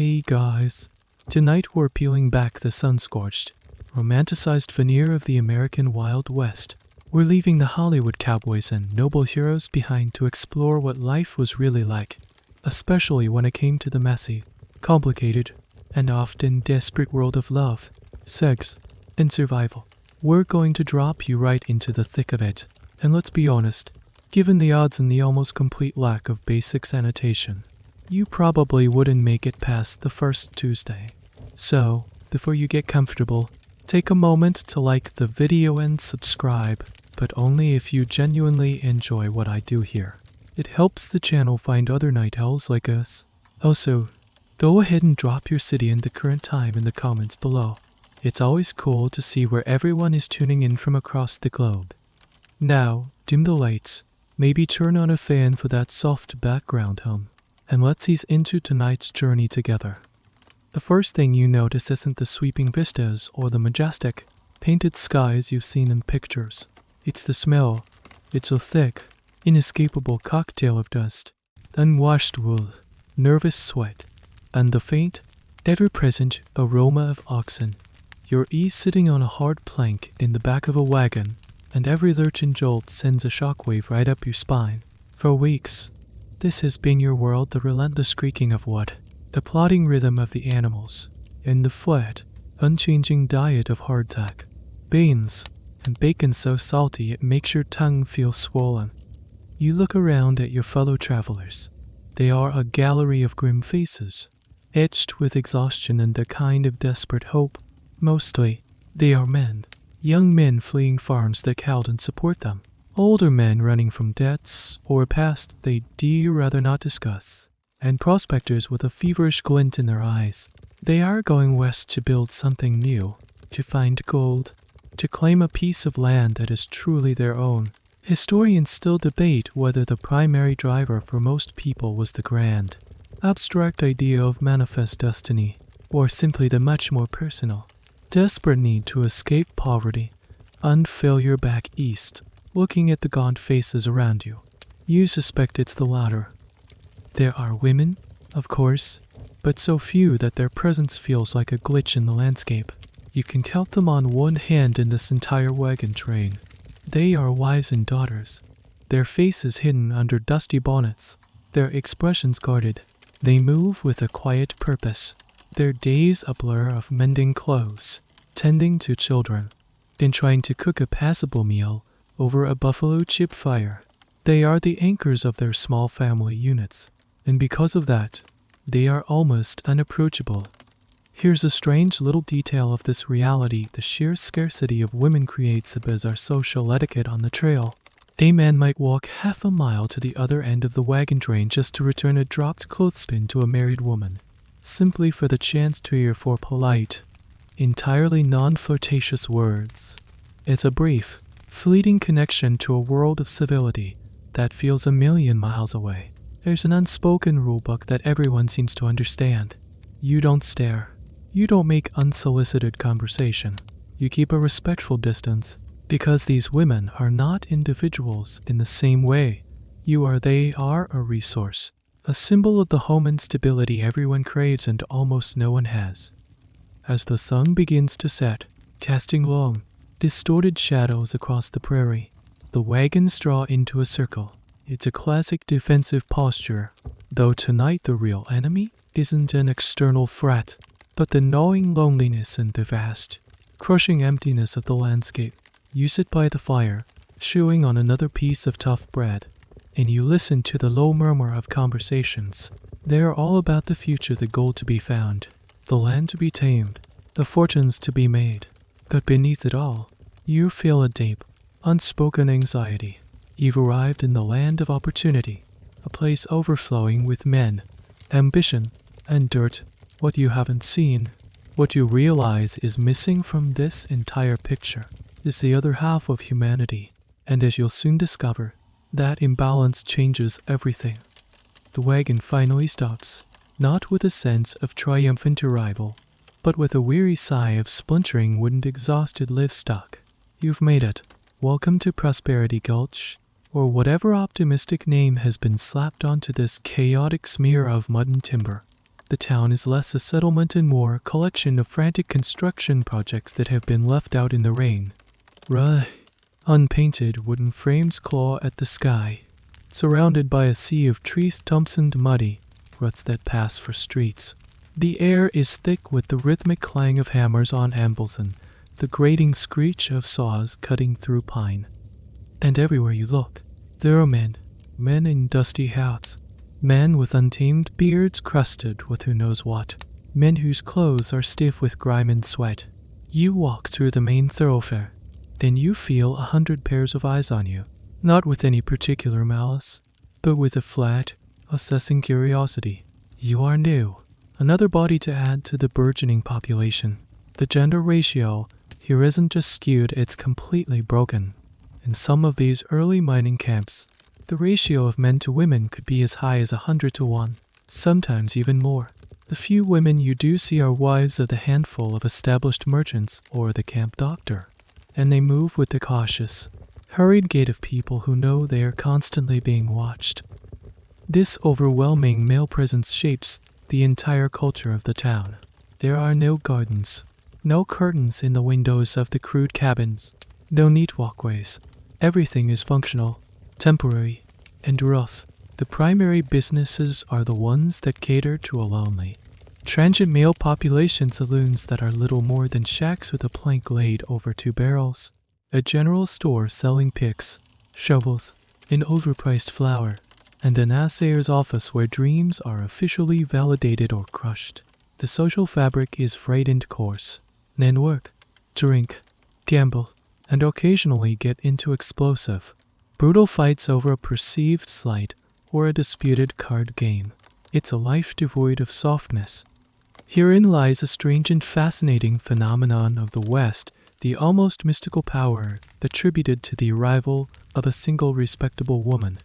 Hey guys, tonight we're peeling back the sun-scorched, romanticized veneer of the American Wild West. We're leaving the Hollywood cowboys and noble heroes behind to explore what life was really like, especially when it came to the messy, complicated, and often desperate world of love, sex, and survival. We're going to drop you right into the thick of it, and let's be honest, given the odds and the almost complete lack of basic sanitation, you probably wouldn't make it past the first Tuesday. So, before you get comfortable, take a moment to like the video and subscribe, but only if you genuinely enjoy what I do here. It helps the channel find other night owls like us. Also, go ahead and drop your city and the current time in the comments below. It's always cool to see where everyone is tuning in from across the globe. Now, dim the lights, maybe turn on a fan for that soft background hum, and let's ease into tonight's journey together. The first thing you notice isn't the sweeping vistas or the majestic, painted skies you've seen in pictures. It's the smell. It's a thick, inescapable cocktail of dust, unwashed wool, nervous sweat, and the faint, ever-present aroma of oxen. You're sitting on a hard plank in the back of a wagon, and every lurch and jolt sends a shockwave right up your spine. For weeks, this has been your world, the relentless creaking of wood, the plodding rhythm of the animals, and the flat, unchanging diet of hardtack, beans, and bacon so salty it makes your tongue feel swollen. You look around at your fellow travelers. They are a gallery of grim faces, etched with exhaustion and a kind of desperate hope. Mostly, they are men, young men fleeing farms that couldn't support them, older men running from debts or a past they'd rather not discuss, and prospectors with a feverish glint in their eyes. They are going west to build something new, to find gold, to claim a piece of land that is truly their own. Historians still debate whether the primary driver for most people was the grand, abstract idea of manifest destiny, or simply the much more personal, desperate need to escape poverty and failure back east. Looking at the gaunt faces around you, you suspect it's the latter. There are women, of course, but so few that their presence feels like a glitch in the landscape. You can count them on one hand in this entire wagon train. They are wives and daughters, their faces hidden under dusty bonnets, their expressions guarded. They move with a quiet purpose, their days a blur of mending clothes, tending to children, and trying to cook a passable meal over a buffalo chip fire. They are the anchors of their small family units, and because of that, they are almost unapproachable. Here's a strange little detail of this reality: the sheer scarcity of women creates a bizarre social etiquette on the trail. A man might walk half a mile to the other end of the wagon train just to return a dropped clothespin to a married woman, simply for the chance to hear four polite, entirely non-flirtatious words. It's a brief, fleeting connection to a world of civility that feels a million miles away. There's an unspoken rulebook that everyone seems to understand. You don't stare. You don't make unsolicited conversation. You keep a respectful distance, because these women are not individuals in the same way you are. They are a resource, a symbol of the home and stability everyone craves and almost no one has. As the sun begins to set, casting long, distorted shadows across the prairie, the wagons draw into a circle. It's a classic defensive posture, though tonight the real enemy isn't an external threat, but the gnawing loneliness and the vast, crushing emptiness of the landscape. You sit by the fire, chewing on another piece of tough bread, and you listen to the low murmur of conversations. They are all about the future, the gold to be found, the land to be tamed, the fortunes to be made. But beneath it all, you feel a deep, unspoken anxiety. You've arrived in the land of opportunity, a place overflowing with men, ambition, and dirt. What you haven't seen, what you realize is missing from this entire picture, is the other half of humanity, and as you'll soon discover, that imbalance changes everything. The wagon finally stops, not with a sense of triumphant arrival, but with a weary sigh of splintering wooden exhausted livestock. You've made it. Welcome to Prosperity Gulch, or whatever optimistic name has been slapped onto this chaotic smear of mud and timber. The town is less a settlement and more a collection of frantic construction projects that have been left out in the rain. Unpainted wooden frames claw at the sky, surrounded by a sea of tree stumps and muddy ruts that pass for streets. The air is thick with the rhythmic clang of hammers on anvils and the grating screech of saws cutting through pine. And everywhere you look, there are men in dusty hats, men with untamed beards crusted with who knows what, men whose clothes are stiff with grime and sweat. You walk through the main thoroughfare, then you feel 100 pairs of eyes on you, not with any particular malice, but with a flat, assessing curiosity. You are new, another body to add to the burgeoning population. The gender ratio here isn't just skewed, it's completely broken. In some of these early mining camps, the ratio of men to women could be as high as 100 to 1, sometimes even more. The few women you do see are wives of the handful of established merchants or the camp doctor, and they move with the cautious, hurried gait of people who know they are constantly being watched. This overwhelming male presence shapes the entire culture of the town. There are no gardens, no curtains in the windows of the crude cabins, no neat walkways. Everything is functional, temporary, and rough. The primary businesses are the ones that cater to a lonely, transient male population: saloons that are little more than shacks with a plank laid over 2 barrels, a general store selling picks, shovels, and overpriced flour, and an assayer's office where dreams are officially validated or crushed. The social fabric is frightened coarse. Men work, drink, gamble, and occasionally get into explosive, brutal fights over a perceived slight or a disputed card game. It's a life devoid of softness. Herein lies a strange and fascinating phenomenon of the West, the almost mystical power attributed to the arrival of a single respectable woman.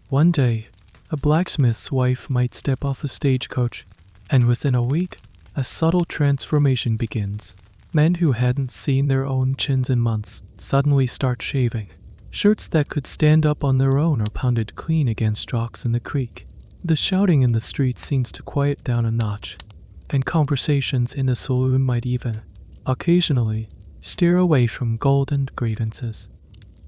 One day, a blacksmith's wife might step off a stagecoach, and within a week, a subtle transformation begins. Men who hadn't seen their own chins in months suddenly start shaving. Shirts that could stand up on their own are pounded clean against rocks in the creek. The shouting in the streets seems to quiet down a notch, and conversations in the saloon might even, occasionally, steer away from golden grievances.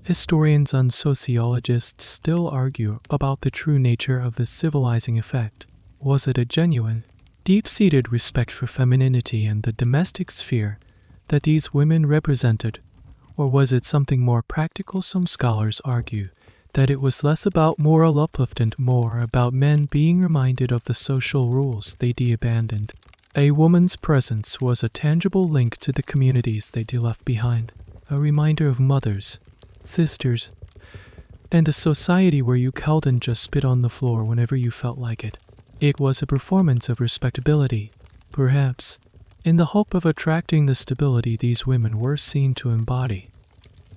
Historians and sociologists still argue about the true nature of this civilizing effect. Was it a genuine, deep-seated respect for femininity and the domestic sphere that these women represented, or was it something more practical? Some scholars argue that it was less about moral uplift and more about men being reminded of the social rules they'd abandoned. A woman's presence was a tangible link to the communities they'd left behind, a reminder of mothers, sisters, and a society where you cowed and just spit on the floor whenever you felt like it. It was a performance of respectability, perhaps, in the hope of attracting the stability these women were seen to embody.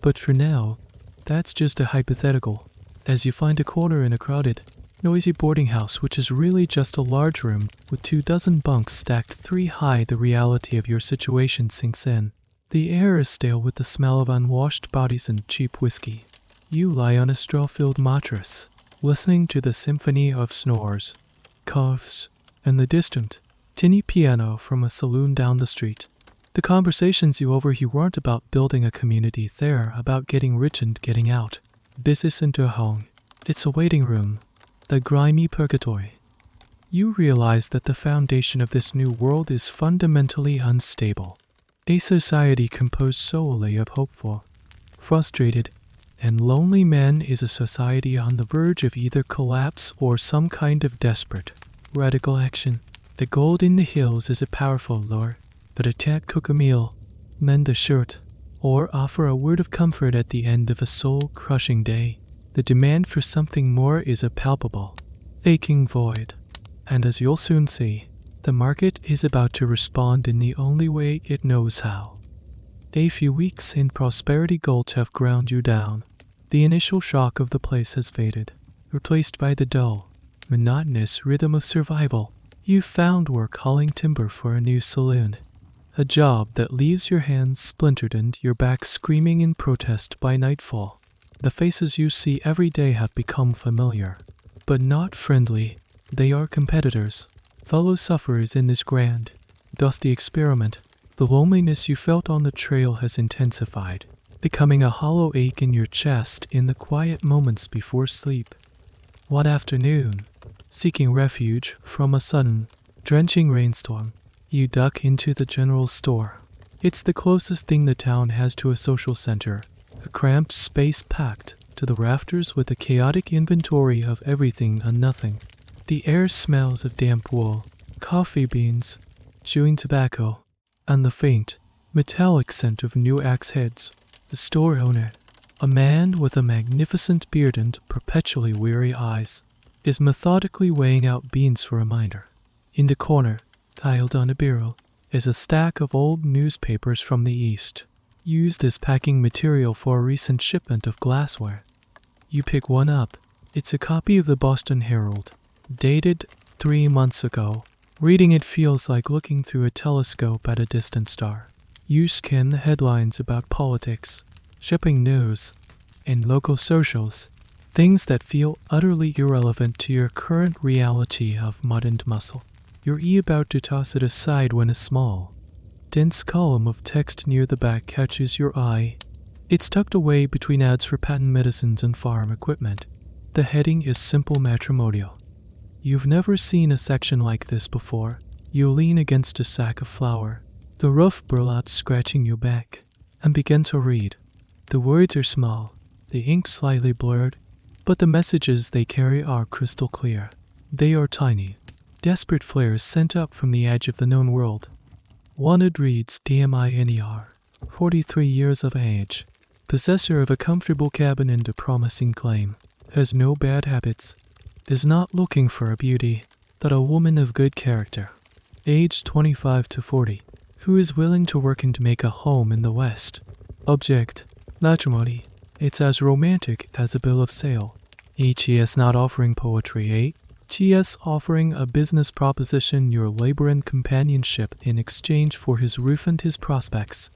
But for now, that's just a hypothetical, as you find a corner in a crowded, noisy boarding house which is really just a large room with 24 bunks stacked 3 high. The reality of your situation sinks in. The air is stale with the smell of unwashed bodies and cheap whiskey. You lie on a straw-filled mattress, listening to the symphony of snores, coughs, and the distant, tinny piano from a saloon down the street. The conversations you overhear weren't about building a community, they're about getting rich and getting out. This isn't a home, it's a waiting room, the grimy purgatory. You realize that the foundation of this new world is fundamentally unstable. A society composed solely of hopeful, frustrated, and lonely men is a society on the verge of either collapse or some kind of desperate, radical action. The gold in the hills is a powerful lure, but it can't cook a meal, mend a shirt, or offer a word of comfort at the end of a soul-crushing day. The demand for something more is a palpable, aching void, and as you'll soon see, the market is about to respond in the only way it knows how. A few weeks in prosperity gulch have ground you down. The initial shock of the place has faded, replaced by the dull, monotonous rhythm of survival. You've found work hauling timber for a new saloon, a job that leaves your hands splintered and your back screaming in protest by nightfall. The faces you see every day have become familiar, but not friendly. They are competitors, fellow sufferers in this grand, dusty experiment. The loneliness you felt on the trail has intensified, becoming a hollow ache in your chest in the quiet moments before sleep. One afternoon, seeking refuge from a sudden, drenching rainstorm, you duck into the general store. It's the closest thing the town has to a social center, a cramped space packed to the rafters with a chaotic inventory of everything and nothing. The air smells of damp wool, coffee beans, chewing tobacco, and the faint, metallic scent of new axe heads. The store owner, a man with a magnificent beard and perpetually weary eyes, is methodically weighing out beans for a miner. In the corner, piled on a barrel, is a stack of old newspapers from the East, used as packing material for a recent shipment of glassware. You pick one up. It's a copy of the Boston Herald, dated 3 months ago. Reading it feels like looking through a telescope at a distant star. You skim the headlines about politics, shipping news, and local socials, things that feel utterly irrelevant to your current reality of mud and muscle. You're about to toss it aside when a small, dense column of text near the back catches your eye. It's tucked away between ads for patent medicines and farm equipment. The heading is Simple Matrimonial. You've never seen a section like this before. You lean against a sack of flour, the rough burlap scratching your back, and begin to read. The words are small, the ink slightly blurred, but the messages they carry are crystal clear. They are tiny, desperate flares sent up from the edge of the known world. Wanted reads DMINER, 43 years of age, possessor of a comfortable cabin and a promising claim, has no bad habits, is not looking for a beauty, but a woman of good character, age 25 to 40, who is willing to work and to make a home in the West. Object, matrimony. It's as romantic as a bill of sale. HES not offering poetry, GS offering a business proposition, your labor and companionship in exchange for his roof and his prospects.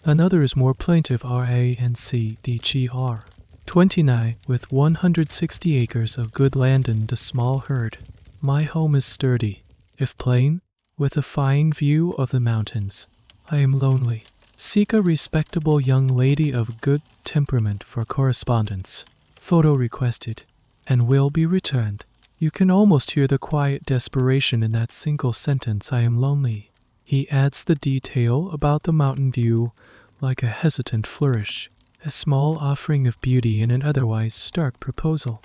Another is more plaintive, RANCDGR. 29 with 160 acres of good land and a small herd. My home is sturdy, if plain, with a fine view of the mountains. I am lonely. Seek a respectable young lady of good temperament for correspondence. Photo requested, and will be returned. You can almost hear the quiet desperation in that single sentence, I am lonely. He adds the detail about the mountain view like a hesitant flourish, a small offering of beauty in an otherwise stark proposal.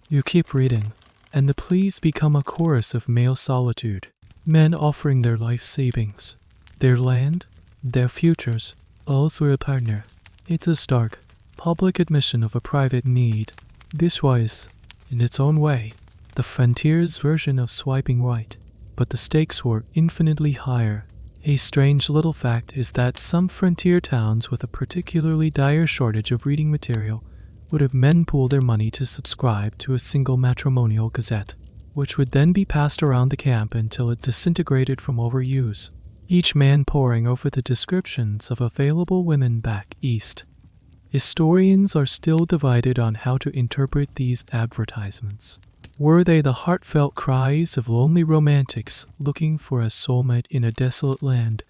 You keep reading, and the pleas become a chorus of male solitude, men offering their life savings, their land, their futures, all for a partner. It's a stark, public admission of a private need. This was, in its own way, the frontier's version of swiping right, but the stakes were infinitely higher. A strange little fact is that some frontier towns with a particularly dire shortage of reading material would have men pool their money to subscribe to a single matrimonial gazette, which would then be passed around the camp until it disintegrated from overuse, each man poring over the descriptions of available women back east. Historians are still divided on how to interpret these advertisements. Were they the heartfelt cries of lonely romantics looking for a soulmate in a desolate land,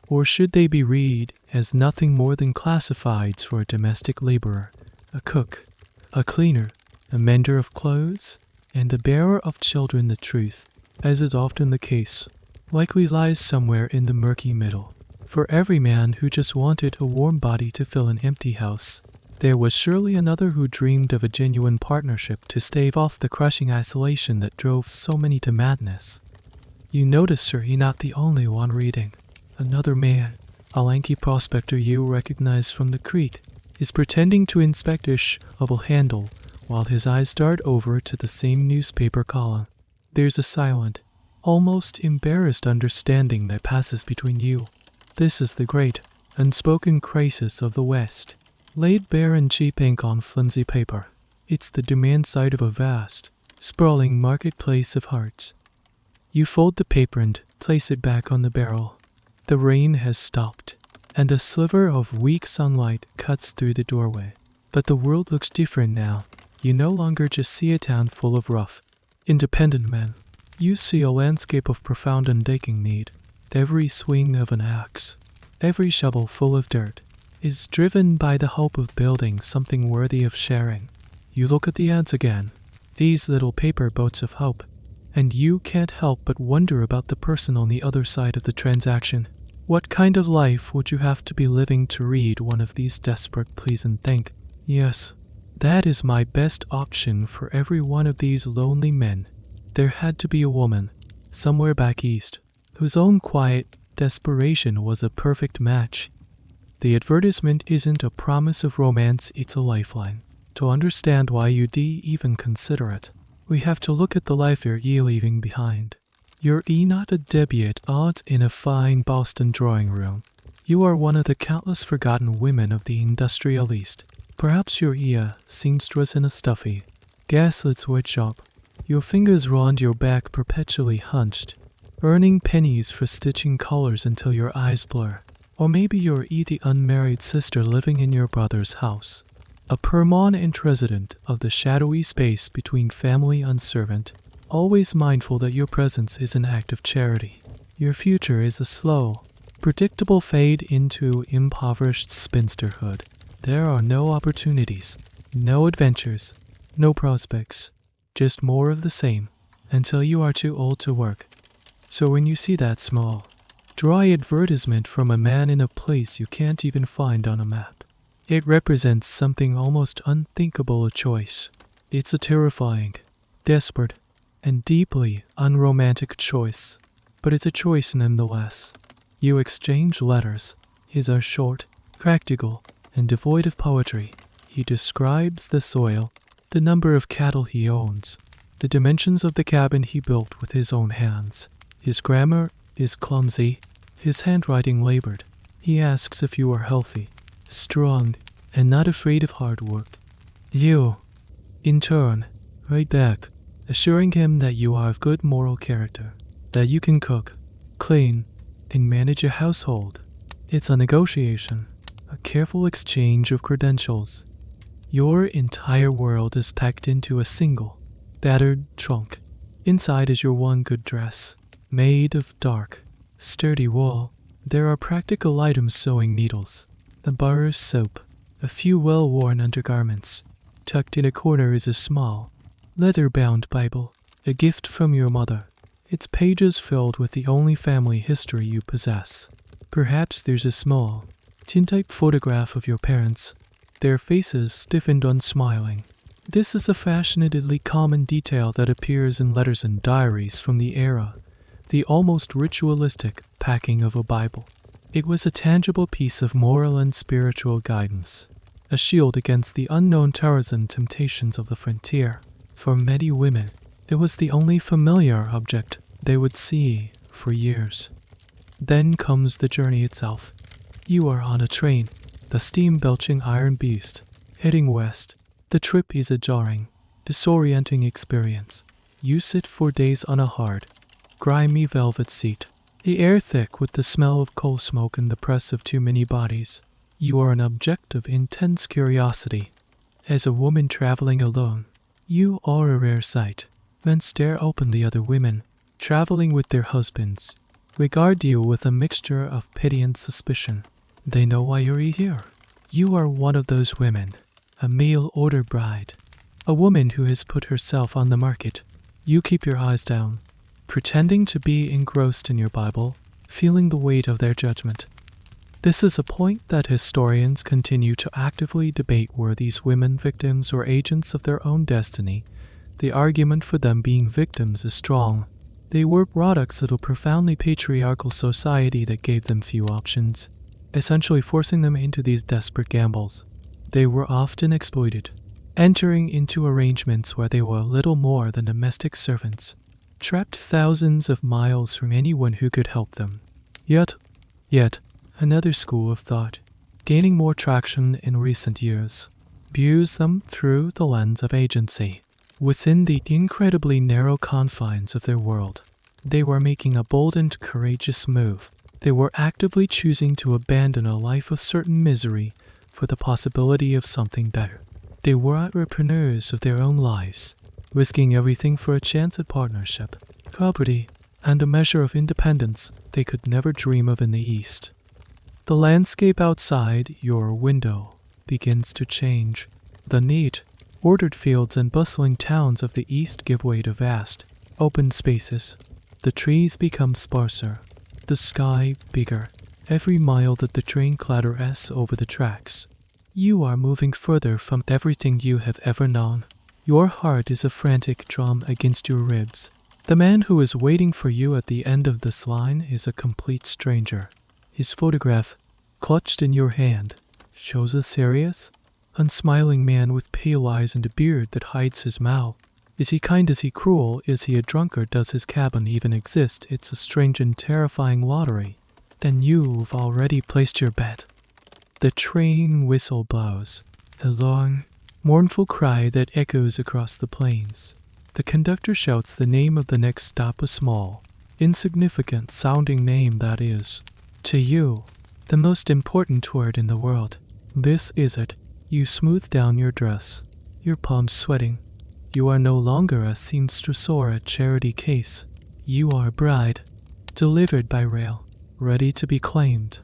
or should they be read as nothing more than classifieds for a domestic laborer, a cook, a cleaner, a mender of clothes, and a bearer of children? The truth, as is often the case, likely lies somewhere in the murky middle. For every man who just wanted a warm body to fill an empty house, there was surely another who dreamed of a genuine partnership to stave off the crushing isolation that drove so many to madness. You notice, sir, you're not the only one reading. Another man, a lanky prospector you recognize from the Crete, is pretending to inspect a shovel handle while his eyes dart over to the same newspaper column. There's a silent, almost embarrassed understanding that passes between you. This is the great, unspoken crisis of the West, laid bare in cheap ink on flimsy paper. It's the demand side of a vast, sprawling marketplace of hearts. You fold the paper and place it back on the barrel. The rain has stopped, and a sliver of weak sunlight cuts through the doorway. But the world looks different now. You no longer just see a town full of rough, independent men. You see a landscape of profound and aching need. Every swing of an axe, every shovel full of dirt, is driven by the hope of building something worthy of sharing. You look at the ants again, these little paper boats of hope, and you can't help but wonder about the person on the other side of the transaction. What kind of life would you have to be living to read one of these desperate pleas and think, yes, that is my best option for every one of these lonely men? There had to be a woman, somewhere back east, whose own quiet desperation was a perfect match. The advertisement isn't a promise of romance, it's a lifeline. To understand why you'd even consider it, we have to look at the life you're leaving behind. You're not a debutante out in a fine Boston drawing room. You are one of the countless forgotten women of the industrial East. Perhaps you're a seamstress in a stuffy, gaslit sweatshop. Your fingers round your back perpetually hunched, earning pennies for stitching collars until your eyes blur. Or maybe you're the unmarried sister living in your brother's house, a permanent resident of the shadowy space between family and servant, always mindful that your presence is an act of charity. Your future is a slow, predictable fade into impoverished spinsterhood. There are no opportunities, no adventures, no prospects, just more of the same, until you are too old to work. So when you see that small, dry advertisement from a man in a place you can't even find on a map, it represents something almost unthinkable, a choice. It's a terrifying, desperate, and deeply unromantic choice, but it's a choice nonetheless. You exchange letters. His are short, practical, and devoid of poetry. He describes the soil, the number of cattle he owns, the dimensions of the cabin he built with his own hands. His grammar is clumsy, his handwriting labored. He asks if you are healthy, strong, and not afraid of hard work. You, in turn, write back, assuring him that you are of good moral character, that you can cook, clean, and manage a household. It's a negotiation, a careful exchange of credentials. Your entire world is packed into a single, battered trunk. Inside is your one good dress, made of dark, sturdy wool. There are practical items: sewing needles, a bar of soap, a few well-worn undergarments. Tucked in a corner is a small, leather-bound Bible, a gift from your mother. Its pages filled with the only family history you possess. Perhaps there's a small, tintype photograph of your parents, their faces stiffened unsmiling. This is a fashionably common detail that appears in letters and diaries from the era, the almost ritualistic packing of a Bible. It was a tangible piece of moral and spiritual guidance, a shield against the unknown terrors and temptations of the frontier. For many women, it was the only familiar object they would see for years. Then comes the journey itself. You are on a train, the steam-belching iron beast, heading west. The trip is a jarring, disorienting experience. You sit for days on a hard, grimy velvet seat, the air thick with the smell of coal smoke and the press of too many bodies. You are an object of intense curiosity. As a woman traveling alone, you are a rare sight. Men stare openly at other women, traveling with their husbands, regard you with a mixture of pity and suspicion. They know why you're here. You are one of those women, a mail-order bride, a woman who has put herself on the market. You keep your eyes down, pretending to be engrossed in your Bible, feeling the weight of their judgment. This is a point that historians continue to actively debate: were these women victims or agents of their own destiny? The argument for them being victims is strong. They were products of a profoundly patriarchal society that gave them few options, essentially forcing them into these desperate gambles. They were often exploited, entering into arrangements where they were little more than domestic servants, trapped thousands of miles from anyone who could help them. Yet, another school of thought, gaining more traction in recent years, views them through the lens of agency. Within the incredibly narrow confines of their world, they were making a bold and courageous move. They were actively choosing to abandon a life of certain misery for the possibility of something better. They were entrepreneurs of their own lives, risking everything for a chance at partnership. property, and a measure of independence they could never dream of in the East. The landscape outside your window begins to change. The neat, ordered fields and bustling towns of the East give way to vast, open spaces. The trees become sparser, the sky bigger, every mile that the train clatters over the tracks. You are moving further from everything you have ever known. Your heart is a frantic drum against your ribs. The man who is waiting for you at the end of this line is a complete stranger. His photograph, clutched in your hand, shows a serious, unsmiling man with pale eyes and a beard that hides his mouth. Is he kind? Is he cruel? Is he a drunkard? Does his cabin even exist? It's a strange and terrifying lottery. Then you've already placed your bet. The train whistle blows, a long, mournful cry that echoes across the plains. The conductor shouts the name of the next stop, a small, insignificant sounding name that is, to you, the most important word in the world. This is it. You smooth down your dress, your palms sweating. You are no longer a seamstress or a charity case. You are a bride, delivered by rail, ready to be claimed.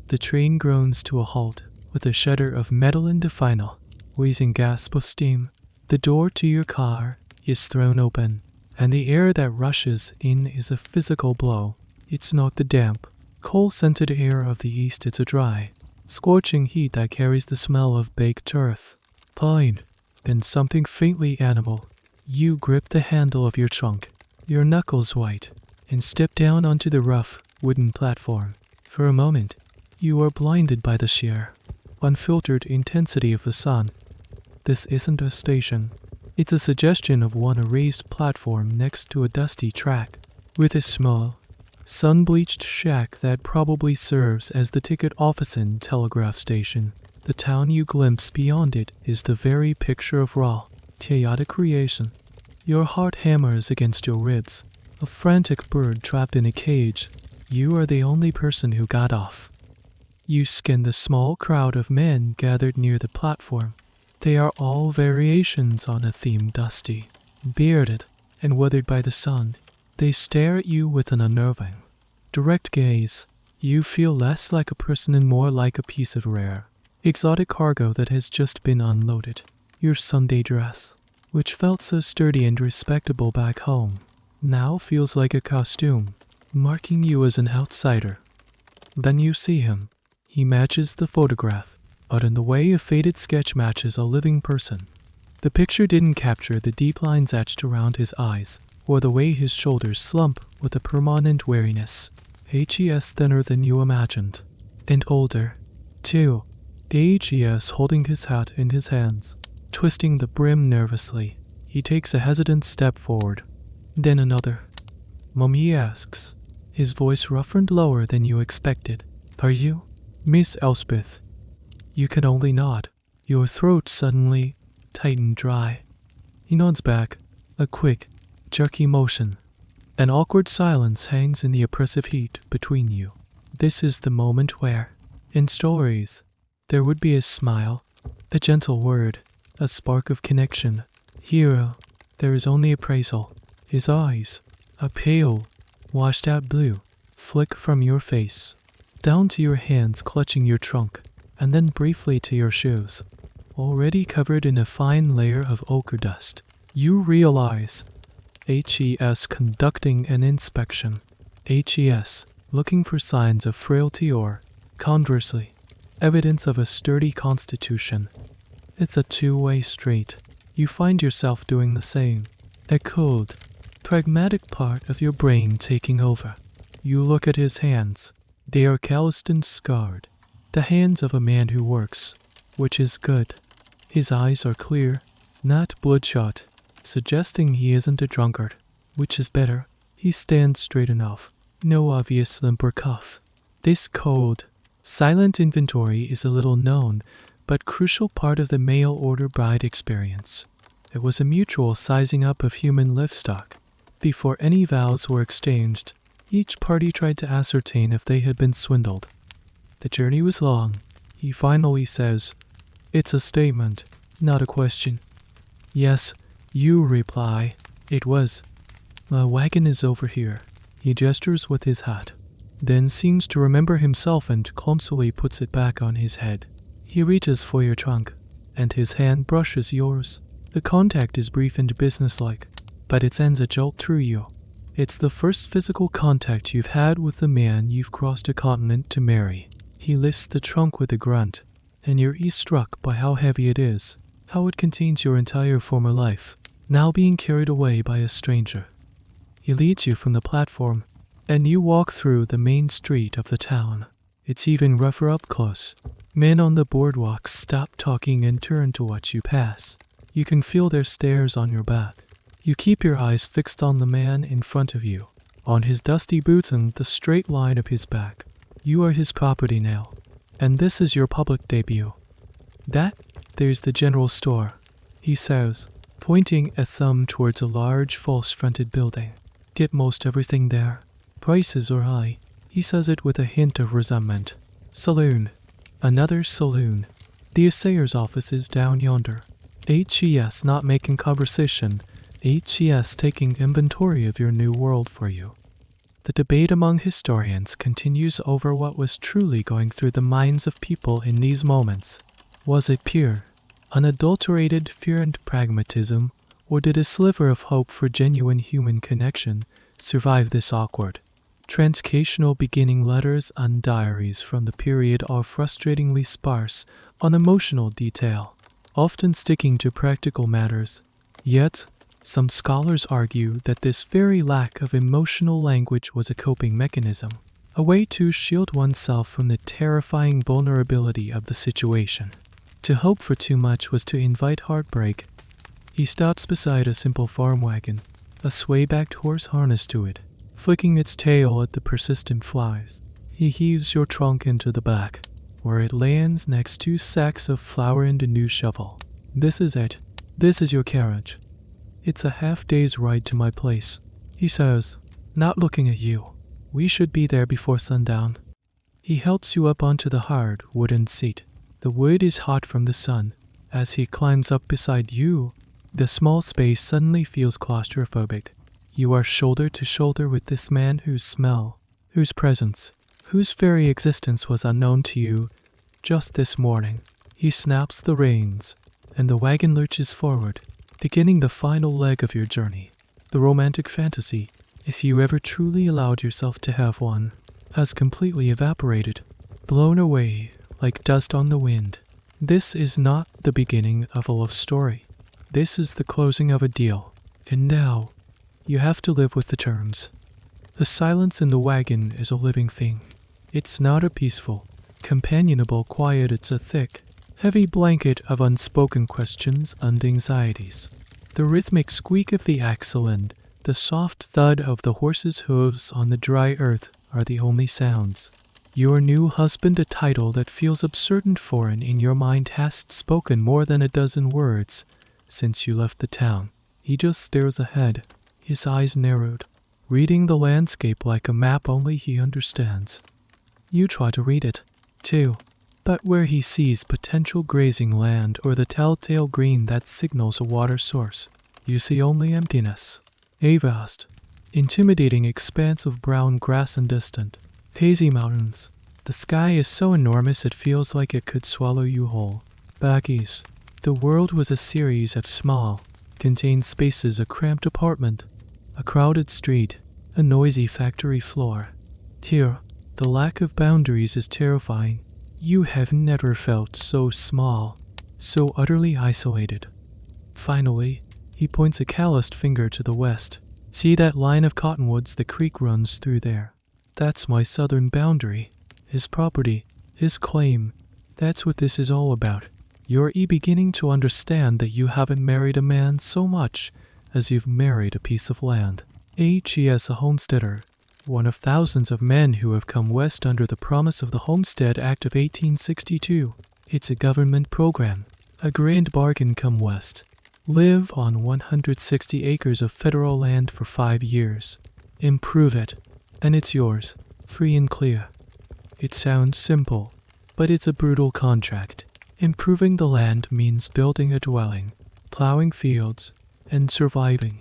The train groans to a halt, with a shudder of metal and a final, wheezing gasp of steam. The door to your car is thrown open, and the air that rushes in is a physical blow. It's not the damp, coal-scented air of the East, it's a dry, scorching heat that carries the smell of baked earth, pine, and something faintly animal. You grip the handle of your trunk, your knuckles white, and step down onto the rough, wooden platform. For a moment, you are blinded by the sheer, unfiltered intensity of the sun. This isn't a station. It's a suggestion of one, a raised platform next to a dusty track, with a small, sun-bleached shack that probably serves as the ticket office and telegraph station. The town you glimpse beyond it is the very picture of raw, chaotic creation. Your heart hammers against your ribs, a frantic bird trapped in a cage. You are the only person who got off. You scan the small crowd of men gathered near the platform. They are all variations on a theme, dusty, bearded, and weathered by the sun. They stare at you with an unnerving, direct gaze. You feel less like a person and more like a piece of rare, exotic cargo that has just been unloaded. Your Sunday dress, which felt so sturdy and respectable back home, now feels like a costume, marking you as an outsider. Then you see him. He matches the photograph, but in the way a faded sketch matches a living person. The picture didn't capture the deep lines etched around his eyes, or the way his shoulders slump with a permanent weariness. HES thinner than you imagined, and older, too. HES holding his hat in his hands, twisting the brim nervously. He takes a hesitant step forward, then another. "Mum," he asks, his voice rougher and lower than you expected. "Are you Miss Elspeth?" You can only nod, your throat suddenly tightened dry. He nods back, a quick, jerky motion. An awkward silence hangs in the oppressive heat between you. This is the moment where, in stories, there would be a smile, a gentle word, a spark of connection. Here, there is only appraisal. His eyes, a pale, washed-out blue, flick from your face, down to your hands clutching your trunk, and then briefly to your shoes, already covered in a fine layer of ochre dust. You realize HES conducting an inspection. HES looking for signs of frailty or, conversely, evidence of a sturdy constitution. It's a two-way street. You find yourself doing the same. A cold, pragmatic part of your brain taking over. You look at his hands. They are calloused and scarred. The hands of a man who works, which is good. His eyes are clear, not bloodshot, suggesting he isn't a drunkard, which is better. He stands straight enough. No obvious limp or cuff. This cold, silent inventory is a little known, but crucial part of the mail-order bride experience. It was a mutual sizing up of human livestock. Before any vows were exchanged, each party tried to ascertain if they had been swindled. The journey was long. He finally says, "It's a statement, not a question." "Yes," you reply, "it was." My wagon is over here. He gestures with his hat, then seems to remember himself and clumsily puts it back on his head. He reaches for your trunk, and his hand brushes yours. The contact is brief and businesslike, but it sends a jolt through you. It's the first physical contact you've had with the man you've crossed a continent to marry. He lifts the trunk with a grunt, and you're struck by how heavy it is, how it contains your entire former life, now being carried away by a stranger. He leads you from the platform, and you walk through the main street of the town. It's even rougher up close. Men on the boardwalks stop talking and turn to watch you pass. You can feel their stares on your back. You keep your eyes fixed on the man in front of you, on his dusty boots and the straight line of his back. You are his property now, and this is your public debut. There's the general store, he says, pointing a thumb towards a large false-fronted building. Get most everything there. Prices are high. He says it with a hint of resentment. Saloon. Another saloon. The assayer's office is down yonder. HES not making conversation. HES taking inventory of your new world for you. The debate among historians continues over what was truly going through the minds of people in these moments. Was it pure, unadulterated fear and pragmatism, or did a sliver of hope for genuine human connection survive this awkward, transcational beginning? Letters and diaries from the period are frustratingly sparse on emotional detail, often sticking to practical matters. Yet, some scholars argue that this very lack of emotional language was a coping mechanism, a way to shield oneself from the terrifying vulnerability of the situation. To hope for too much was to invite heartbreak. He stops beside a simple farm wagon, a sway-backed horse harnessed to it, flicking its tail at the persistent flies. He heaves your trunk into the back, where it lands next to sacks of flour and a new shovel. This is it. This is your carriage. It's a half-day's ride to my place, he says, not looking at you. We should be there before sundown. He helps you up onto the hard wooden seat. The wood is hot from the sun. As he climbs up beside you, the small space suddenly feels claustrophobic. You are shoulder to shoulder with this man whose smell, whose presence, whose very existence was unknown to you just this morning. He snaps the reins, and the wagon lurches forward, beginning the final leg of your journey. The romantic fantasy, if you ever truly allowed yourself to have one, has completely evaporated, blown away like dust on the wind. This is not the beginning of a love story. This is the closing of a deal, and now you have to live with the terms. The silence in the wagon is a living thing. It's not a peaceful, companionable quiet. It's a thick, heavy blanket of unspoken questions and anxieties. The rhythmic squeak of the axle and the soft thud of the horse's hooves on the dry earth are the only sounds. Your new husband, a title that feels absurd and foreign in your mind, hasn't spoken more than a dozen words since you left the town. He just stares ahead, his eyes narrowed, reading the landscape like a map only he understands. You try to read it, too, but where he sees potential grazing land or the telltale green that signals a water source, you see only emptiness. A vast, intimidating expanse of brown grass and distant, hazy mountains. The sky is so enormous it feels like it could swallow you whole. Back east, the world was a series of small, contained spaces, a cramped apartment, a crowded street, a noisy factory floor. Here, the lack of boundaries is terrifying. You have never felt so small, so utterly isolated. Finally, he points a calloused finger to the west. See that line of cottonwoods? The creek runs through there. That's my southern boundary. His property, his claim. That's what this is all about. You're beginning to understand that you haven't married a man so much as you've married a piece of land. He.S. a homesteader, one of thousands of men who have come west under the promise of the Homestead Act of 1862. It's a government program, a grand bargain. Come west. Live on 160 acres of federal land for 5 years. Improve it, and it's yours, free and clear. It sounds simple, but it's a brutal contract. Improving the land means building a dwelling, plowing fields, and surviving.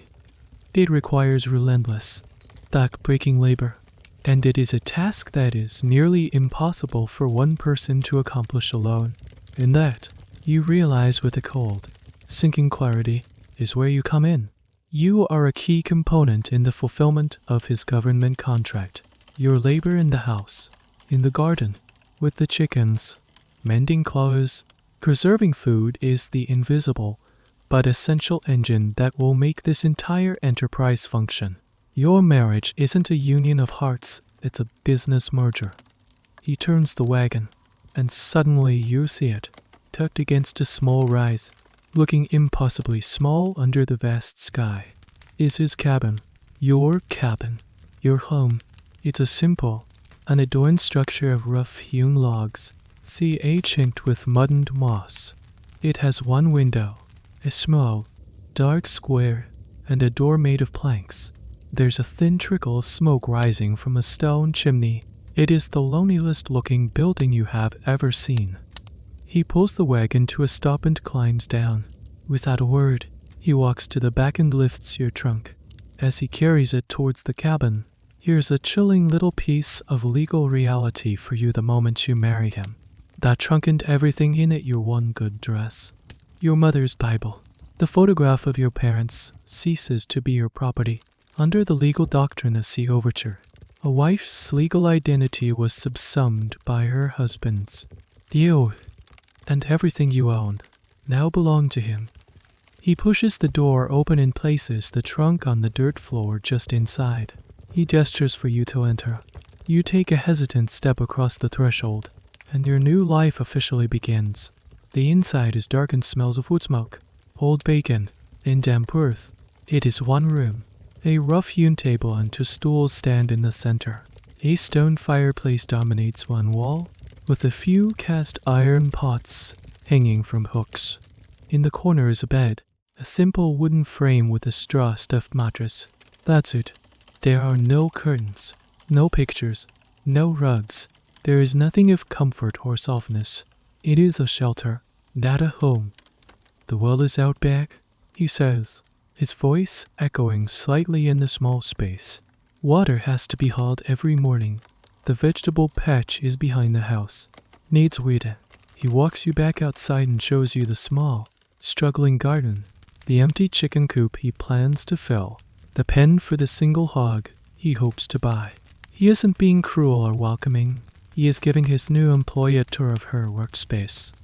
It requires relentless, back-breaking labor, and it is a task that is nearly impossible for one person to accomplish alone. In that, you realize with a cold, sinking clarity is where you come in. You are a key component in the fulfillment of his government contract. Your labor in the house, in the garden, with the chickens, mending clothes, preserving food is the invisible but essential engine that will make this entire enterprise function. Your marriage isn't a union of hearts, it's a business merger. He turns the wagon, and suddenly you see it, tucked against a small rise, looking impossibly small under the vast sky, is his cabin. Your cabin. Your home. It's a simple, unadorned structure of rough-hewn logs, chinked with mud and moss. It has one window, a small, dark square, and a door made of planks. There's a thin trickle of smoke rising from a stone chimney. It is the loneliest-looking building you have ever seen. He pulls the wagon to a stop and climbs down. Without a word, he walks to the back and lifts your trunk. As he carries it towards the cabin, here's a chilling little piece of legal reality for you the moment you marry him. That trunk and everything in it, your one good dress, your mother's Bible, the photograph of your parents, ceases to be your property. Under the legal doctrine of C. Overture, a wife's legal identity was subsumed by her husband's. The oath and everything you own now belong to him. He pushes the door open and places the trunk on the dirt floor just inside. He gestures for you to enter. You take a hesitant step across the threshold, and your new life officially begins. The inside is dark and smells of wood smoke, old bacon, and damp earth. It is one room. A rough-hewn table and 2 stools stand in the center. A stone fireplace dominates one wall, with a few cast iron pots hanging from hooks. In the corner is a bed, a simple wooden frame with a straw-stuffed mattress. That's it. There are no curtains, no pictures, no rugs. There is nothing of comfort or softness. It is a shelter, not a home. The well is out back, he says, his voice echoing slightly in the small space. Water has to be hauled every morning. The vegetable patch is behind the house. Needs weeding. He walks you back outside and shows you the small, struggling garden, the empty chicken coop he plans to fill, the pen for the single hog he hopes to buy. He isn't being cruel or welcoming. He is giving his new employee a tour of her workspace.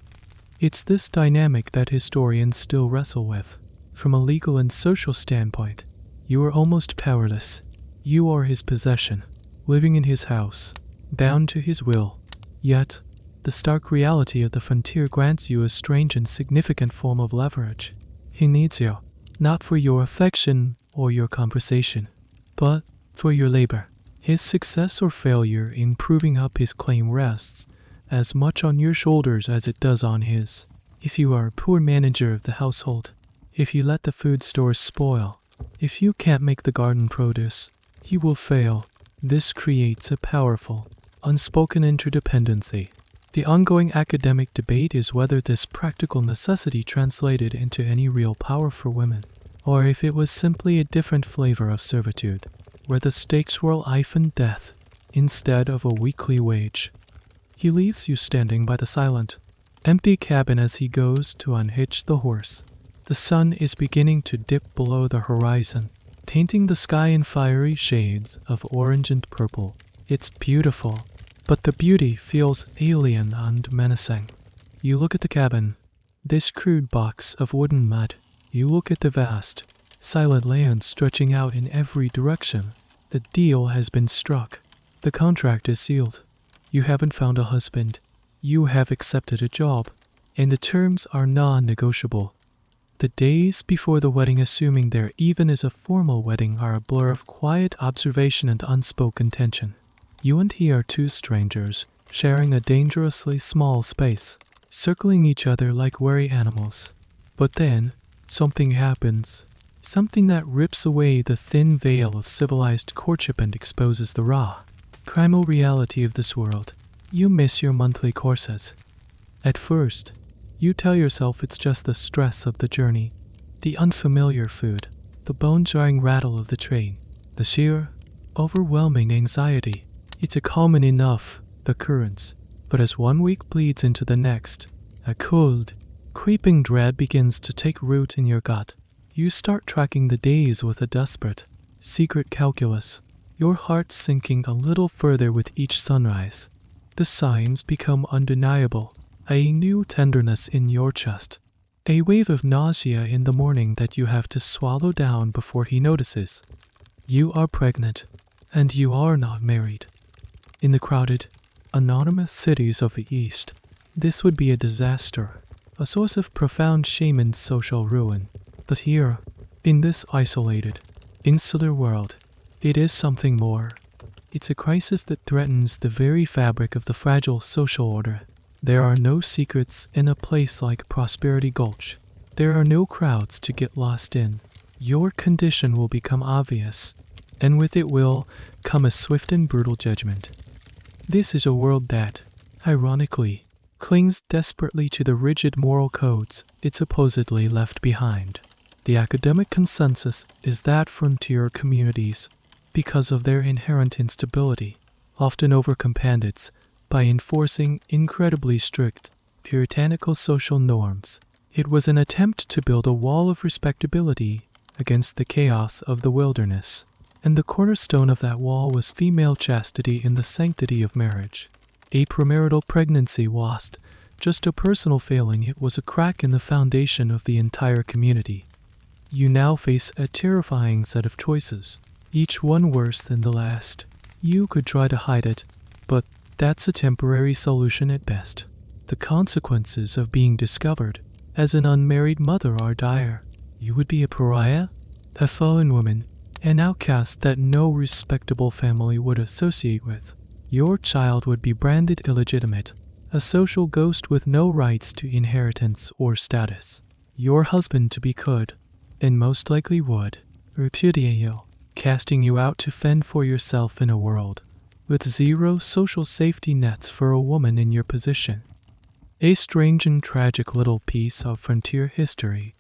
It's this dynamic that historians still wrestle with. From a legal and social standpoint, you are almost powerless. You are his possession, living in his house, bound to his will. Yet, the stark reality of the frontier grants you a strange and significant form of leverage. He needs you, not for your affection or your conversation, but for your labor. His success or failure in proving up his claim rests as much on your shoulders as it does on his. If you are a poor manager of the household, if you let the food stores spoil, if you can't make the garden produce, he will fail. This creates a powerful, unspoken interdependency. The ongoing academic debate is whether this practical necessity translated into any real power for women, or if it was simply a different flavor of servitude, where the stakes were life and death instead of a weekly wage. He leaves you standing by the silent, empty cabin as he goes to unhitch the horse. The sun is beginning to dip below the horizon, painting the sky in fiery shades of orange and purple. It's beautiful, but the beauty feels alien and menacing. You look at the cabin, this crude box of wooden mud. You look at the vast, silent land stretching out in every direction. The deal has been struck. The contract is sealed. You haven't found a husband. You have accepted a job, and the terms are non-negotiable. The days before the wedding, assuming there even is a formal wedding, are a blur of quiet observation and unspoken tension. You and he are 2 strangers, sharing a dangerously small space, circling each other like wary animals. But then, something happens. Something that rips away the thin veil of civilized courtship and exposes the raw, primal reality of this world. You miss your monthly courses. At first, you tell yourself it's just the stress of the journey, the unfamiliar food, the bone-jarring rattle of the train, the sheer, overwhelming anxiety. It's a common enough occurrence, but as 1 week bleeds into the next, a cold, creeping dread begins to take root in your gut. You start tracking the days with a desperate, secret calculus, your heart sinking a little further with each sunrise. The signs become undeniable, a new tenderness in your chest, a wave of nausea in the morning that you have to swallow down before he notices. You are pregnant, and you are not married. In the crowded, anonymous cities of the East, this would be a disaster, a source of profound shame and social ruin. But here, in this isolated, insular world, it is something more. It's a crisis that threatens the very fabric of the fragile social order. There are no secrets in a place like Prosperity Gulch. There are no crowds to get lost in. Your condition will become obvious, and with it will come a swift and brutal judgment. This is a world that, ironically, clings desperately to the rigid moral codes it supposedly left behind. The academic consensus is that frontier communities, because of their inherent instability, often overcome bandits by enforcing incredibly strict, puritanical social norms. It was an attempt to build a wall of respectability against the chaos of the wilderness, and the cornerstone of that wall was female chastity in the sanctity of marriage. A premarital pregnancy wasn't just a personal failing, it was a crack in the foundation of the entire community. You now face a terrifying set of choices, each one worse than the last. You could try to hide it, but that's a temporary solution at best. The consequences of being discovered as an unmarried mother are dire. You would be a pariah, a fallen woman, an outcast that no respectable family would associate with. Your child would be branded illegitimate, a social ghost with no rights to inheritance or status. Your husband to be could, and most likely would, repudiate you, casting you out to fend for yourself in a world with zero social safety nets for a woman in your position. A strange and tragic little piece of frontier history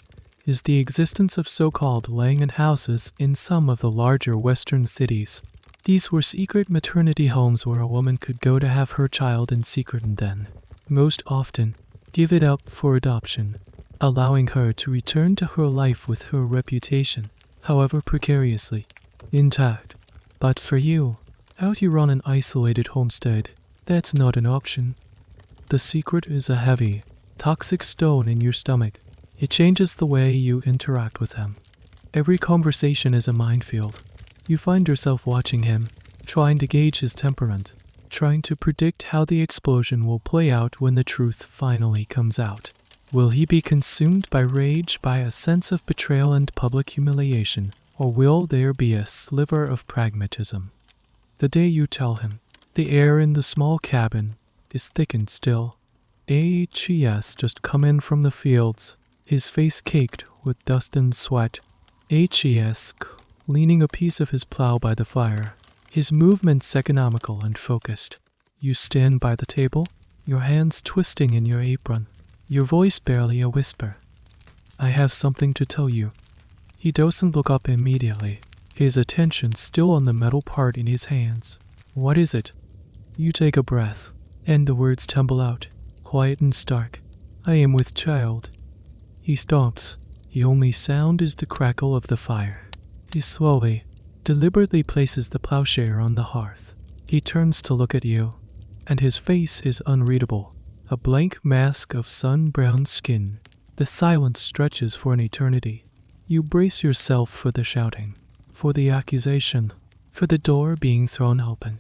is the existence of so-called laying-in houses in some of the larger western cities. These were secret maternity homes where a woman could go to have her child in secret and then, most often, give it up for adoption, allowing her to return to her life with her reputation, however precariously, intact. But for you, out here on an isolated homestead, that's not an option. The secret is a heavy, toxic stone in your stomach. It changes the way you interact with him. Every conversation is a minefield. You find yourself watching him, trying to gauge his temperament, trying to predict how the explosion will play out when the truth finally comes out. Will he be consumed by rage, by a sense of betrayal and public humiliation, or will there be a sliver of pragmatism? The day you tell him, the air in the small cabin is thick and still. H.E.S. just come in from the fields, his face caked with dust and sweat. H.E.S. leaning a piece of his plow by the fire, his movements economical and focused. You stand by the table, your hands twisting in your apron, your voice barely a whisper. I have something to tell you. He doesn't look up immediately, his attention still on the metal part in his hands. What is it? You take a breath, and the words tumble out, quiet and stark. I am with child. He stops. The only sound is the crackle of the fire. He slowly, deliberately places the plowshare on the hearth. He turns to look at you, and his face is unreadable, a blank mask of sun-browned skin. The silence stretches for an eternity. You brace yourself for the shouting, for the accusation, for the door being thrown open.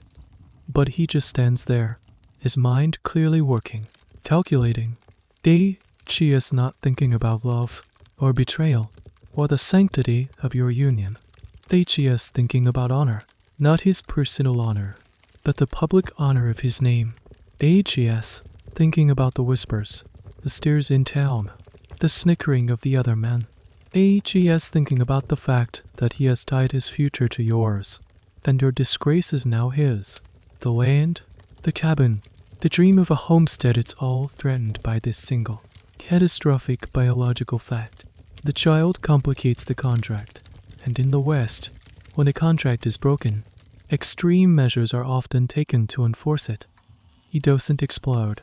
But he just stands there, his mind clearly working, calculating. She is not thinking about love, or betrayal, or the sanctity of your union. She is thinking about honor, not his personal honor, but the public honor of his name. She is thinking about the whispers, the stares in town, the snickering of the other men. She is thinking about the fact that he has tied his future to yours, and your disgrace is now his. The land, the cabin, the dream of a homestead, it's all threatened by this single, catastrophic biological fact. The child complicates the contract, And in the West, when a contract is broken, extreme measures are often taken to enforce it. He doesn't explode.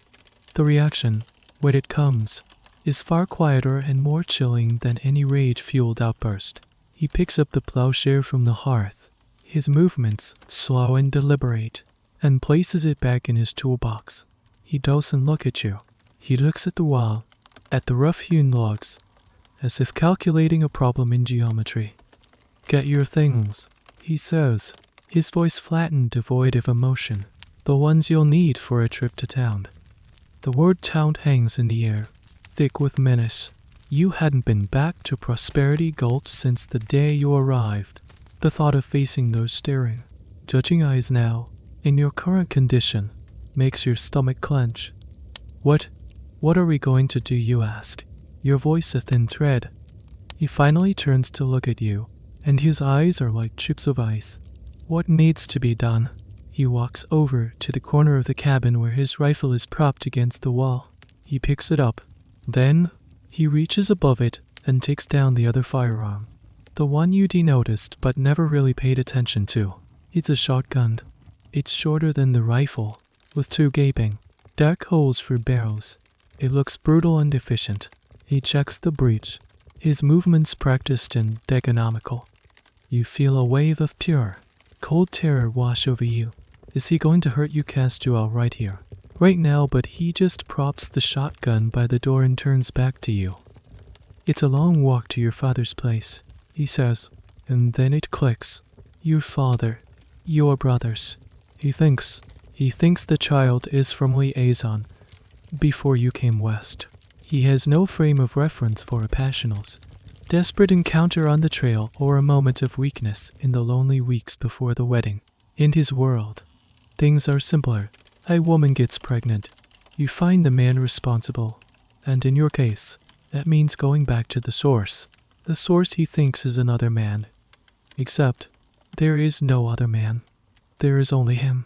The reaction, when it comes, is far quieter and more chilling than any rage-fueled outburst. He picks up the plowshare from the hearth, his movements slow and deliberate, and places it back in his toolbox. He doesn't look at you. He looks at the wall, at the rough-hewn logs, as if calculating a problem in geometry. "Get your things," he says, his voice flattened, devoid of emotion. "The ones you'll need for a trip to town." The word town hangs in the air, thick with menace. You hadn't been back to Prosperity Gulch since the day you arrived. The thought of facing those staring, judging eyes now, in your current condition, makes your stomach clench. What are we going to do, you ask, your voice a thin thread. He finally turns to look at you, and his eyes are like chips of ice. "What needs to be done?" He walks over to the corner of the cabin where his rifle is propped against the wall. He picks it up. Then, he reaches above it and takes down the other firearm. The one you denoticed but never really paid attention to. It's a shotgun. It's shorter than the rifle, with two gaping, dark holes for barrels. It looks brutal and efficient. He checks the breech, his movements practiced and economical. You feel a wave of pure, cold terror wash over you. Is he going to hurt you, cast you out right here, right now? But he just props the shotgun by the door and turns back to you. "It's a long walk to your father's place," he says, and then it clicks. Your father, your brothers. He thinks the child is from Liaison, before you came west. He has no frame of reference for Appassionals. Desperate encounter on the trail or a moment of weakness in the lonely weeks before the wedding. In his world, things are simpler. A woman gets pregnant. You find the man responsible. And in your case, that means going back to the source. The source he thinks is another man. Except, there is no other man. There is only him.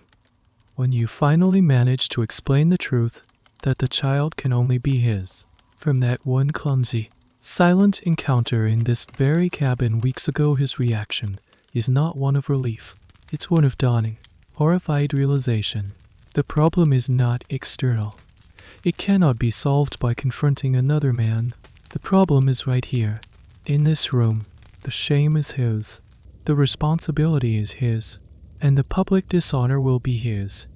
When you finally manage to explain the truth, that the child can only be his, from that one clumsy, silent encounter in this very cabin weeks ago, his reaction is not one of relief. It's one of dawning, horrified realization. The problem is not external. It cannot be solved by confronting another man. The problem is right here, in this room. The shame is his. The responsibility is his. And the public dishonor will be his.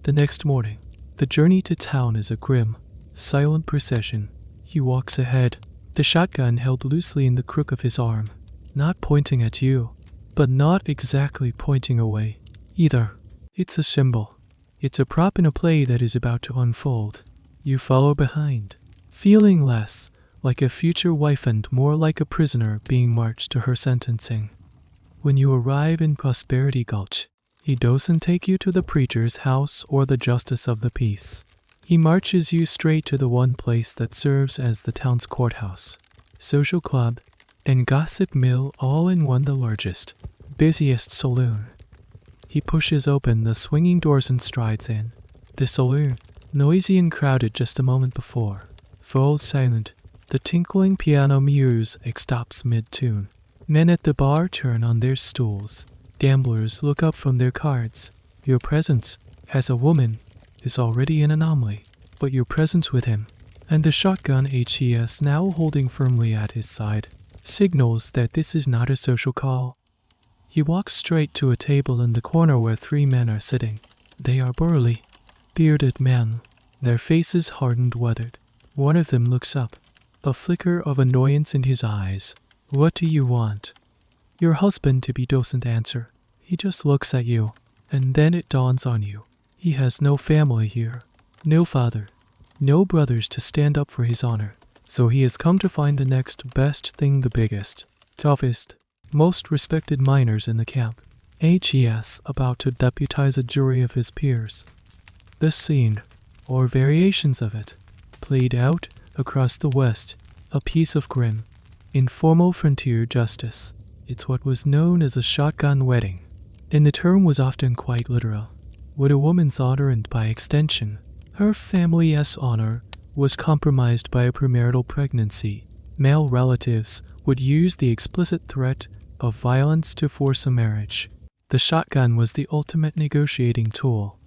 The next morning, the journey to town is a grim, silent procession. He walks ahead, the shotgun held loosely in the crook of his arm, not pointing at you, but not exactly pointing away either. It's a symbol. It's a prop in a play that is about to unfold. You follow behind, feeling less like a future wife and more like a prisoner being marched to her sentencing. When you arrive in Prosperity Gulch, he doesn't take you to the preacher's house or the justice of the peace. He marches you straight to the one place that serves as the town's courthouse, social club, and gossip mill all in one, the largest, busiest saloon. He pushes open the swinging doors and strides in. The saloon, noisy and crowded just a moment before, falls silent. The tinkling piano music stops mid-tune. Men at the bar turn on their stools. Gamblers look up from their cards. Your presence, as a woman, is already an anomaly, but your presence with him, and the shotgun HES now holding firmly at his side, signals that this is not a social call. He walks straight to a table in the corner where three men are sitting. They are burly, bearded men, their faces hardened, weathered. One of them looks up, a flicker of annoyance in his eyes. "What do you want?" Your husband to be doesn't answer. He just looks at you, and then it dawns on you. He has no family here, no father, no brothers to stand up for his honor, so he has come to find the next best thing, the biggest, toughest, most respected miners in the camp. HES about to deputize a jury of his peers. This scene, or variations of it, played out across the West, a piece of grim, informal frontier justice. It's what was known as a shotgun wedding, and the term was often quite literal. When a woman's honor, and by extension, her family's honor, was compromised by a premarital pregnancy, male relatives would use the explicit threat of violence to force a marriage. The shotgun was the ultimate negotiating tool.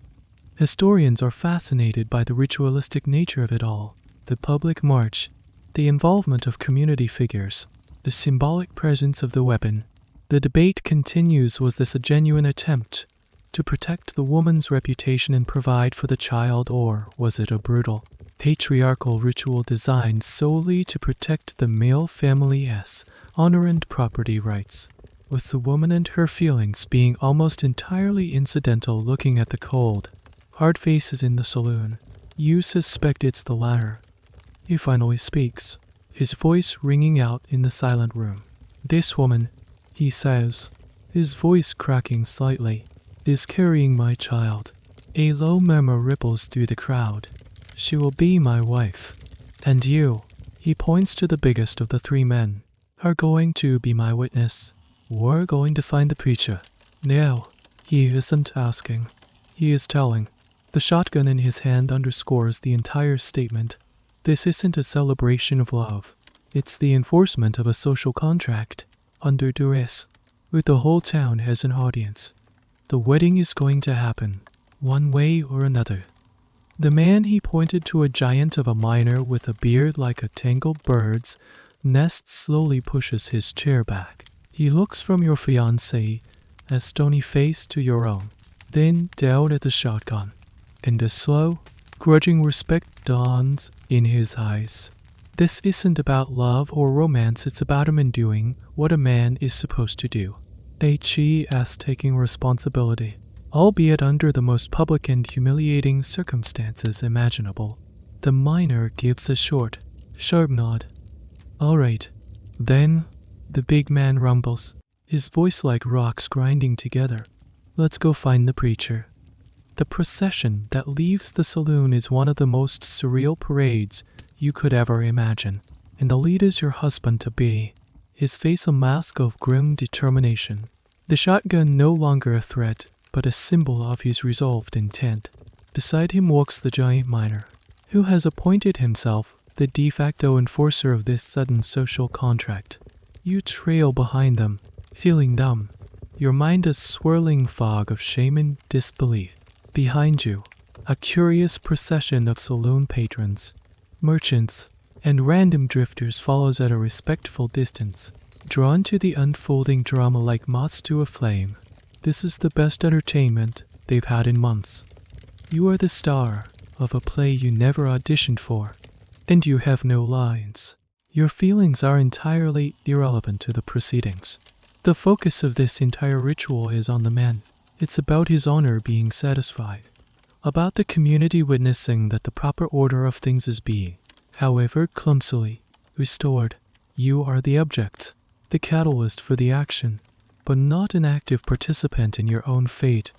Historians are fascinated by the ritualistic nature of it all, the public march, the involvement of community figures, the symbolic presence of the weapon. The debate continues: was this a genuine attempt to protect the woman's reputation and provide for the child, or was it a brutal, patriarchal ritual designed solely to protect the male family's honor and property rights, with the woman and her feelings being almost entirely incidental? Looking at the cold, hard faces in the saloon, you suspect it's the latter. He finally speaks, his voice ringing out in the silent room. "This woman," he says, his voice cracking slightly, "is carrying my child." A low murmur ripples through the crowd. "She will be my wife. And you," he points to the biggest of the three men, "are going to be my witness. We're going to find the preacher." No, he isn't asking. He is telling. The shotgun in his hand underscores the entire statement. This isn't a celebration of love. It's the enforcement of a social contract, under duress, with the whole town as an audience. The wedding is going to happen, one way or another. The man, he pointed to a giant of a miner with a beard like a tangled bird's nest, slowly pushes his chair back. He looks from your fiancée, a stony face, to your own, then down at the shotgun, and a slow, grudging respect dawns in his eyes. This isn't about love or romance, it's about a man doing what a man is supposed to do. H.E.S. taking responsibility, albeit under the most public and humiliating circumstances imaginable. The miner gives a short, sharp nod. "All right, then," the big man rumbles, his voice like rocks grinding together. "Let's go find the preacher." The procession that leaves the saloon is one of the most surreal parades you could ever imagine, and the lead is your husband-to-be, his face a mask of grim determination. The shotgun no longer a threat, but a symbol of his resolved intent. Beside him walks the giant miner, who has appointed himself the de facto enforcer of this sudden social contract. You trail behind them, feeling dumb, your mind a swirling fog of shame and disbelief. Behind you, a curious procession of saloon patrons, merchants, and random drifters follows at a respectful distance, drawn to the unfolding drama like moths to a flame. This is the best entertainment they've had in months. You are the star of a play you never auditioned for, and you have no lines. Your feelings are entirely irrelevant to the proceedings. The focus of this entire ritual is on the man. It's about his honor being satisfied, about the community witnessing that the proper order of things is being, however clumsily, restored. You are the object, the catalyst for the action, but not an active participant in your own fate.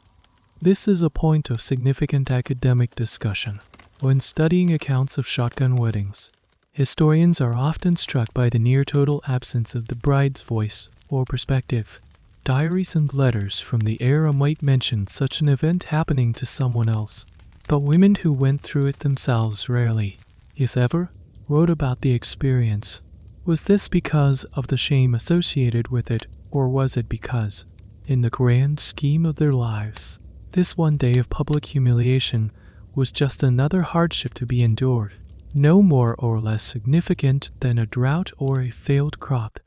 This is a point of significant academic discussion. When studying accounts of shotgun weddings, historians are often struck by the near-total absence of the bride's voice or perspective. Diaries and letters from the era might mention such an event happening to someone else, but women who went through it themselves rarely, if ever, wrote about the experience. Was this because of the shame associated with it, or was it because, in the grand scheme of their lives, this one day of public humiliation was just another hardship to be endured, no more or less significant than a drought or a failed crop?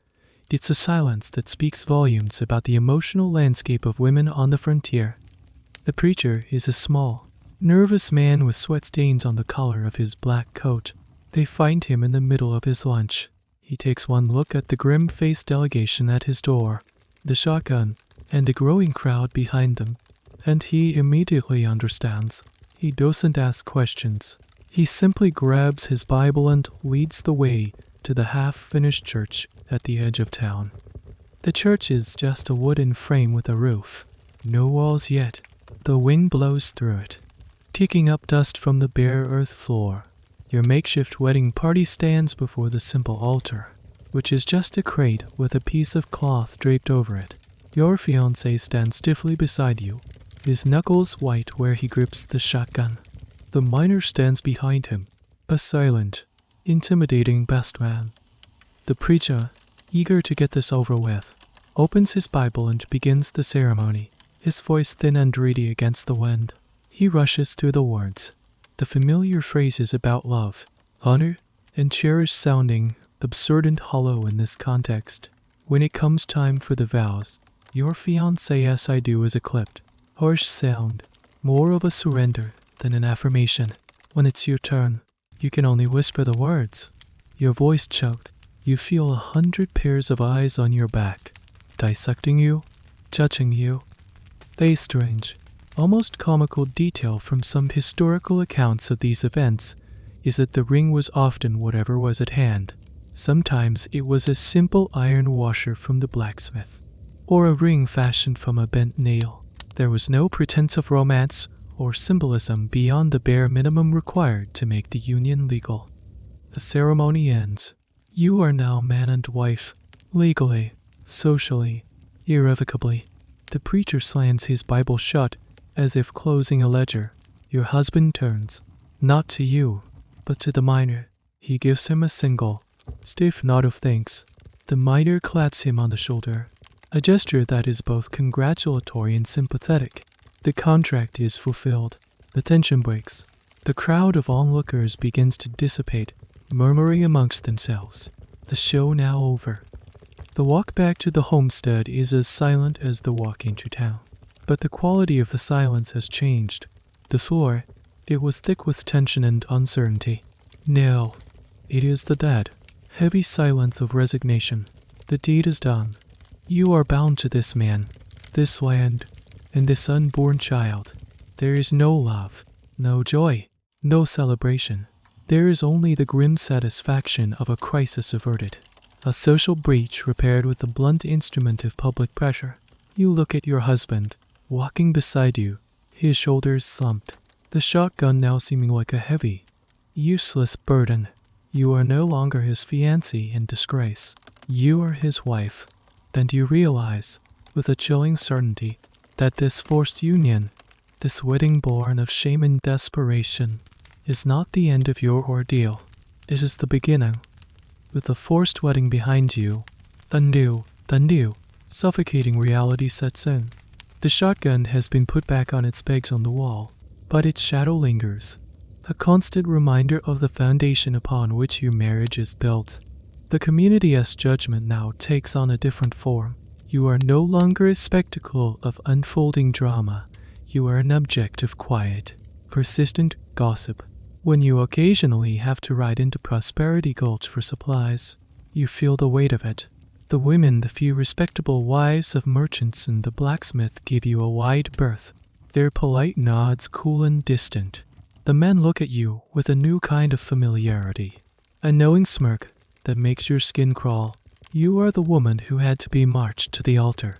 It's a silence that speaks volumes about the emotional landscape of women on the frontier. The preacher is a small, nervous man with sweat stains on the collar of his black coat. They find him in the middle of his lunch. He takes one look at the grim-faced delegation at his door, the shotgun, and the growing crowd behind them, and he immediately understands. He doesn't ask questions. He simply grabs his Bible and leads the way to the half-finished church at the edge of town. The church is just a wooden frame with a roof. No walls yet. The wind blows through it, kicking up dust from the bare earth floor. Your makeshift wedding party stands before the simple altar, which is just a crate with a piece of cloth draped over it. Your fiancé stands stiffly beside you, his knuckles white where he grips the shotgun. The miner stands behind him, a silent, intimidating best man. The preacher, eager to get this over with, opens his Bible and begins the ceremony, his voice thin and reedy against the wind. He rushes through the words, the familiar phrases about love, honor, and cherish sounding absurd and hollow in this context. When it comes time for the vows, your fiancé "yes I do" is a clipped, harsh sound, more of a surrender than an affirmation. When it's your turn, you can only whisper the words. Your voice choked. You feel 100 pairs of eyes on your back, dissecting you, judging you. A strange, almost comical detail from some historical accounts of these events is that the ring was often whatever was at hand. Sometimes it was a simple iron washer from the blacksmith, or a ring fashioned from a bent nail. There was no pretense of romance or symbolism beyond the bare minimum required to make the union legal. The ceremony ends. You are now man and wife, legally, socially, irrevocably. The preacher slams his Bible shut, as if closing a ledger. Your husband turns, not to you, but to the miner. He gives him a single, stiff nod of thanks. The miner claps him on the shoulder, a gesture that is both congratulatory and sympathetic. The contract is fulfilled. The tension breaks. The crowd of onlookers begins to dissipate, murmuring amongst themselves. The show now over. The walk back to the homestead is as silent as the walk into town. But the quality of the silence has changed. The floor, it was thick with tension and uncertainty. No, it is the dead, heavy silence of resignation. The deed is done. You are bound to this man, this land, and this unborn child. There is no love, no joy, no celebration. There is only the grim satisfaction of a crisis averted, a social breach repaired with the blunt instrument of public pressure. You look at your husband, walking beside you, his shoulders slumped, the shotgun now seeming like a heavy, useless burden. You are no longer his fiancée in disgrace. You are his wife, and you realize, with a chilling certainty, that this forced union, this wedding born of shame and desperation, is not the end of your ordeal. It is the beginning. With the forced wedding behind you, the new, suffocating reality sets in. The shotgun has been put back on its pegs on the wall, but its shadow lingers, a constant reminder of the foundation upon which your marriage is built. The community's judgment now takes on a different form. You are no longer a spectacle of unfolding drama. You are an object of quiet, persistent gossip. When you occasionally have to ride into Prosperity Gulch for supplies, you feel the weight of it. The women, the few respectable wives of merchants and the blacksmith, give you a wide berth, their polite nods cool and distant. The men look at you with a new kind of familiarity, a knowing smirk that makes your skin crawl. You are the woman who had to be marched to the altar.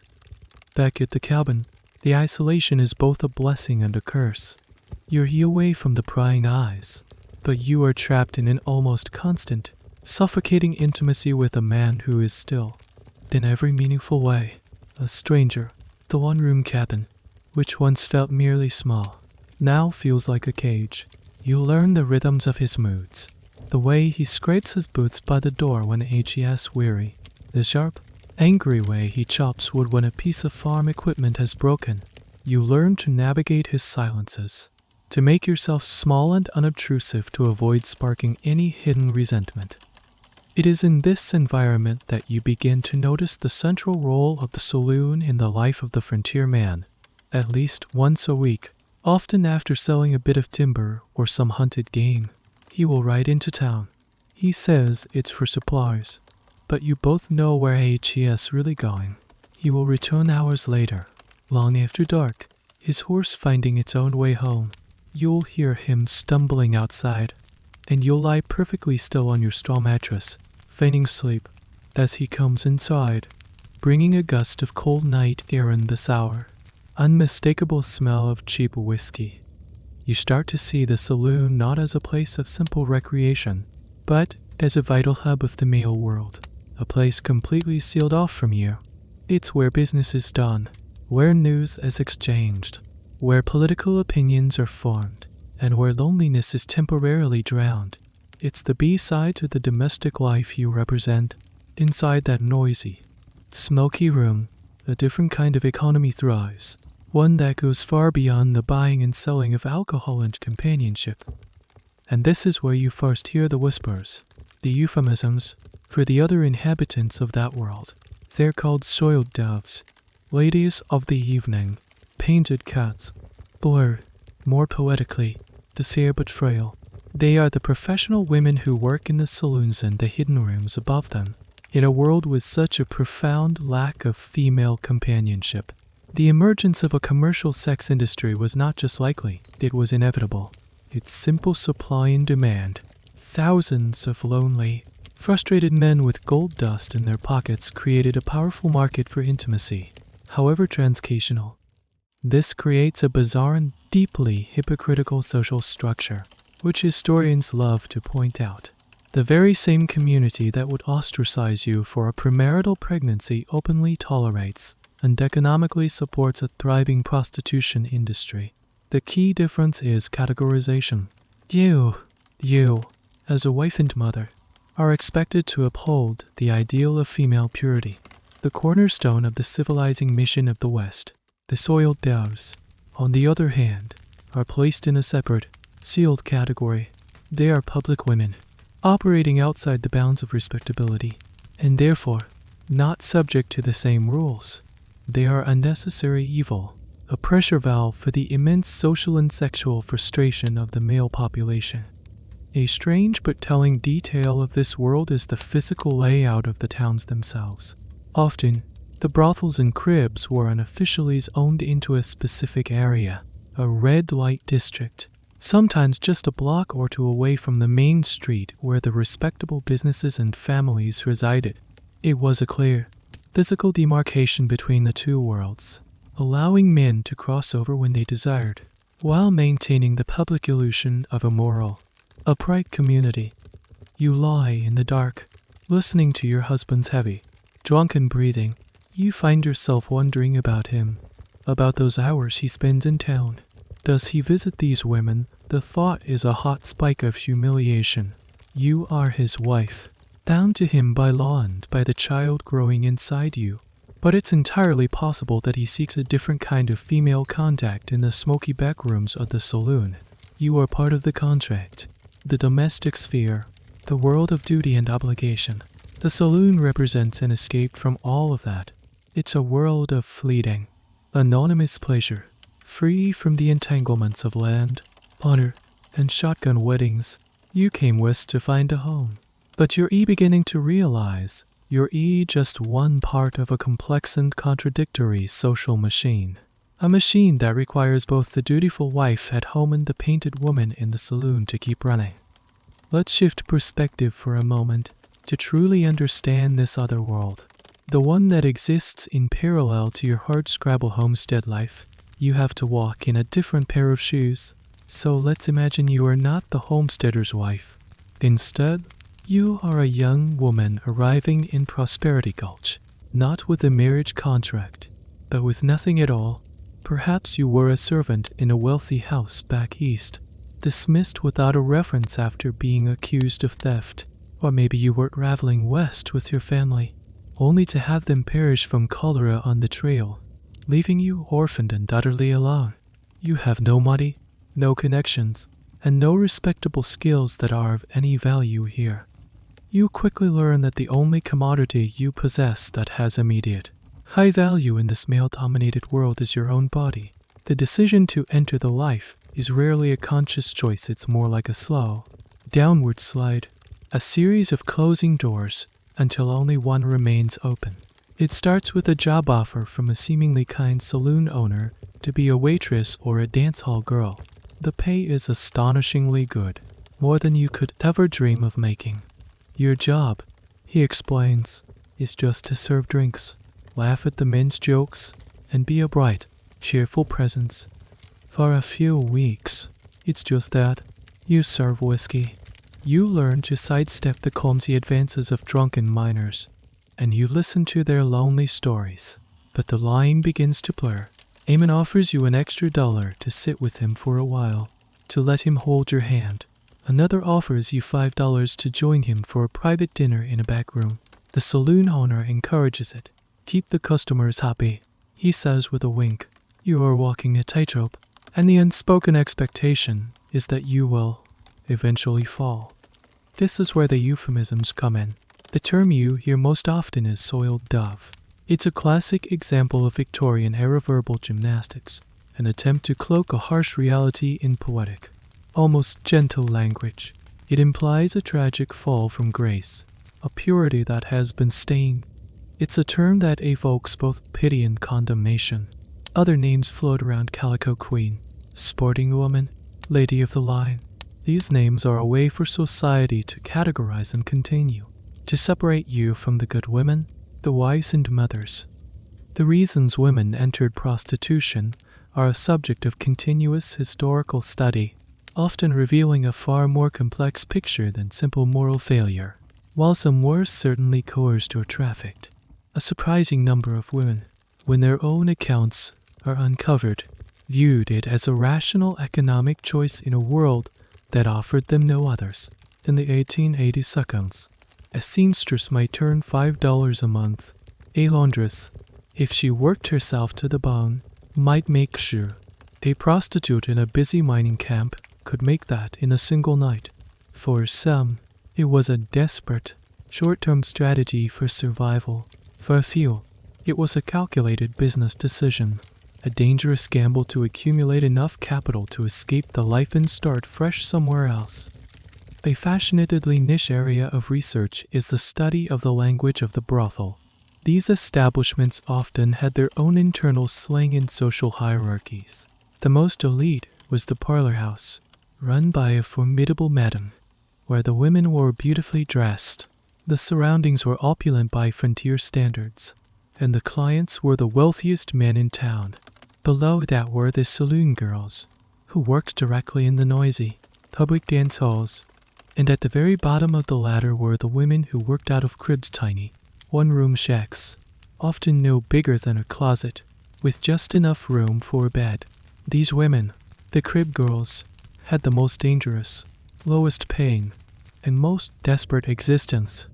Back at the cabin, the isolation is both a blessing and a curse. You're away from the prying eyes, but you are trapped in an almost constant, suffocating intimacy with a man who is still, in every meaningful way, a stranger. The one-room cabin, which once felt merely small, now feels like a cage. You learn the rhythms of his moods, the way he scrapes his boots by the door when he's weary, the sharp, angry way he chops wood when a piece of farm equipment has broken. You learn to navigate his silences, to make yourself small and unobtrusive to avoid sparking any hidden resentment. It is in this environment that you begin to notice the central role of the saloon in the life of the frontier man. At least once a week, often after selling a bit of timber or some hunted game, he will ride into town. He says it's for supplies, but you both know where he's really going. He will return hours later, long after dark, his horse finding its own way home. You'll hear him stumbling outside, and you'll lie perfectly still on your straw mattress, feigning sleep, as he comes inside, bringing a gust of cold night air in the sour, unmistakable smell of cheap whiskey. You start to see the saloon not as a place of simple recreation, but as a vital hub of the male world, a place completely sealed off from you. It's where business is done, where news is exchanged, where political opinions are formed, and where loneliness is temporarily drowned. It's the B-side to the domestic life you represent, inside that noisy, Smoky room, a different kind of economy thrives, one that goes far beyond the buying and selling of alcohol and companionship. And this is where you first hear the whispers, the euphemisms, for the other inhabitants of that world. They're called soiled doves, ladies of the evening, painted cats, blur, more poetically, the fair but frail. They are the professional women who work in the saloons and the hidden rooms above them. In a world with such a profound lack of female companionship, the emergence of a commercial sex industry was not just likely, it was inevitable. Its simple supply and demand. Thousands of lonely, frustrated men with gold dust in their pockets created a powerful market for intimacy, however transactional. This creates a bizarre and deeply hypocritical social structure, which historians love to point out. The very same community that would ostracize you for a premarital pregnancy openly tolerates and economically supports a thriving prostitution industry. The key difference is categorization. You, as a wife and mother, are expected to uphold the ideal of female purity, the cornerstone of the civilizing mission of the West. The soiled doves, on the other hand, are placed in a separate, sealed category. They are public women, operating outside the bounds of respectability, and therefore not subject to the same rules. They are unnecessary evil, a pressure valve for the immense social and sexual frustration of the male population. A strange but telling detail of this world is the physical layout of the towns themselves. Often, the brothels and cribs were unofficially zoned into a specific area, a red light district, sometimes just a block or two away from the main street where the respectable businesses and families resided. It was a clear, physical demarcation between the two worlds, allowing men to cross over when they desired, while maintaining the public illusion of a moral, upright community. You lie in the dark, listening to your husband's heavy, drunken breathing. You find yourself wondering about him, about those hours he spends in town. Does he visit these women? The thought is a hot spike of humiliation. You are his wife, bound to him by law and by the child growing inside you. But it's entirely possible that he seeks a different kind of female contact in the smoky back rooms of the saloon. You are part of the contract, the domestic sphere, the world of duty and obligation. The saloon represents an escape from all of that. It's a world of fleeting, anonymous pleasure, free from the entanglements of land, honor, and shotgun weddings. You came west to find a home, but you're beginning to realize you're just one part of a complex and contradictory social machine. A machine that requires both the dutiful wife at home and the painted woman in the saloon to keep running. Let's shift perspective for a moment to truly understand this other world, the one that exists in parallel to your hardscrabble homestead life. You have to walk in a different pair of shoes, so let's imagine you are not the homesteader's wife. Instead, you are a young woman arriving in Prosperity Gulch, not with a marriage contract, but with nothing at all. Perhaps you were a servant in a wealthy house back east, dismissed without a reference after being accused of theft. Or maybe you were traveling west with your family, only to have them perish from cholera on the trail, leaving you orphaned and utterly alone. You have no money, no connections, and no respectable skills that are of any value here. You quickly learn that the only commodity you possess that has immediate, high value in this male-dominated world is your own body. The decision to enter the life is rarely a conscious choice, it's more like a slow, downward slide, a series of closing doors until only one remains open. It starts with a job offer from a seemingly kind saloon owner to be a waitress or a dance hall girl. The pay is astonishingly good, more than you could ever dream of making. Your job, he explains, is just to serve drinks, laugh at the men's jokes, and be a bright, cheerful presence. For a few weeks, it's just that. You serve whiskey. You learn to sidestep the clumsy advances of drunken miners, and you listen to their lonely stories. But the line begins to blur. Eamon offers you an extra $1 to sit with him for a while, to let him hold your hand. Another offers you $5 to join him for a private dinner in a back room. The saloon owner encourages it, Keep the customers happy, he says with a wink. You are walking a tightrope, and the unspoken expectation is that you will eventually fall. This is where the euphemisms come in. The term you hear most often is soiled dove. It's a classic example of Victorian-era verbal gymnastics, an attempt to cloak a harsh reality in poetic, almost gentle language. It implies a tragic fall from grace, a purity that has been stained. It's a term that evokes both pity and condemnation. Other names float around: Calico Queen, Sporting Woman, Lady of the Line. These names are a way for society to categorize and contain you, to separate you from the good women, the wives and mothers. The reasons women entered prostitution are a subject of continuous historical study, often revealing a far more complex picture than simple moral failure. While some were certainly coerced or trafficked, a surprising number of women, when their own accounts are uncovered, viewed it as a rational economic choice in a world that offered them no others. In the 1880 seconds, a seamstress might earn $5 a month. A laundress, if she worked herself to the bone, might make sure. A prostitute in a busy mining camp could make that in a single night. For some, it was a desperate, short-term strategy for survival. For a few, it was a calculated business decision, a dangerous gamble to accumulate enough capital to escape the life and start fresh somewhere else. A fascinatedly niche area of research is the study of the language of the brothel. These establishments often had their own internal slang and social hierarchies. The most elite was the parlor house, run by a formidable madam, where the women were beautifully dressed. The surroundings were opulent by frontier standards, and the clients were the wealthiest men in town. Below that were the saloon girls, who worked directly in the noisy, public dance halls, and at the very bottom of the ladder were the women who worked out of cribs, tiny, one-room shacks, often no bigger than a closet, with just enough room for a bed. These women, the crib girls, had the most dangerous, lowest paying, and most desperate existence.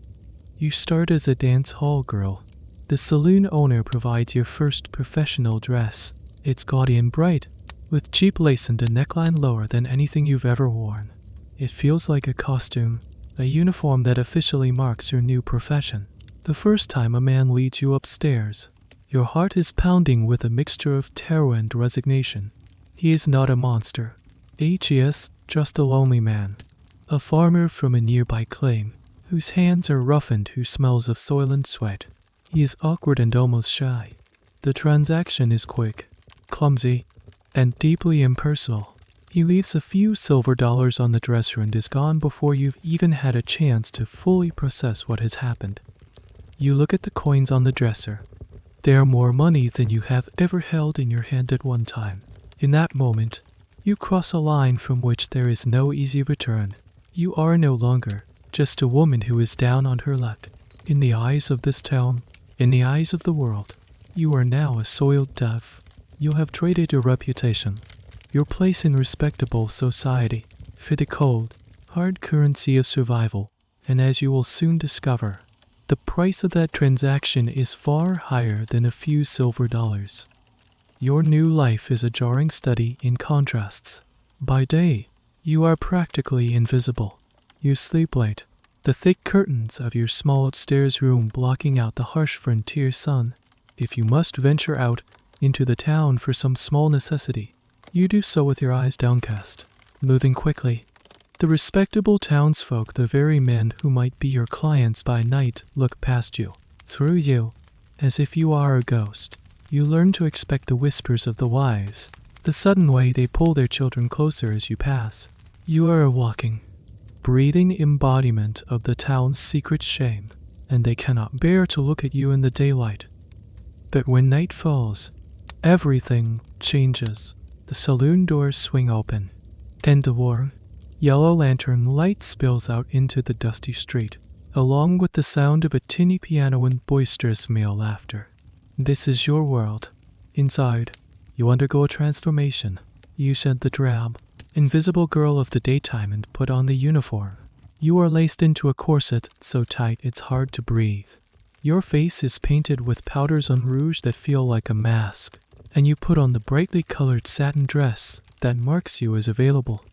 You start as a dance hall girl. The saloon owner provides your first professional dress. It's gaudy and bright, with cheap lace and a neckline lower than anything you've ever worn. It feels like a costume, a uniform that officially marks your new profession. The first time a man leads you upstairs, your heart is pounding with a mixture of terror and resignation. He is not a monster. He is just a lonely man, a farmer from a nearby claim, whose hands are roughened, who smells of soil and sweat. He is awkward and almost shy. The transaction is quick, clumsy, and deeply impersonal. He leaves a few silver dollars on the dresser and is gone before you've even had a chance to fully process what has happened. You look at the coins on the dresser. They are more money than you have ever held in your hand at one time. In that moment, you cross a line from which there is no easy return. You are no longer just a woman who is down on her luck. In the eyes of this town, in the eyes of the world, you are now a soiled dove. You have traded your reputation, your place in respectable society, for the cold, hard currency of survival, and as you will soon discover, the price of that transaction is far higher than a few silver dollars. Your new life is a jarring study in contrasts. By day, you are practically invisible. You sleep late, the thick curtains of your small upstairs room blocking out the harsh frontier sun. If you must venture out into the town for some small necessity, you do so with your eyes downcast, moving quickly. The respectable townsfolk, the very men who might be your clients by night, look past you, through you, as if you are a ghost. You learn to expect the whispers of the wives, the sudden way they pull their children closer as you pass. You are a walking, breathing embodiment of the town's secret shame, and they cannot bear to look at you in the daylight. But when night falls, everything changes. The saloon doors swing open. Then the warm, yellow lantern light spills out into the dusty street, along with the sound of a tinny piano and boisterous male laughter. This is your world. Inside, you undergo a transformation. You shed the drab, invisible girl of the daytime and put on the uniform. You are laced into a corset so tight it's hard to breathe. Your face is painted with powders and rouge that feel like a mask, and you put on the brightly colored satin dress that marks you as available.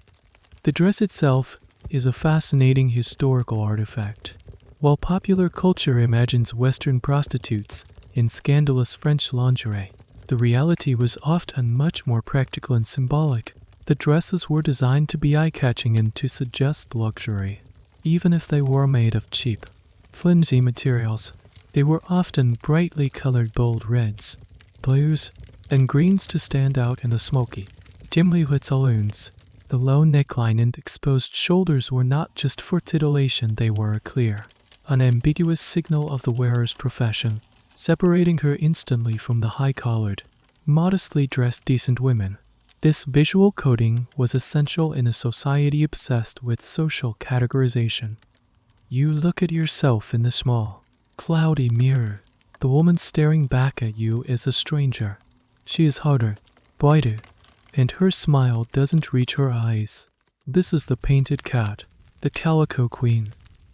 The dress itself is a fascinating historical artifact. While popular culture imagines Western prostitutes in scandalous French lingerie, the reality was often much more practical and symbolic. The dresses were designed to be eye-catching and to suggest luxury. Even if they were made of cheap, flimsy materials, they were often brightly colored bold reds, blues, and greens to stand out in the smoky, dimly lit saloons. The low neckline and exposed shoulders were not just for titillation, they were a clear, unambiguous signal of the wearer's profession, separating her instantly from the high-collared, modestly dressed decent women. This visual coding was essential in a society obsessed with social categorization. You look at yourself in the small, cloudy mirror. The woman staring back at you is a stranger. She is hotter, brighter, and her smile doesn't reach her eyes. This is the painted cat, the calico queen.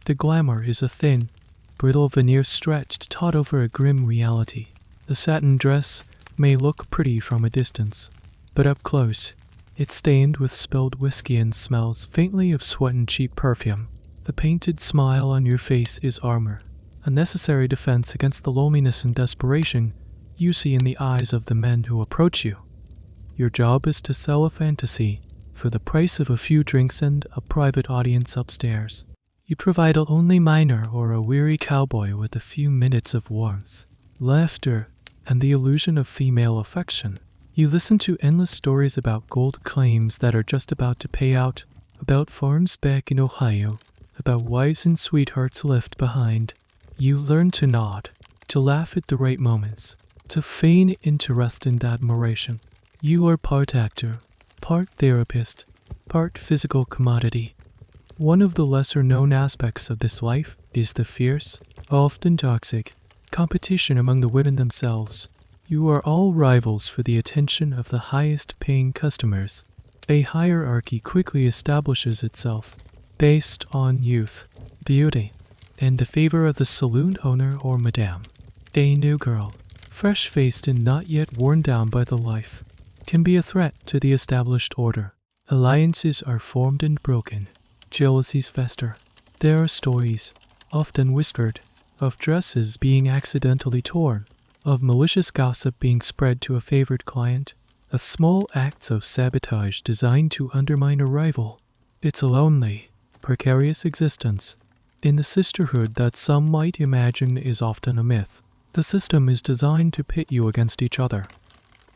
The glamour is a thin, brittle veneer stretched taut over a grim reality. The satin dress may look pretty from a distance, but up close, it's stained with spilled whiskey and smells faintly of sweat and cheap perfume. The painted smile on your face is armor, a necessary defense against the loneliness and desperation you see in the eyes of the men who approach you. Your job is to sell a fantasy for the price of a few drinks and a private audience upstairs. You provide a lonely miner or a weary cowboy with a few minutes of warmth, laughter, and the illusion of female affection. You listen to endless stories about gold claims that are just about to pay out, about farms back in Ohio, about wives and sweethearts left behind. You learn to nod, to laugh at the right moments, to feign interest and admiration. You are part actor, part therapist, part physical commodity. One of the lesser-known aspects of this life is the fierce, often toxic, competition among the women themselves. You are all rivals for the attention of the highest-paying customers. A hierarchy quickly establishes itself, based on youth, beauty, and the favor of the saloon owner or madame. A new girl, fresh-faced and not yet worn down by the life, can be a threat to the established order. Alliances are formed and broken. Jealousies fester. There are stories, often whispered, of dresses being accidentally torn, of malicious gossip being spread to a favored client, of small acts of sabotage designed to undermine a rival. It's a lonely, precarious existence. In the sisterhood that some might imagine is often a myth, the system is designed to pit you against each other.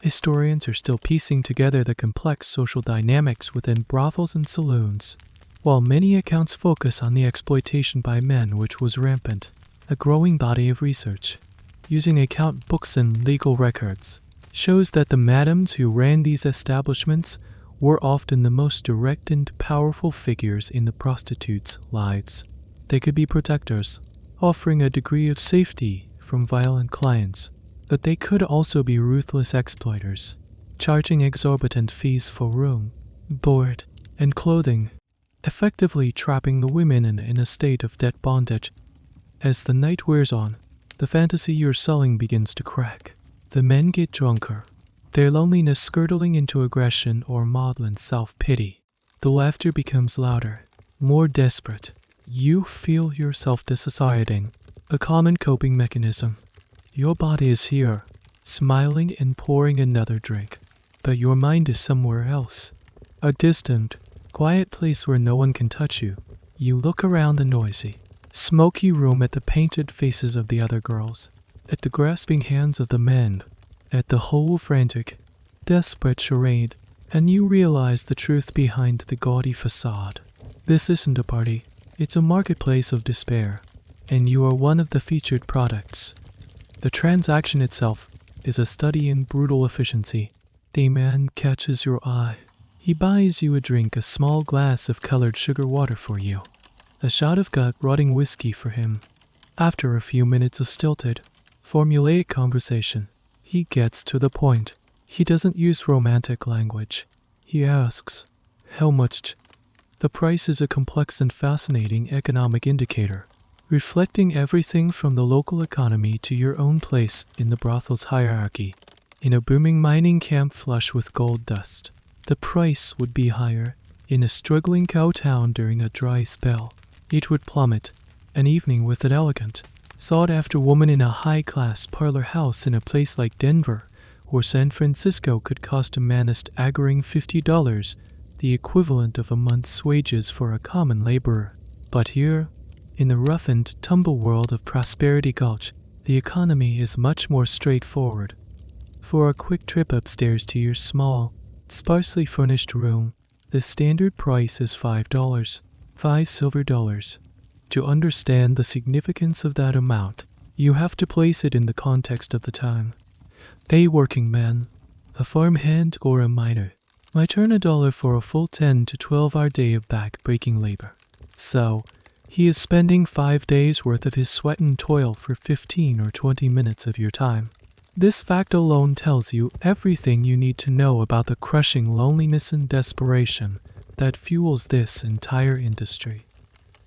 Historians are still piecing together the complex social dynamics within brothels and saloons. While many accounts focus on the exploitation by men, which was rampant, a growing body of research, using account books and legal records, shows that the madams who ran these establishments were often the most direct and powerful figures in the prostitutes' lives. They could be protectors, offering a degree of safety from violent clients, but they could also be ruthless exploiters, charging exorbitant fees for room, board, and clothing, effectively trapping the women in a state of debt bondage. As the night wears on, the fantasy you're selling begins to crack. The men get drunker, their loneliness curdling into aggression or maudlin self-pity. The laughter becomes louder, more desperate. You feel yourself dissociating, a common coping mechanism. Your body is here, smiling and pouring another drink, but your mind is somewhere else, a distant, quiet place where no one can touch you. You look around the noisy, smoky room at the painted faces of the other girls, at the grasping hands of the men, at the whole frantic, desperate charade, and you realize the truth behind the gaudy facade. This isn't a party, it's a marketplace of despair, and you are one of the featured products. The transaction itself is a study in brutal efficiency. The man catches your eye. He buys you a drink, a small glass of colored sugar water for you, a shot of gut-rotting whiskey for him. After a few minutes of stilted, formulaic conversation, he gets to the point. He doesn't use romantic language. He asks, "How much?" The price is a complex and fascinating economic indicator. reflecting everything from the local economy to your own place in the brothel's hierarchy. In a booming mining camp flush with gold dust, the price would be higher. In a struggling cow town during a dry spell, it would plummet. An evening with an elegant, sought-after woman in a high-class parlor house in a place like Denver or San Francisco could cost a man a staggering $50, the equivalent of a month's wages for a common laborer. But here, in the rough-and-tumble world of Prosperity Gulch, the economy is much more straightforward. For a quick trip upstairs to your small, sparsely furnished room, the standard price is $5, $5 silver. To understand the significance of that amount, you have to place it in the context of the time. A working man, a farmhand or a miner, might earn $1 for a full 10 to 12-hour day of back-breaking labor. So, he is spending 5 days' worth of his sweat and toil for 15 or 20 minutes of your time. This fact alone tells you everything you need to know about the crushing loneliness and desperation that fuels this entire industry.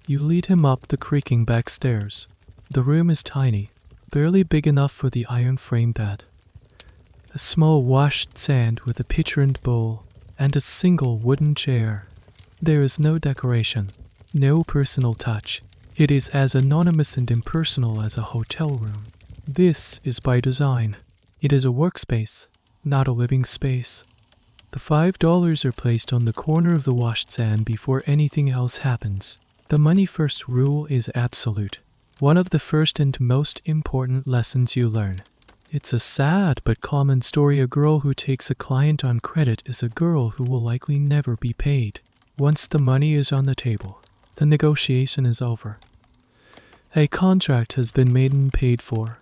You lead him up the creaking back stairs. The room is tiny, barely big enough for the iron-frame bed. A small washed sand with a pitcher and bowl, and a single wooden chair. There is no decoration, no personal touch. It is as anonymous and impersonal as a hotel room. This is by design. It is a workspace, not a living space. The $5 are placed on the corner of the washed sand before anything else happens. The money-first rule is absolute. One of the first and most important lessons you learn. It's a sad but common story. A girl who takes a client on credit is a girl who will likely never be paid. Once the money is on the table, the negotiation is over. A contract has been made and paid for.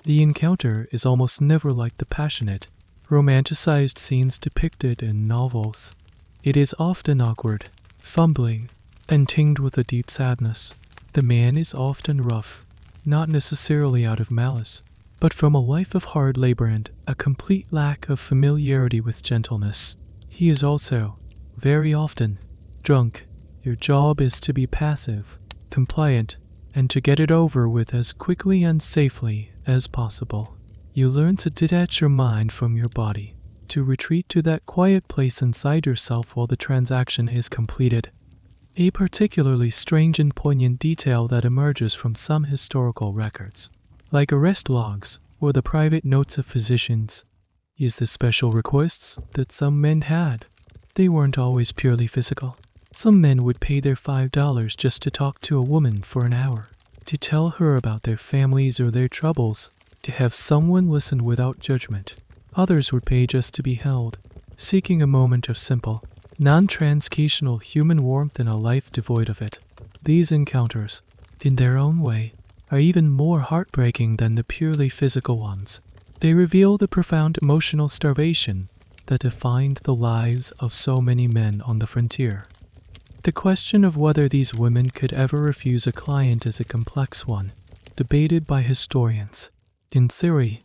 The encounter is almost never like the passionate, romanticized scenes depicted in novels. It is often awkward, fumbling, and tinged with a deep sadness. The man is often rough, not necessarily out of malice, but from a life of hard labor and a complete lack of familiarity with gentleness. He is also, very often, drunk. Your job is to be passive, compliant, and to get it over with as quickly and safely as possible. You learn to detach your mind from your body, to retreat to that quiet place inside yourself while the transaction is completed. A particularly strange and poignant detail that emerges from some historical records, like arrest logs or the private notes of physicians, is the special requests that some men had. They weren't always purely physical. Some men would pay their $5 just to talk to a woman for an hour, to tell her about their families or their troubles, to have someone listen without judgment. Others would pay just to be held, seeking a moment of simple, non-transactional human warmth in a life devoid of it. These encounters, in their own way, are even more heartbreaking than the purely physical ones. They reveal the profound emotional starvation that defined the lives of so many men on the frontier. The question of whether these women could ever refuse a client is a complex one, debated by historians. In theory,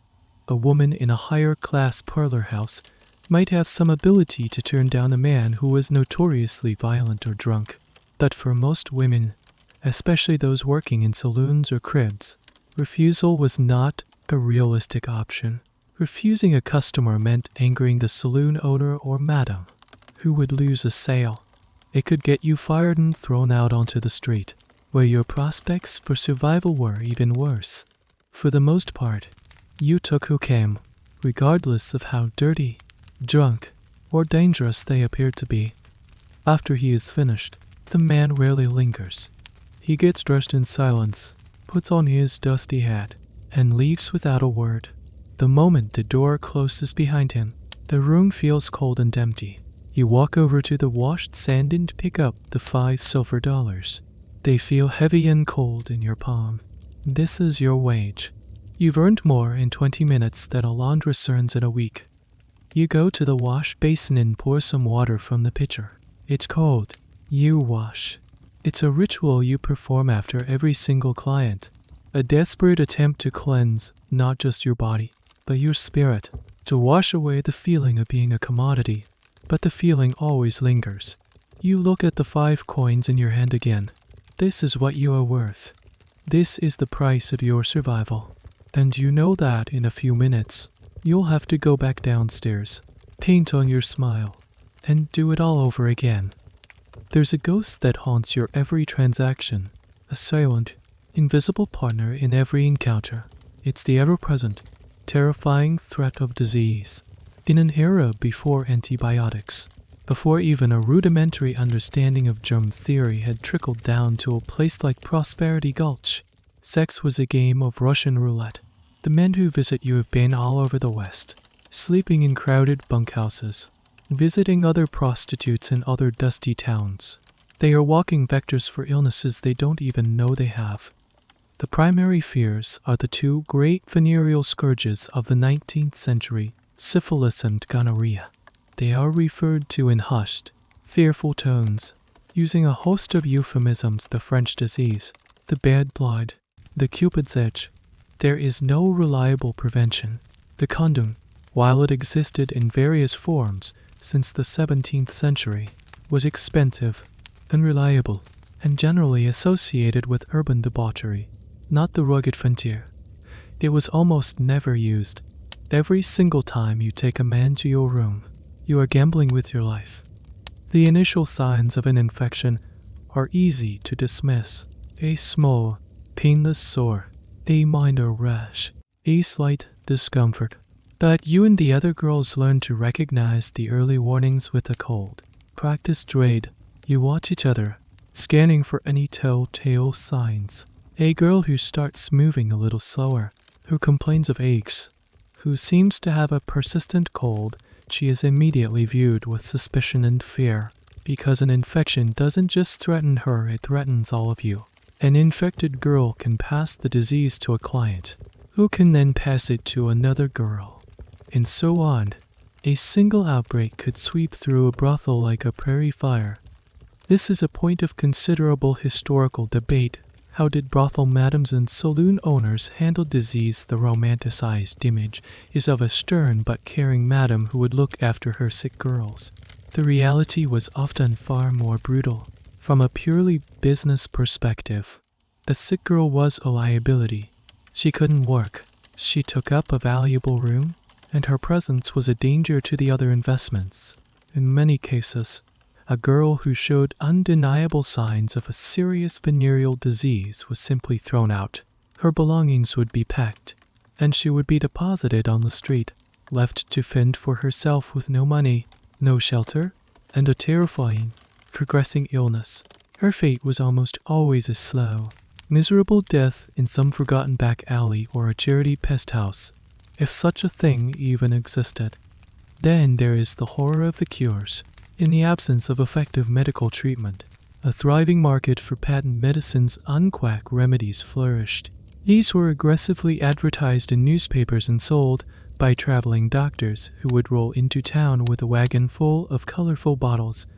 a woman in a higher-class parlor house might have some ability to turn down a man who was notoriously violent or drunk. But for most women, especially those working in saloons or cribs, refusal was not a realistic option. Refusing a customer meant angering the saloon owner or madam, who would lose a sale. It could get you fired and thrown out onto the street, where your prospects for survival were even worse. For the most part, you took who came, regardless of how dirty, drunk, or dangerous they appeared to be. After he is finished, the man rarely lingers. He gets dressed in silence, puts on his dusty hat, and leaves without a word. The moment the door closes behind him, the room feels cold and empty. You walk over to the washed sand and pick up the $5 silver. They feel heavy and cold in your palm. This is your wage. You've earned more in 20 minutes than a laundress earns in a week. You go to the wash basin and pour some water from the pitcher. It's cold. You wash. It's a ritual you perform after every single client. A desperate attempt to cleanse not just your body, but your spirit. To wash away the feeling of being a commodity. But the feeling always lingers. You look at the 5 coins in your hand again. This is what you are worth. This is the price of your survival. And you know that in a few minutes, you'll have to go back downstairs, paint on your smile, and do it all over again. There's a ghost that haunts your every transaction, a silent, invisible partner in every encounter. It's the ever-present, terrifying threat of disease. In an era before antibiotics, before even a rudimentary understanding of germ theory had trickled down to a place like Prosperity Gulch, sex was a game of Russian roulette. The men who visit you have been all over the West, sleeping in crowded bunkhouses, visiting other prostitutes in other dusty towns. They are walking vectors for illnesses they don't even know they have. The primary fears are the two great venereal scourges of the 19th century, syphilis and gonorrhea. They are referred to in hushed, fearful tones, using a host of euphemisms: the French disease, the bad blood, the Cupid's edge. There is no reliable prevention. The condom, while it existed in various forms since the 17th century, was expensive, unreliable, and generally associated with urban debauchery, not the rugged frontier. It was almost never used. Every single time you take a man to your room, you are gambling with your life. The initial signs of an infection are easy to dismiss: a small, painless sore, a minor rash, a slight discomfort. But you and the other girls learn to recognize the early warnings with a cold, practiced raid. You watch each other, scanning for any telltale signs. A girl who starts moving a little slower, who complains of aches, who seems to have a persistent cold, she is immediately viewed with suspicion and fear, because an infection doesn't just threaten her, it threatens all of you. An infected girl can pass the disease to a client, who can then pass it to another girl, and so on. A single outbreak could sweep through a brothel like a prairie fire. This is a point of considerable historical debate. How did brothel madams and saloon owners handle disease? The romanticized image is of a stern but caring madam who would look after her sick girls. The reality was often far more brutal. From a purely business perspective, the sick girl was a liability. She couldn't work, she took up a valuable room, and her presence was a danger to the other investments. In many cases, a girl who showed undeniable signs of a serious venereal disease was simply thrown out. Her belongings would be packed, and she would be deposited on the street, left to fend for herself with no money, no shelter, and a terrifying, progressing illness. Her fate was almost always a slow, miserable death in some forgotten back alley or a charity pest house, if such a thing even existed. Then there is the horror of the cures. In the absence of effective medical treatment, a thriving market for patent medicines, unquack remedies flourished. These were aggressively advertised in newspapers and sold by traveling doctors who would roll into town with a wagon full of colorful bottles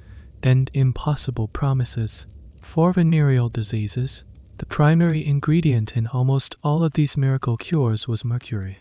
and impossible promises. For venereal diseases, the primary ingredient in almost all of these miracle cures was mercury.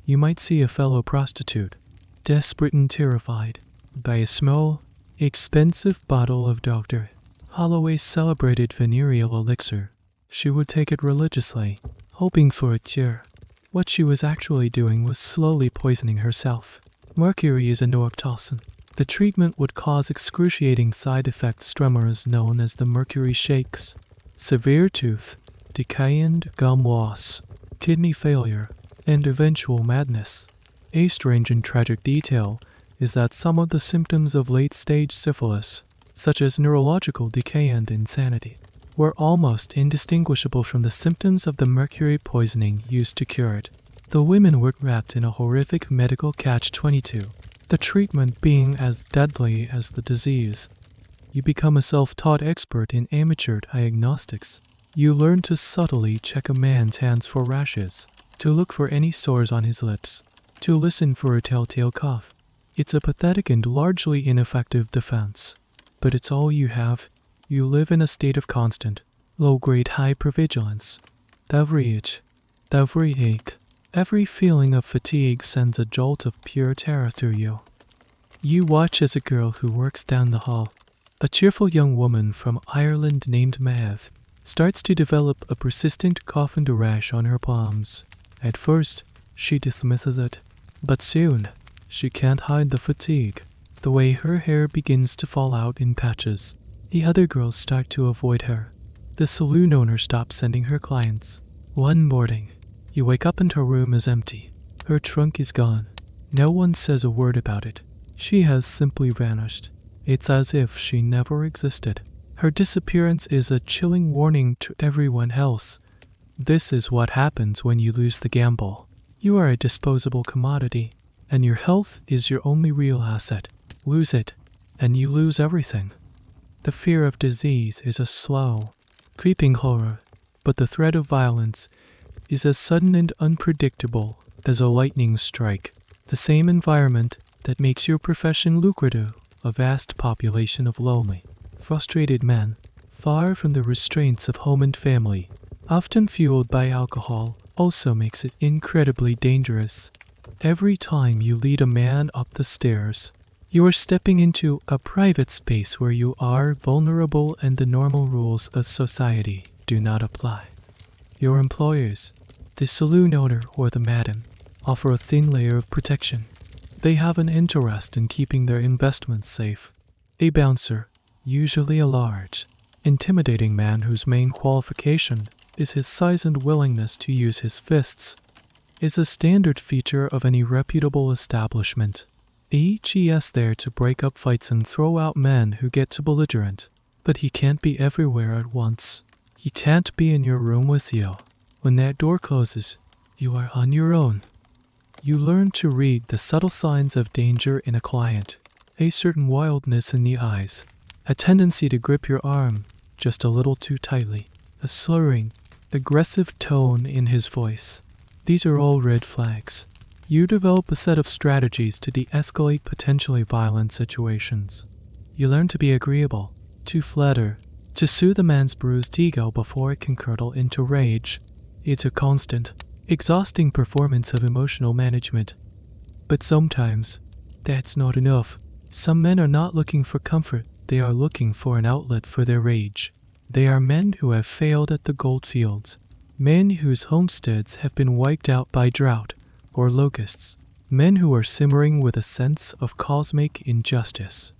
You might see a fellow prostitute, desperate and terrified, by a small, expensive bottle of Dr. Holloway's celebrated venereal elixir. She would take it religiously, hoping for a cure. What she was actually doing was slowly poisoning herself. Mercury is a neurotoxin. The treatment would cause excruciating side effects, tremors known as the mercury shakes, severe tooth decay and gum loss, kidney failure, and eventual madness. A strange and tragic detail is that some of the symptoms of late-stage syphilis, such as neurological decay and insanity, were almost indistinguishable from the symptoms of the mercury poisoning used to cure it. The women were wrapped in a horrific medical catch-22, the treatment being as deadly as the disease. You become a self-taught expert in amateur diagnostics. You learn to subtly check a man's hands for rashes, to look for any sores on his lips, to listen for a telltale cough. It's a pathetic and largely ineffective defense, but it's all you have. You live in a state of constant, low-grade hypervigilance. Every itch, every ache, every feeling of fatigue sends a jolt of pure terror through you. You watch as a girl who works down the hall, a cheerful young woman from Ireland named Maeve, starts to develop a persistent cough and a rash on her palms. At first, she dismisses it, but soon, she can't hide the fatigue. The way her hair begins to fall out in patches. The other girls start to avoid her. The saloon owner stops sending her clients. One morning, you wake up and her room is empty. Her trunk is gone. No one says a word about it. She has simply vanished. It's as if she never existed. Her disappearance is a chilling warning to everyone else. This is what happens when you lose the gamble. You are a disposable commodity, and your health is your only real asset. Lose it, and you lose everything. The fear of disease is a slow, creeping horror, but the threat of violence is as sudden and unpredictable as a lightning strike. The same environment that makes your profession lucrative, a vast population of lonely, frustrated men, far from the restraints of home and family, often fueled by alcohol, also makes it incredibly dangerous. Every time you lead a man up the stairs, you are stepping into a private space where you are vulnerable and the normal rules of society do not apply. Your employers, the saloon owner or the madam, offer a thin layer of protection. They have an interest in keeping their investments safe. A bouncer, usually a large, intimidating man whose main qualification is his size and willingness to use his fists, is a standard feature of any reputable establishment. He is there to break up fights and throw out men who get too belligerent, but he can't be everywhere at once. He can't be in your room with you. When that door closes, you are on your own. You learn to read the subtle signs of danger in a client, a certain wildness in the eyes, a tendency to grip your arm just a little too tightly, a slurring, aggressive tone in his voice. These are all red flags. You develop a set of strategies to de-escalate potentially violent situations. You learn to be agreeable, to flatter, to soothe a man's bruised ego before it can curdle into rage. It's a constant, exhausting performance of emotional management. But sometimes, that's not enough. Some men are not looking for comfort, they are looking for an outlet for their rage. They are men who have failed at the goldfields, men whose homesteads have been wiped out by drought or locusts, men who are simmering with a sense of cosmic injustice.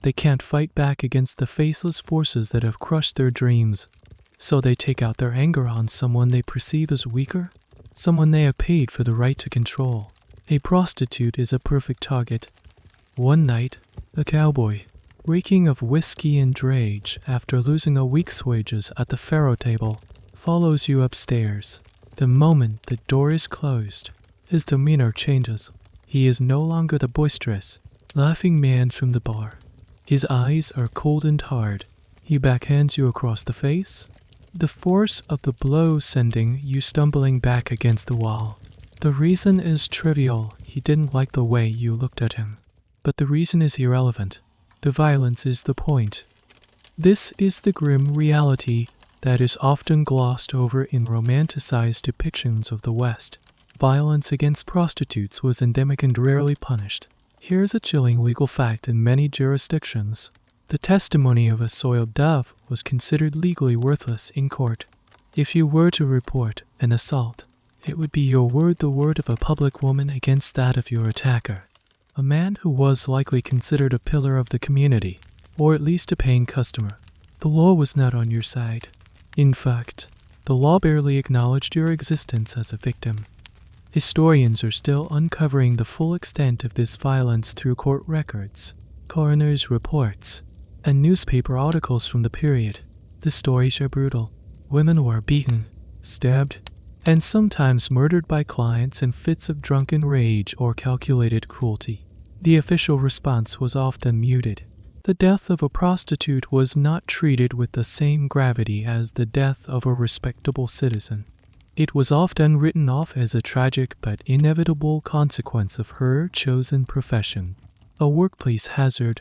They can't fight back against the faceless forces that have crushed their dreams, so they take out their anger on someone they perceive as weaker, someone they have paid for the right to control. A prostitute is a perfect target. One night, a cowboy, reeking of whiskey and rage after losing a week's wages at the faro table, follows you upstairs. The moment the door is closed, his demeanor changes. He is no longer the boisterous, laughing man from the bar. His eyes are cold and hard. He backhands you across the face, the force of the blow sending you stumbling back against the wall. The reason is trivial. He didn't like the way you looked at him. But the reason is irrelevant. The violence is the point. This is the grim reality that is often glossed over in romanticized depictions of the West. Violence against prostitutes was endemic and rarely punished. Here's a chilling legal fact in many jurisdictions. The testimony of a soiled dove was considered legally worthless in court. If you were to report an assault, it would be your word the word of a public woman against that of your attacker, a man who was likely considered a pillar of the community, or at least a paying customer. The law was not on your side. In fact, the law barely acknowledged your existence as a victim. Historians are still uncovering the full extent of this violence through court records, coroner's reports, and newspaper articles from the period. The stories are brutal. Women were beaten, stabbed, and sometimes murdered by clients in fits of drunken rage or calculated cruelty. The official response was often muted. The death of a prostitute was not treated with the same gravity as the death of a respectable citizen. It was often written off as a tragic but inevitable consequence of her chosen profession, a workplace hazard.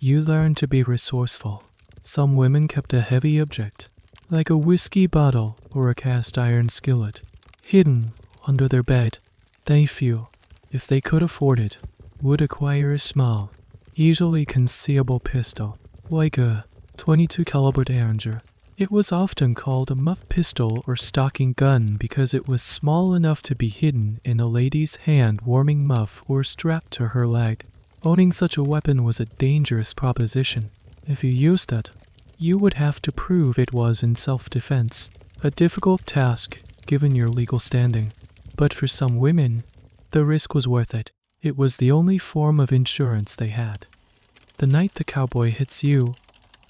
You learn to be resourceful. Some women kept a heavy object, like a whiskey bottle or a cast iron skillet, hidden under their bed. They few, if they could afford it, would acquire a small, easily concealable pistol, like a .22 caliber Derringer, It was often called a muff pistol or stocking gun because it was small enough to be hidden in a lady's hand-warming muff or strapped to her leg. Owning such a weapon was a dangerous proposition. If you used it, you would have to prove it was in self-defense, a difficult task given your legal standing. But for some women, the risk was worth it. It was the only form of insurance they had. The night the cowboy hits you,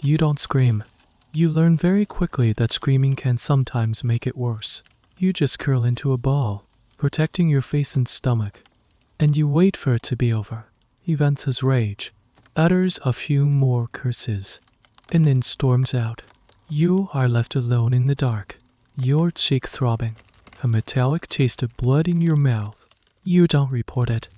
you don't scream. You learn very quickly that screaming can sometimes make it worse. You just curl into a ball, protecting your face and stomach, and you wait for it to be over. He vents his rage, utters a few more curses, and then storms out. You are left alone in the dark, your cheek throbbing, a metallic taste of blood in your mouth. You don't report it.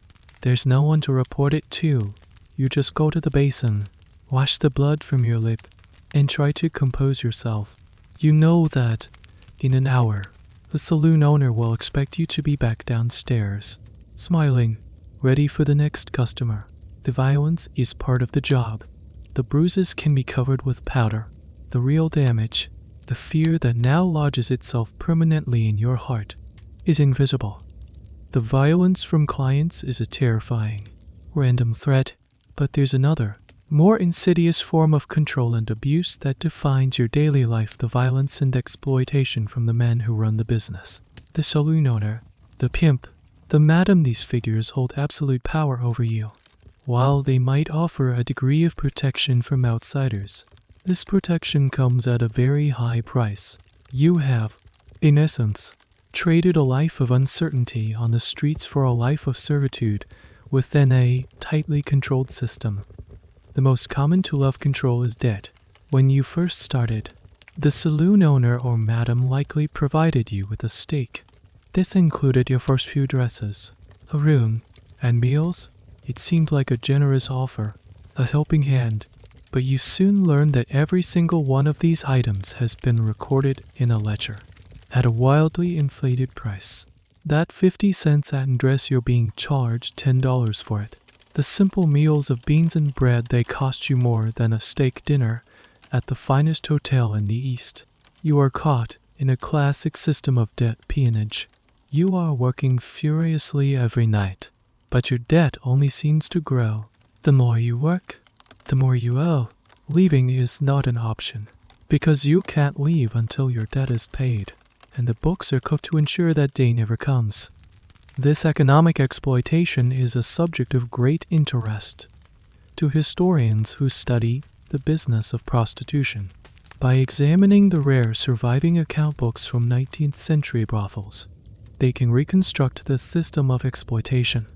There's no one to report it to. You just go to the basin, wash the blood from your lip, and try to compose yourself. You know that, in an hour, the saloon owner will expect you to be back downstairs, smiling, ready for the next customer. The violence is part of the job. The bruises can be covered with powder. The real damage, the fear that now lodges itself permanently in your heart, is invisible. The violence from clients is a terrifying, random threat, but there's another, more insidious form of control and abuse that defines your daily life: the violence and exploitation from the men who run the business. The saloon owner, the pimp, the madam. These figures hold absolute power over you. While they might offer a degree of protection from outsiders, this protection comes at a very high price. You have, in essence, traded a life of uncertainty on the streets for a life of servitude within a tightly controlled system. The most common tool of control is debt. When you first started, the saloon owner or madam likely provided you with a stake. This included your first few dresses, a room, and meals. It seemed like a generous offer, a helping hand, but you soon learned that every single one of these items has been recorded in a ledger at a wildly inflated price. That 50-cent satin dress, you're being charged $10 for it. The simple meals of beans and bread, they cost you more than a steak dinner at the finest hotel in the East. You are caught in a classic system of debt peonage. You are working furiously every night, but your debt only seems to grow. The more you work, the more you owe. Leaving is not an option, because you can't leave until your debt is paid, and the books are cooked to ensure that day never comes. This economic exploitation is a subject of great interest to historians who study the business of prostitution. By examining the rare surviving account books from 19th century brothels, they can reconstruct the system of exploitation.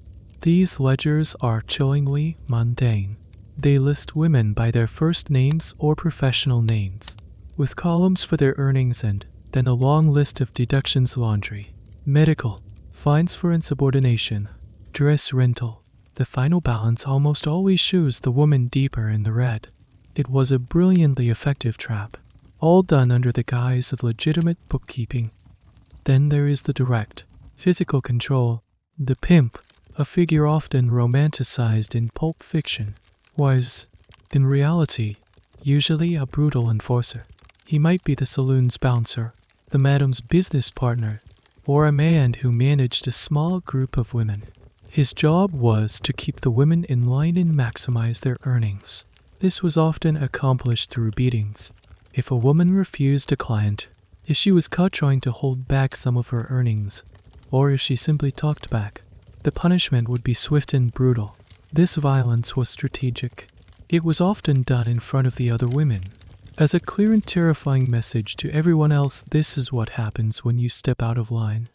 These ledgers are chillingly mundane. They list women by their first names or professional names, with columns for their earnings and then a long list of deductions: laundry, medical, fines for insubordination, dress rental. The final balance almost always shows the woman deeper in the red. It was a brilliantly effective trap, all done under the guise of legitimate bookkeeping. Then there is the direct, physical control. The pimp, a figure often romanticized in pulp fiction, was, in reality, usually a brutal enforcer. He might be the saloon's bouncer, the madam's business partner, or a man who managed a small group of women. His job was to keep the women in line and maximize their earnings. This was often accomplished through beatings. If a woman refused a client, if she was caught trying to hold back some of her earnings, or if she simply talked back, the punishment would be swift and brutal. This violence was strategic. It was often done in front of the other women, as a clear and terrifying message to everyone else: this is what happens when you step out of line.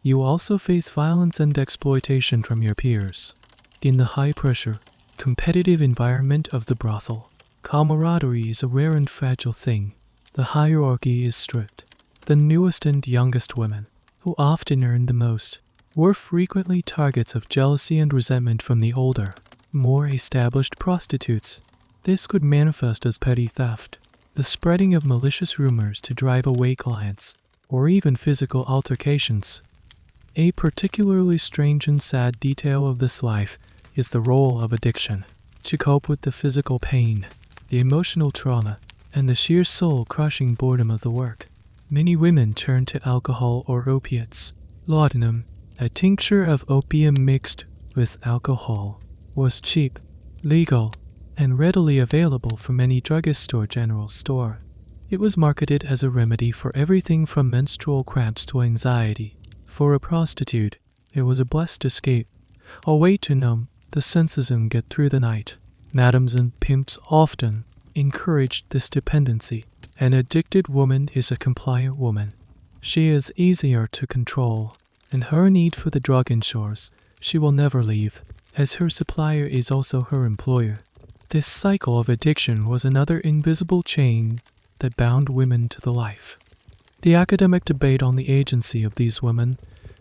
You also face violence and exploitation from your peers. In the high-pressure, competitive environment of the brothel, camaraderie is a rare and fragile thing. The hierarchy is strict. The newest and youngest women, who often earn the most, were frequently targets of jealousy and resentment from the older, more established prostitutes. This could manifest as petty theft, the spreading of malicious rumors to drive away clients, or even physical altercations. A particularly strange and sad detail of this life is the role of addiction. To cope with the physical pain, the emotional trauma, and the sheer soul-crushing boredom of the work. Many women turned to alcohol or opiates. Laudanum, a tincture of opium mixed with alcohol, was cheap, legal, and readily available from any druggist or general store. It was marketed as a remedy for everything from menstrual cramps to anxiety. For a prostitute, it was a blessed escape, a way to numb the senses and get through the night. Madams and pimps often encouraged this dependency. An addicted woman is a compliant woman. She is easier to control, and her need for the drug ensures she will never leave, as her supplier is also her employer. This cycle of addiction was another invisible chain that bound women to the life. The academic debate on the agency of these women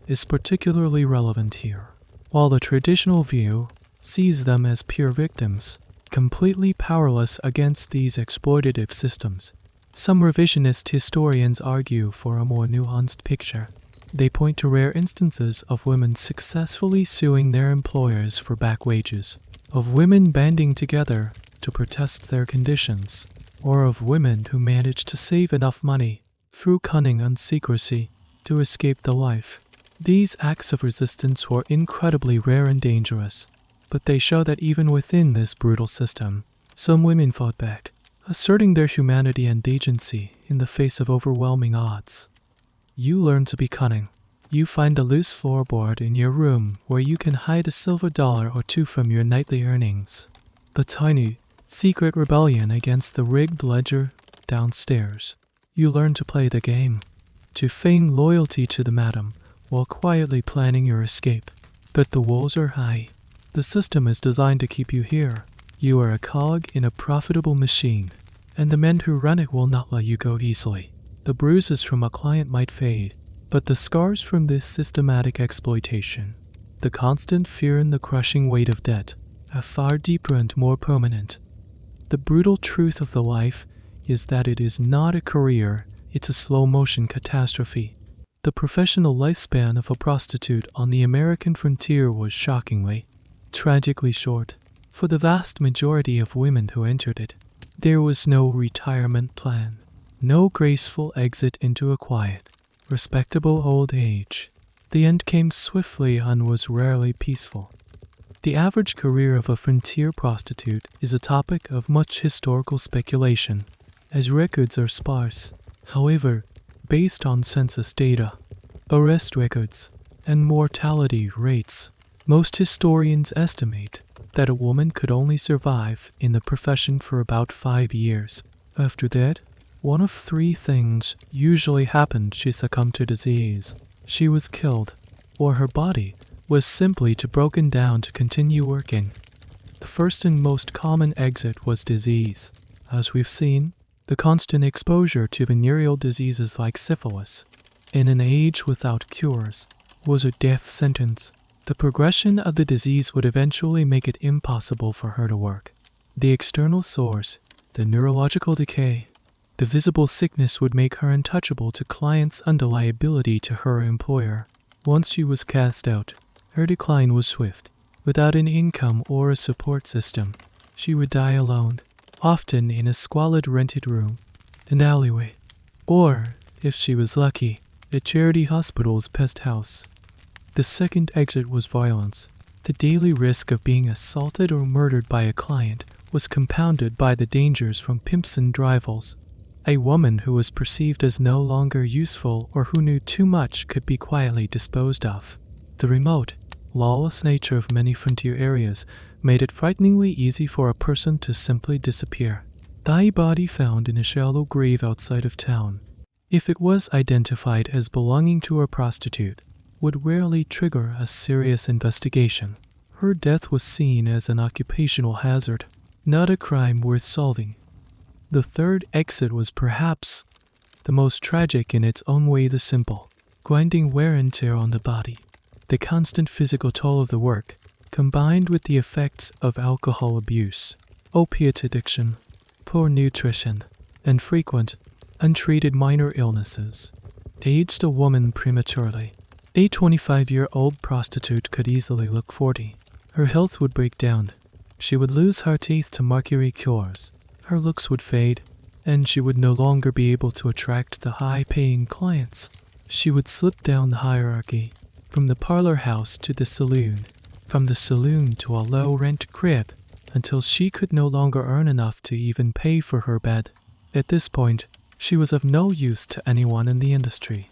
is particularly relevant here. While the traditional view sees them as pure victims, completely powerless against these exploitative systems, some revisionist historians argue for a more nuanced picture. They point to rare instances of women successfully suing their employers for back wages, of women banding together to protest their conditions, or of women who managed to save enough money through cunning and secrecy to escape the life. These acts of resistance were incredibly rare and dangerous, but they show that even within this brutal system, some women fought back, asserting their humanity and agency in the face of overwhelming odds. You learn to be cunning. You find a loose floorboard in your room where you can hide a silver dollar or two from your nightly earnings. The tiny, secret rebellion against the rigged ledger downstairs. You learn to play the game, to feign loyalty to the madam while quietly planning your escape. But the walls are high. The system is designed to keep you here. You are a cog in a profitable machine, and the men who run it will not let you go easily. The bruises from a client might fade, but the scars from this systematic exploitation, the constant fear and the crushing weight of debt, are far deeper and more permanent. The brutal truth of the life is that it is not a career, it's a slow-motion catastrophe. The professional lifespan of a prostitute on the American frontier was shockingly, tragically short. For the vast majority of women who entered it, there was no retirement plan, no graceful exit into a quiet, respectable old age. The end came swiftly and was rarely peaceful. The average career of a frontier prostitute is a topic of much historical speculation, as records are sparse. However, based on census data, arrest records, and mortality rates, most historians estimate that a woman could only survive in the profession for about 5 years. After that, one of 3 things usually happened: she succumbed to disease, she was killed, or her body was simply too broken down to continue working. The first and most common exit was disease. As we've seen, the constant exposure to venereal diseases like syphilis, in an age without cures, was a death sentence. The progression of the disease would eventually make it impossible for her to work. The external source, the neurological decay, the visible sickness would make her untouchable to clients and a liability to her employer. Once she was cast out, her decline was swift. Without an income or a support system, she would die alone, often in a squalid rented room, an alleyway, or, if she was lucky, a charity hospital's pest house. The second exit was violence. The daily risk of being assaulted or murdered by a client was compounded by the dangers from pimps and rivals. A woman who was perceived as no longer useful or who knew too much could be quietly disposed of. The remote, lawless nature of many frontier areas made it frighteningly easy for a person to simply disappear. The body found in a shallow grave outside of town, if it was identified as belonging to a prostitute, would rarely trigger a serious investigation. Her death was seen as an occupational hazard, not a crime worth solving. The third exit was perhaps the most tragic in its own way: the simple, grinding wear and tear on the body. The constant physical toll of the work, combined with the effects of alcohol abuse, opiate addiction, poor nutrition, and frequent, untreated minor illnesses, aged a woman prematurely. A 25-year-old prostitute could easily look 40. Her health would break down. She would lose her teeth to mercury cures. Her looks would fade. and she would no longer be able to attract the high-paying clients. She would slip down the hierarchy, from the parlor house to the saloon, from the saloon to a low-rent crib, until she could no longer earn enough to even pay for her bed. At this point, she was of no use to anyone in the industry.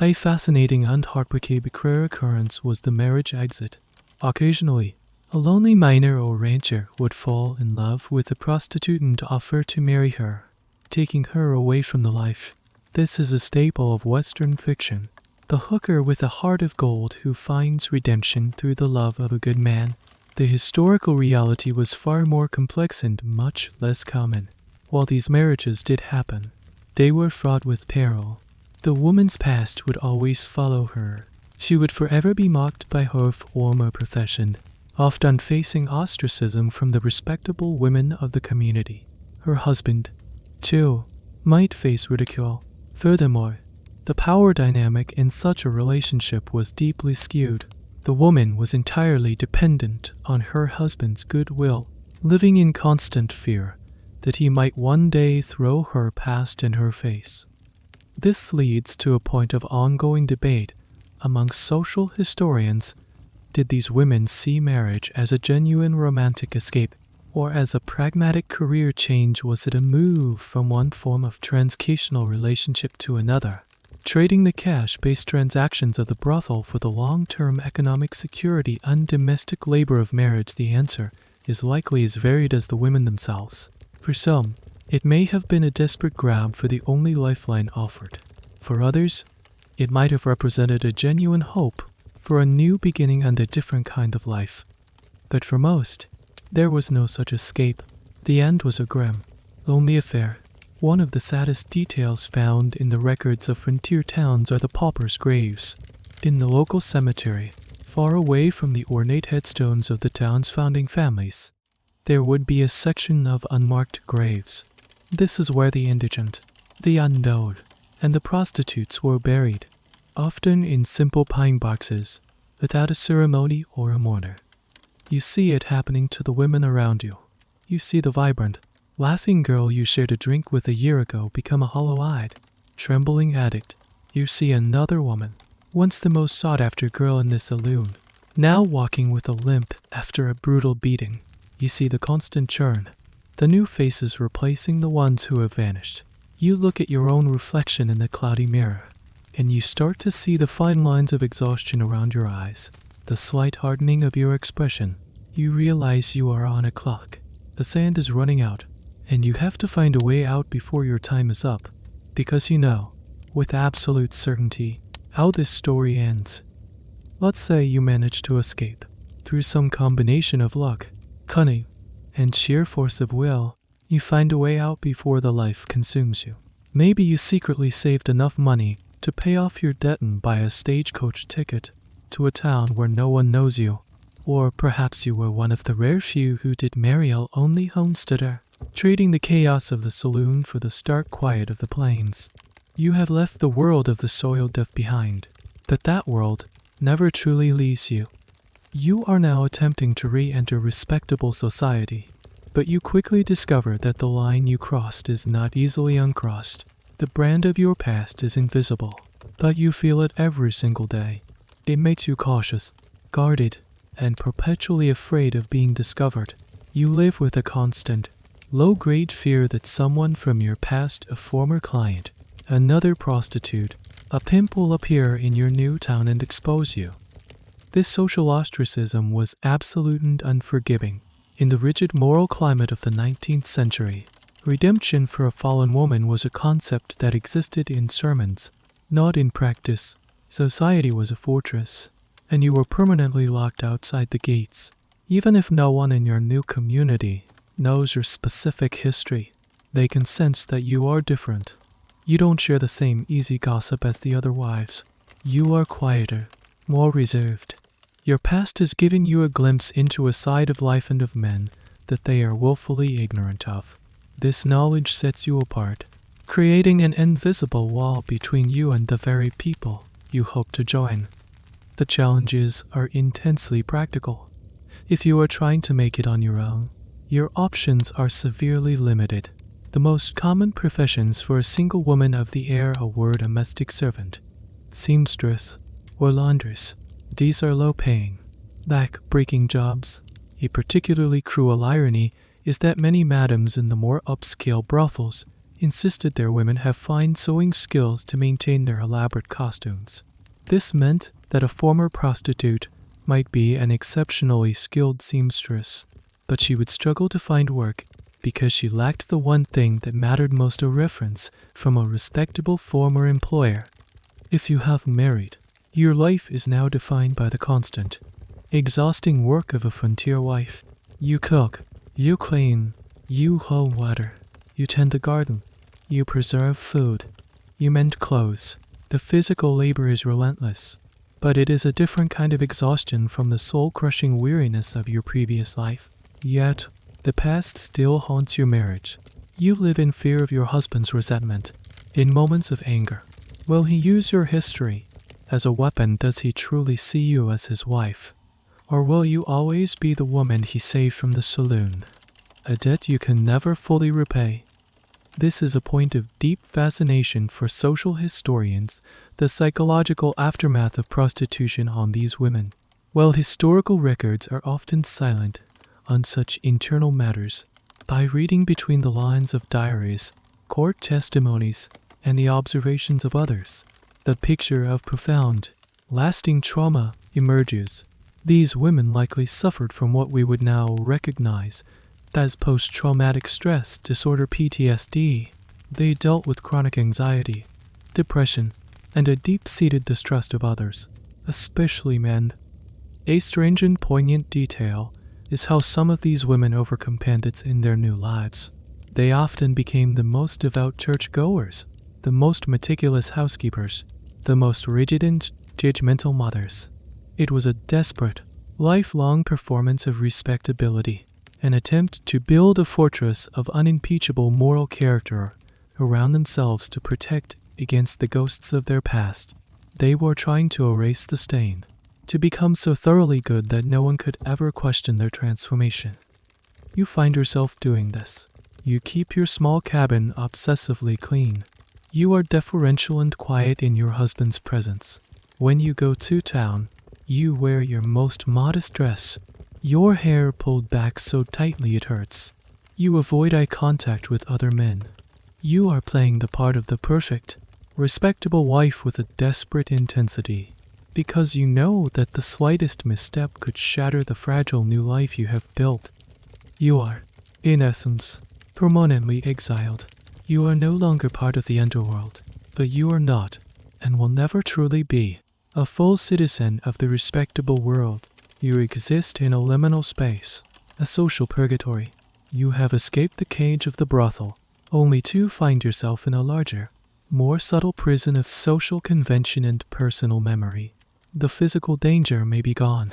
A fascinating and heartbreaking occurrence was the marriage exit. Occasionally, a lonely miner or rancher would fall in love with a prostitute and offer to marry her, taking her away from the life. This is a staple of Western fiction. The hooker with a heart of gold who finds redemption through the love of a good man. The historical reality was far more complex and much less common. While these marriages did happen, they were fraught with peril. The woman's past would always follow her. She would forever be mocked by her former profession, often facing ostracism from the respectable women of the community. Her husband, too, might face ridicule. Furthermore, the power dynamic in such a relationship was deeply skewed. The woman was entirely dependent on her husband's goodwill, living in constant fear that he might one day throw her past in her face. This leads to a point of ongoing debate amongst social historians. Did these women see marriage as a genuine romantic escape, or as a pragmatic career change? Was it a move from one form of transactional relationship to another, trading the cash-based transactions of the brothel for the long-term economic security and domestic labor of marriage? The answer is likely as varied as the women themselves. For some, it may have been a desperate grab for the only lifeline offered. For others, it might have represented a genuine hope for a new beginning and a different kind of life. But for most, there was no such escape. The end was a grim, lonely affair. One of the saddest details found in the records of frontier towns are the paupers' graves. In the local cemetery, far away from the ornate headstones of the town's founding families, there would be a section of unmarked graves. This is where the indigent, the untold, and the prostitutes were buried, often in simple pine boxes, without a ceremony or a mourner. You see it happening to the women around you. You see the vibrant, laughing girl you shared a drink with a year ago become a hollow-eyed, trembling addict. You see another woman, once the most sought-after girl in the saloon, now walking with a limp after a brutal beating. You see the constant churn, the new faces replacing the ones who have vanished. You look at your own reflection in the cloudy mirror, and you start to see the fine lines of exhaustion around your eyes, the slight hardening of your expression. You realize you are on a clock. The sand is running out, and you have to find a way out before your time is up, because you know, with absolute certainty, how this story ends. Let's say you manage to escape. Through some combination of luck, cunning, and sheer force of will, you find a way out before the life consumes you. Maybe you secretly saved enough money to pay off your debt and buy a stagecoach ticket to a town where no one knows you. Or perhaps you were one of the rare few who did marry a lonely homesteader, trading the chaos of the saloon for the stark quiet of the plains. You have left the world of the soiled deaf behind, but that world never truly leaves you. You are now attempting to re-enter respectable society, but you quickly discover that the line you crossed is not easily uncrossed. The brand of your past is invisible, but you feel it every single day. It makes you cautious, guarded, and perpetually afraid of being discovered. You live with a constant, low-grade fear that someone from your past, a former client, another prostitute, a pimp will appear in your new town and expose you. This social ostracism was absolute and unforgiving. In the rigid moral climate of the 19th century, redemption for a fallen woman was a concept that existed in sermons, not in practice. Society was a fortress, and you were permanently locked outside the gates. Even if no one in your new community knows your specific history, they can sense that you are different. You don't share the same easy gossip as the other wives. You are quieter, more reserved. Your past has given you a glimpse into a side of life and of men that they are willfully ignorant of. This knowledge sets you apart, creating an invisible wall between you and the very people you hope to join. The challenges are intensely practical. If you are trying to make it on your own, your options are severely limited. The most common professions for a single woman of the era were domestic servant, seamstress, or laundress. These are low-paying, back-breaking jobs. A particularly cruel irony is that many madams in the more upscale brothels insisted their women have fine sewing skills to maintain their elaborate costumes. This meant that a former prostitute might be an exceptionally skilled seamstress, but she would struggle to find work because she lacked the one thing that mattered most: a reference from a respectable former employer. If you have married, your life is now defined by the constant, exhausting work of a frontier wife. You cook, you clean, you hoe water, you tend the garden, you preserve food, you mend clothes. The physical labor is relentless, but it is a different kind of exhaustion from the soul-crushing weariness of your previous life. Yet, the past still haunts your marriage. You live in fear of your husband's resentment. In moments of anger, will he use your history as a weapon? Does he truly see you as his wife? Or will you always be the woman he saved from the saloon? A debt you can never fully repay. This is a point of deep fascination for social historians, the psychological aftermath of prostitution on these women. While historical records are often silent on such internal matters, by reading between the lines of diaries, court testimonies, and the observations of others, the picture of profound, lasting trauma emerges. These women likely suffered from what we would now recognize as post-traumatic stress disorder (PTSD). They dealt with chronic anxiety, depression, and a deep-seated distrust of others, especially men. A strange and poignant detail is how some of these women overcome bandits in their new lives. They often became the most devout churchgoers, the most meticulous housekeepers, the most rigid and judgmental mothers. It was a desperate, lifelong performance of respectability, an attempt to build a fortress of unimpeachable moral character around themselves to protect against the ghosts of their past. They were trying to erase the stain, to become so thoroughly good that no one could ever question their transformation. You find yourself doing this. You keep your small cabin obsessively clean. You are deferential and quiet in your husband's presence. When you go to town, you wear your most modest dress, your hair pulled back so tightly it hurts. You avoid eye contact with other men. You are playing the part of the perfect, respectable wife with a desperate intensity, because you know that the slightest misstep could shatter the fragile new life you have built. You are, in essence, permanently exiled. You are no longer part of the underworld, but you are not, and will never truly be, a full citizen of the respectable world. You exist in a liminal space, a social purgatory. You have escaped the cage of the brothel, only to find yourself in a larger, more subtle prison of social convention and personal memory. The physical danger may be gone,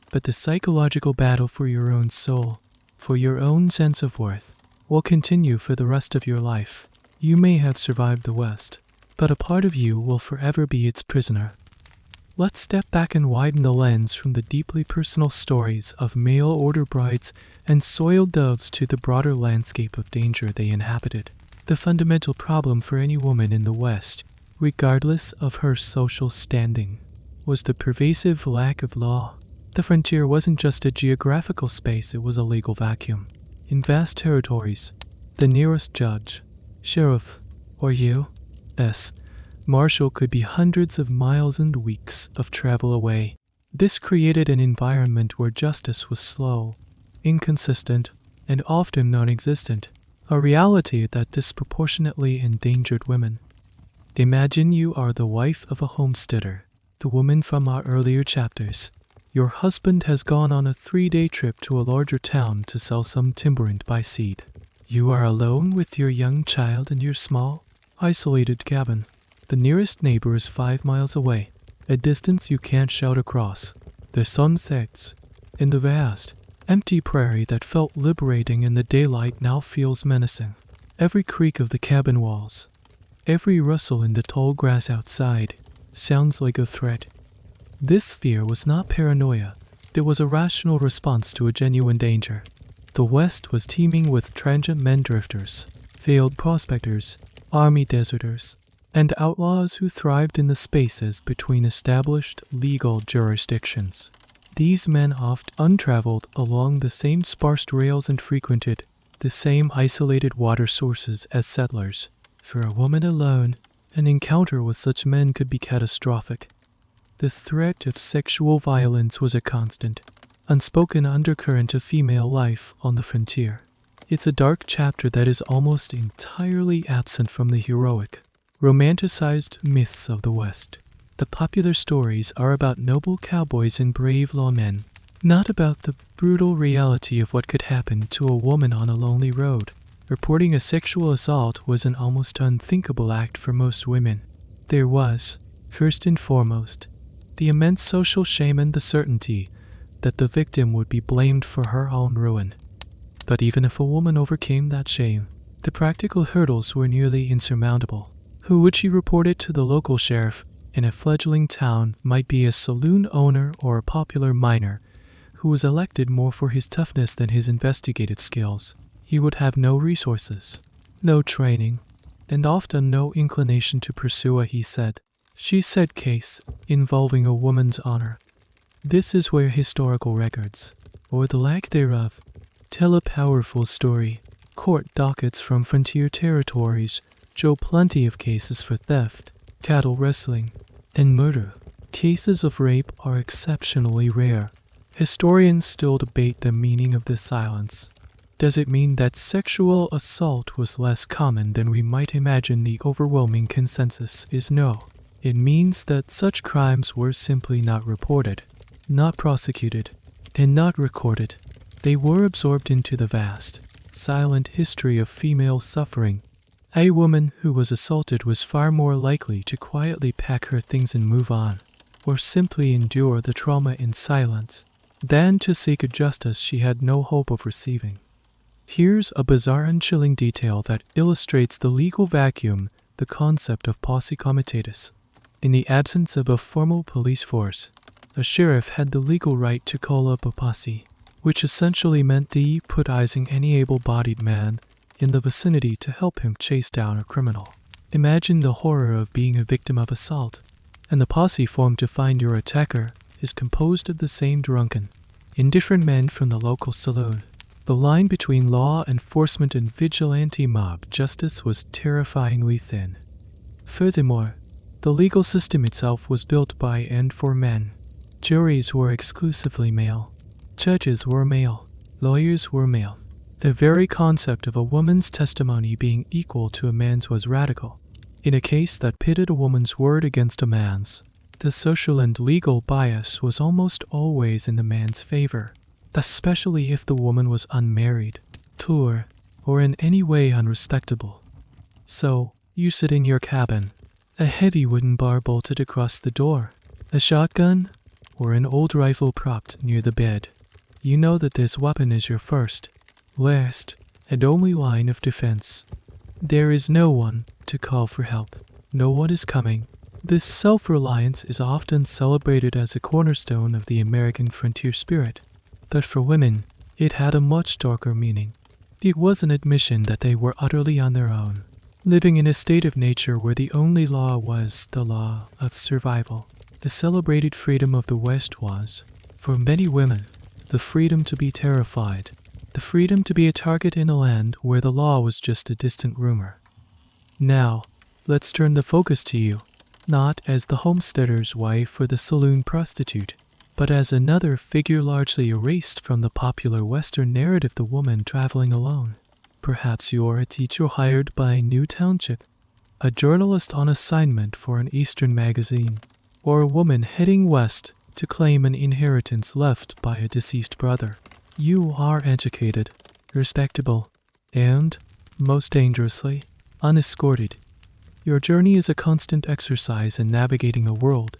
but the psychological battle for your own soul, for your own sense of worth, will continue for the rest of your life. You may have survived the West, but a part of you will forever be its prisoner. Let's step back and widen the lens from the deeply personal stories of mail-order brides and soiled doves to the broader landscape of danger they inhabited. The fundamental problem for any woman in the West, regardless of her social standing, was the pervasive lack of law. The frontier wasn't just a geographical space, it was a legal vacuum. In vast territories, the nearest judge, sheriff, or U.S. Marshal could be hundreds of miles and weeks of travel away. This created an environment where justice was slow, inconsistent, and often non-existent, a reality that disproportionately endangered women. Imagine you are the wife of a homesteader, the woman from our earlier chapters. Your husband has gone on a 3-day trip to a larger town to sell some timber and buy seed. You are alone with your young child in your small, isolated cabin. The nearest neighbor is 5 miles away, a distance you can't shout across. The sun sets, and the vast, empty prairie that felt liberating in the daylight now feels menacing. Every creak of the cabin walls, every rustle in the tall grass outside, sounds like a threat. This fear was not paranoia, it was a rational response to a genuine danger. The West was teeming with transient men drifters, failed prospectors, army deserters, and outlaws who thrived in the spaces between established legal jurisdictions. These men oft untraveled along the same sparse trails and frequented the same isolated water sources as settlers. For a woman alone, an encounter with such men could be catastrophic. The threat of sexual violence was a constant, unspoken undercurrent of female life on the frontier. It's a dark chapter that is almost entirely absent from the heroic, romanticized myths of the West. The popular stories are about noble cowboys and brave lawmen, not about the brutal reality of what could happen to a woman on a lonely road. Reporting a sexual assault was an almost unthinkable act for most women. There was, first and foremost, the immense social shame and the certainty that the victim would be blamed for her own ruin. But even if a woman overcame that shame, the practical hurdles were nearly insurmountable. Who would she report it to? The local sheriff in a fledgling town might be a saloon owner or a popular miner who was elected more for his toughness than his investigative skills. He would have no resources, no training, and often no inclination to pursue a he said, she said case involving a woman's honor. This is where historical records, or the lack thereof, tell a powerful story. Court dockets from frontier territories show plenty of cases for theft, cattle rustling, and murder. Cases of rape are exceptionally rare. Historians still debate the meaning of this silence. Does it mean that sexual assault was less common than we might imagine? The overwhelming consensus is no. It means that such crimes were simply not reported, not prosecuted, and not recorded. They were absorbed into the vast, silent history of female suffering. A woman who was assaulted was far more likely to quietly pack her things and move on, or simply endure the trauma in silence, than to seek a justice she had no hope of receiving. Here's a bizarre and chilling detail that illustrates the legal vacuum, the concept of posse comitatus. In the absence of a formal police force, a sheriff had the legal right to call up a posse, which essentially meant deputizing any able-bodied man in the vicinity to help him chase down a criminal. Imagine the horror of being a victim of assault, and the posse formed to find your attacker is composed of the same drunken, indifferent men from the local saloon. The line between law enforcement and vigilante mob justice was terrifyingly thin. Furthermore, the legal system itself was built by and for men. Juries were exclusively male. Judges were male. Lawyers were male. The very concept of a woman's testimony being equal to a man's was radical. In a case that pitted a woman's word against a man's, the social and legal bias was almost always in the man's favor, especially if the woman was unmarried, poor, or in any way unrespectable. So, you sit in your cabin, a heavy wooden bar bolted across the door, a shotgun, or an old rifle propped near the bed. You know that this weapon is your first, last, and only line of defense. There is no one to call for help. No one is coming. This self-reliance is often celebrated as a cornerstone of the American frontier spirit. But for women, it had a much darker meaning. It was an admission that they were utterly on their own, living in a state of nature where the only law was the law of survival. The celebrated freedom of the West was, for many women, the freedom to be terrified, the freedom to be a target in a land where the law was just a distant rumor. Now, let's turn the focus to you, not as the homesteader's wife or the saloon prostitute, but as another figure largely erased from the popular Western narrative, the woman traveling alone. Perhaps you're a teacher hired by a new township, a journalist on assignment for an Eastern magazine, or a woman heading west to claim an inheritance left by a deceased brother. You are educated, respectable, and, most dangerously, unescorted. Your journey is a constant exercise in navigating a world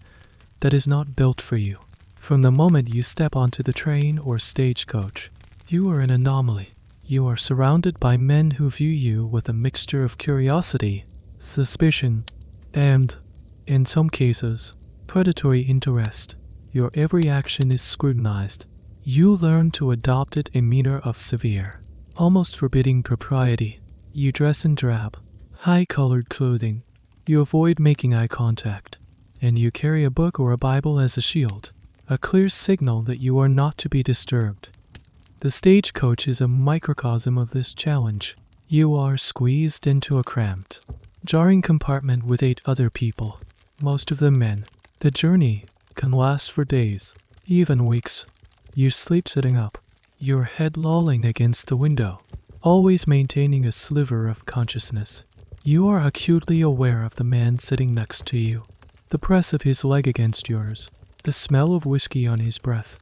that is not built for you. From the moment you step onto the train or stagecoach, you are an anomaly. You are surrounded by men who view you with a mixture of curiosity, suspicion, and, in some cases, predatory interest. Your every action is scrutinized. You learn to adopt a demeanor of severe, almost forbidding propriety. You dress in drab, high-colored clothing. You avoid making eye contact, and you carry a book or a Bible as a shield, a clear signal that you are not to be disturbed. The stagecoach is a microcosm of this challenge. You are squeezed into a cramped, jarring compartment with 8 other people, most of them men. The journey can last for days, even weeks. You sleep sitting up, your head lolling against the window, always maintaining a sliver of consciousness. You are acutely aware of the man sitting next to you, the press of his leg against yours, the smell of whiskey on his breath.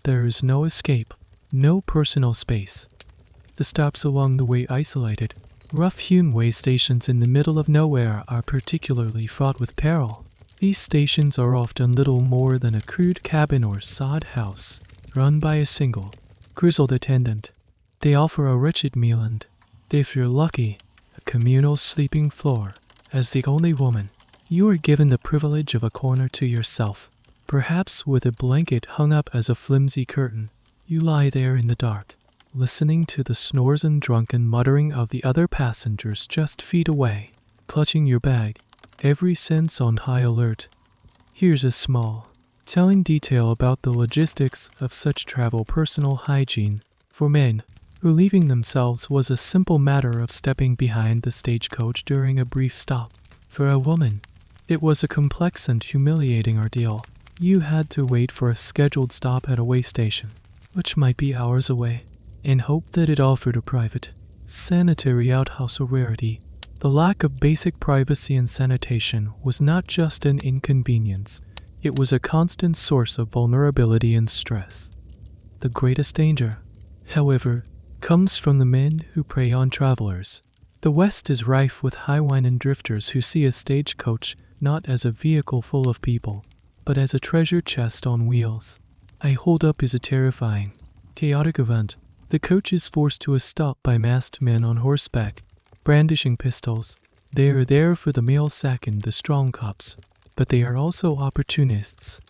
There is no escape, no personal space. The stops along the way isolated, rough-hewn way stations in the middle of nowhere are particularly fraught with peril. These stations are often little more than a crude cabin or sod house, run by a single, grizzled attendant. They offer a wretched meal and, if you're lucky, a communal sleeping floor. As the only woman, you are given the privilege of a corner to yourself. Perhaps with a blanket hung up as a flimsy curtain, you lie there in the dark, listening to the snores and drunken muttering of the other passengers just feet away, clutching your bag, every sense on high alert. Here's a small, telling detail about the logistics of such travel: personal hygiene. For men, relieving themselves was a simple matter of stepping behind the stagecoach during a brief stop. For a woman, it was a complex and humiliating ordeal. You had to wait for a scheduled stop at a way station, which might be hours away, in hope that it offered a private, sanitary outhouse, a rarity. The lack of basic privacy and sanitation was not just an inconvenience, it was a constant source of vulnerability and stress. The greatest danger, however, comes from the men who prey on travelers. The West is rife with highwine and drifters who see a stagecoach not as a vehicle full of people, but as a treasure chest on wheels. A hold-up is a terrifying, chaotic event. The coach is forced to a stop by masked men on horseback, brandishing pistols. They are there for the mail sack and the strong cops, but they are also opportunists.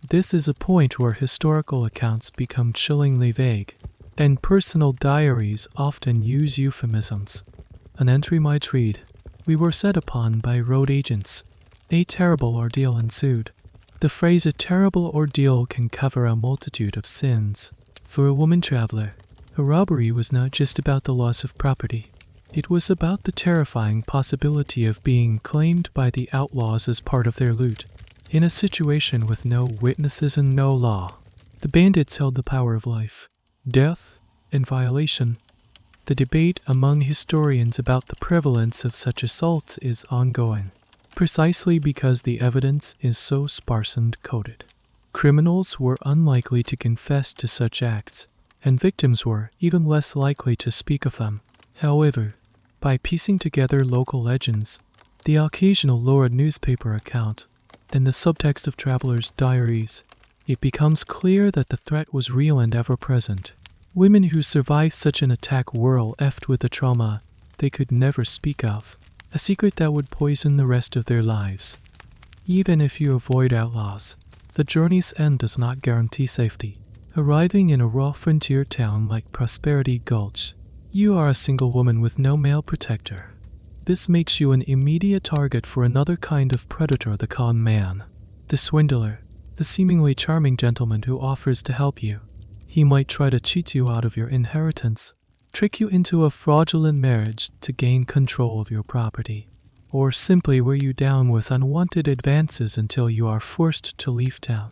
This is a point where historical accounts become chillingly vague, and personal diaries often use euphemisms. An entry might read, "We were set upon by road agents. A terrible ordeal ensued." The phrase "a terrible ordeal" can cover a multitude of sins. For a woman traveler, a robbery was not just about the loss of property. It was about the terrifying possibility of being claimed by the outlaws as part of their loot. In a situation with no witnesses and no law, the bandits held the power of life, death, and violation. The debate among historians about the prevalence of such assaults is ongoing, precisely because the evidence is so sparse and coded. Criminals were unlikely to confess to such acts, and victims were even less likely to speak of them. However, by piecing together local legends, the occasional lurid newspaper account, and the subtext of travelers' diaries, it becomes clear that the threat was real and ever-present. Women who survived such an attack were left with a trauma they could never speak of, a secret that would poison the rest of their lives. Even if you avoid outlaws, the journey's end does not guarantee safety. Arriving in a raw frontier town like Prosperity Gulch, you are a single woman with no male protector. This makes you an immediate target for another kind of predator: the con man, the swindler, the seemingly charming gentleman who offers to help you. He might try to cheat you out of your inheritance, trick you into a fraudulent marriage to gain control of your property, or simply wear you down with unwanted advances until you are forced to leave town.